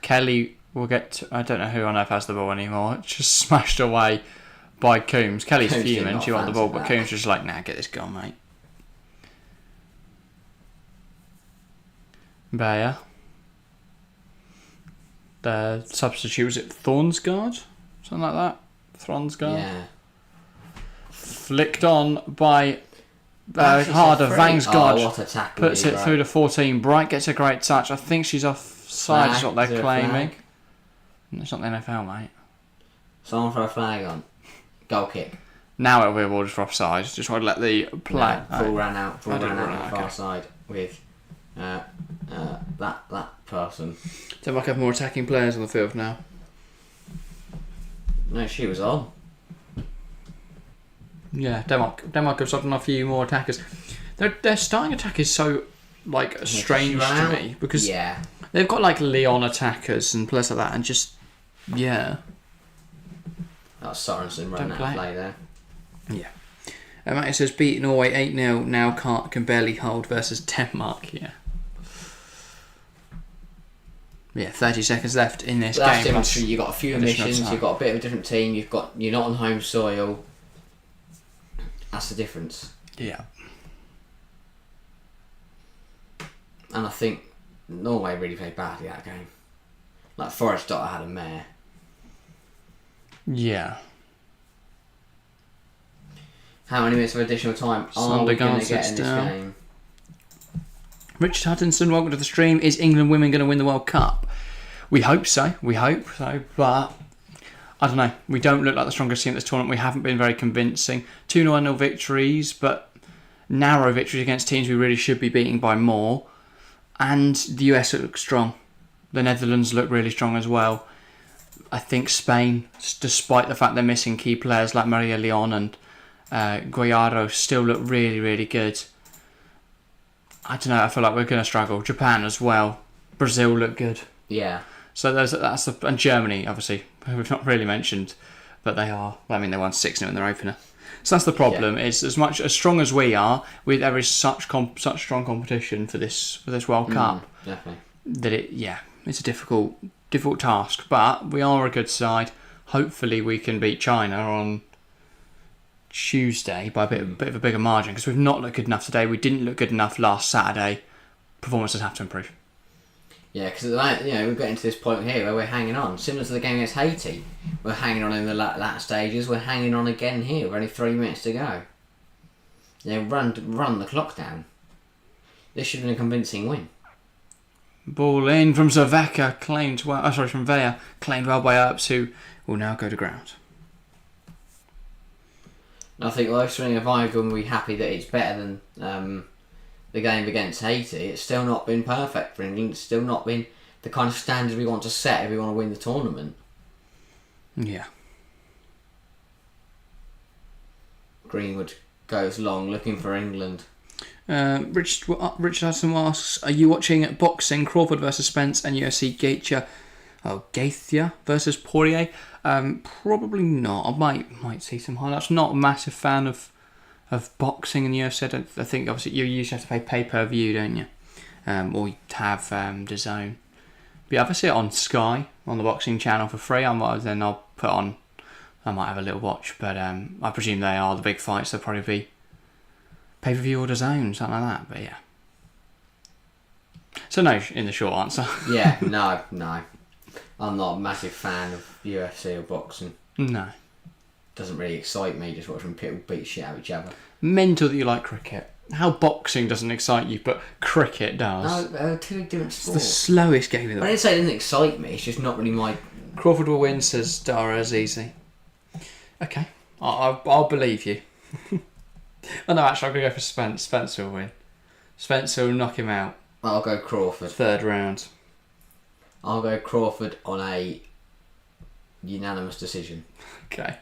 Kelly will get to, I don't know who on earth has the ball anymore. It's just smashed away by Coombs. Kelly's fuming, she wants the ball, but Coombs just like, nah, get this goal, mate. Bayer. The substitute, was it Thornsgaard? Something like that? Thornsgaard? Yeah. Flicked on by Harder. Vangsgaard what a tackle, puts it through to 14. Bright gets a great touch. I think she's offside, is what they're claiming. It's not the NFL, mate. Someone throw a flag on. Goal kick. Now it'll be awarded for offside. Just want to let the play. No, full ran out on the far side with that person. Denmark have more attacking players on the field now. No, she was on. Yeah, Denmark have started on a few more attackers. Their starting attack is so strange to me because they've got Leon attackers and players like that, and just That was Sorensen running out of play there. Yeah. Matty says beat Norway 8-0. Now can barely hold versus Denmark. Yeah. Yeah, 30 seconds left in this game. You've got a few omissions, you've got a bit of a different team, you're not on home soil. That's the difference. Yeah. And I think Norway really played badly that game. Forrest Dotter had a mare. Yeah. How many minutes of additional time are we going to get in this game? Richard Hutchinson, welcome to the stream. Is England women going to win the World Cup? We hope so, but I don't know. We don't look like the strongest team at this tournament. We haven't been very convincing. 2-0 victories, but narrow victories against teams we really should be beating by more. And the US look strong. The Netherlands look really strong as well. I think Spain, despite the fact they're missing key players like Maria Leon and Guayaro, still look really, really good. I don't know, I feel like we're going to struggle. Japan as well. Brazil look good. Yeah. So and Germany, obviously, who we've not really mentioned, but they are. I mean, they won 6-0 in their opener. So that's the problem. It's as strong as we are. There is such strong competition for this World Cup. Definitely. That it's a difficult task. But we are a good side. Hopefully, we can beat China on Tuesday by a bit of a bigger margin, because we've not looked good enough today. We didn't look good enough last Saturday. Performances have to improve. Yeah, because we're getting to this point here where we're hanging on, similar to the game against Haiti. We're hanging on in the latter stages. We're hanging on again here. We're only 3 minutes to go. Run the clock down. This should have been a convincing win. Ball in from Zaveka, from Vea, claimed well by Earps, who will now go to ground. I think Lionesses of Ireland will be happy that it's better than the game against Haiti. It's still not been perfect for England. It's still not been the kind of standard we want to set if we want to win the tournament. Yeah. Greenwood goes long looking for England. Richard Hudson asks, are you watching boxing Crawford versus Spence and UFC Gaethia versus Poirier? Probably not. I might see some highlights. Not a massive fan of boxing in the UFC. I think obviously you usually have to pay pay-per-view, don't you? Or you have DAZN. But yeah, if I see it on Sky on the boxing channel for free, I'll have a little watch. But I presume they are the big fights. They'll probably be pay-per-view or DAZN, something like that. But yeah. So no, in the short answer. Yeah, no. I'm not a massive fan of UFC or boxing. No. Doesn't really excite me, just watching people beat shit out of each other. Mental that you like cricket. How boxing doesn't excite you, but cricket does. No, two different sports. It's the slowest game in the world. I didn't say it didn't excite me, it's just not really my... Crawford will win, says Dara Azizi. Okay, I'll believe you. Oh no, actually I'm going to go for Spence. Spence will win. Spence will knock him out. I'll go Crawford. Third round. I'll go Crawford on a unanimous decision. Okay.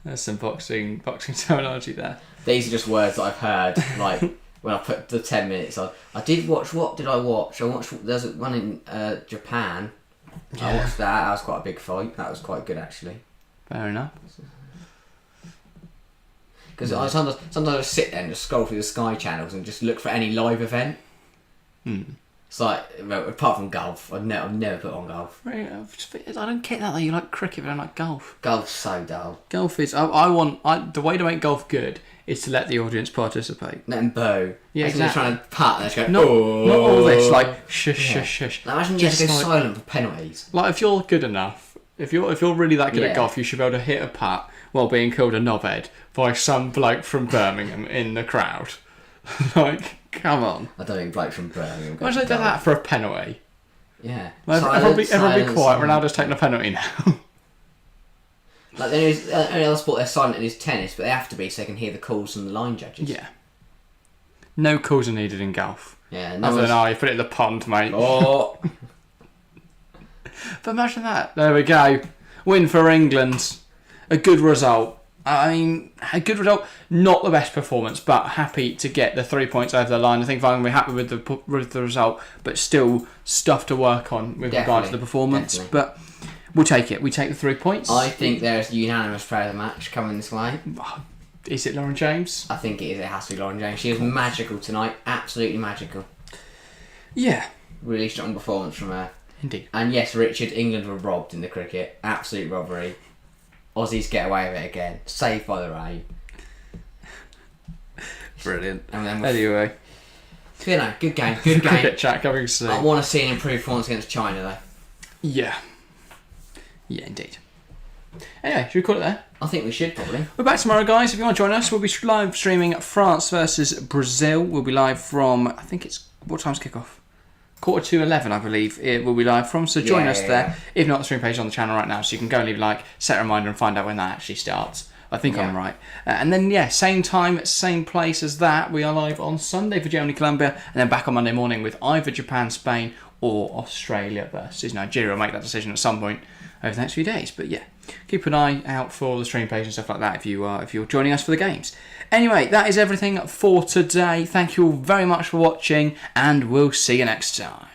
There's some boxing terminology there. These are just words that I've heard, like when I put the 10 minutes on. I did watch, what did I watch? There's one in Japan. Yeah. I watched that. That was quite a big fight. That was quite good, actually. Fair enough. Because I sometimes I sit there and just scroll through the Sky channels and just look for any live event. It's like, apart from golf, I've never put on golf. I don't get that though. You like cricket, but I don't like golf. Golf's so dull. Golf is. The way to make golf good is to let the audience participate. Let them boo. Yeah, exactly. They're trying to putt and they go, not all this like shush. Now imagine you have to go silent for penalties. Like if you're good enough, if you're really that good at golf, you should be able to hit a putt while being called a knobhead by some bloke from Birmingham in the crowd. Like. Come on. I don't think blokes from Birmingham. Imagine they did that for a penalty. Yeah. Everyone be quiet. Ronaldo's taking a penalty now. Like there is only other sport they're silent in is tennis, but they have to be so they can hear the calls from the line judges. Yeah. No calls are needed in golf. Yeah. Other than you put it in the pond, mate. Oh. But imagine that. There we go. Win for England. A good result. I mean, a good result, not the best performance, but happy to get the 3 points over the line. I think I'm going to be happy with the result, but still stuff to work on with regard to the performance. But we'll take it. We take the 3 points. I think there's a unanimous player of the match coming this way. Is it Lauren James? I think it is. It has to be Lauren James. She was magical tonight. Absolutely magical. Yeah. Really strong performance from her. Indeed. And yes, Richard, England were robbed in the cricket. Absolute robbery. Aussies get away with it again. Saved by the rain. Brilliant. And then anyway. So, good game. Good game. Cricket chat coming soon. I want to see an improved performance against China, though. Yeah. Yeah, indeed. Anyway, should we call it there? I think we should, probably. We're back tomorrow, guys. If you want to join us, we'll be live streaming France versus Brazil. We'll be live from, I think it's, what time's kick-off? 11:15, I believe, it will be live from. So join us there. If not, the stream page is on the channel right now, so you can go and leave a like, set a reminder, and find out when that actually starts. I think I'm right. And then, same time, same place as that. We are live on Sunday for Germany, Colombia, and then back on Monday morning with either Japan, Spain, or Australia versus Nigeria. We'll make that decision at some point over the next few days. But yeah, keep an eye out for the stream page and stuff like that if you're joining us for the games. Anyway, that is everything for today. Thank you all very much for watching, and we'll see you next time.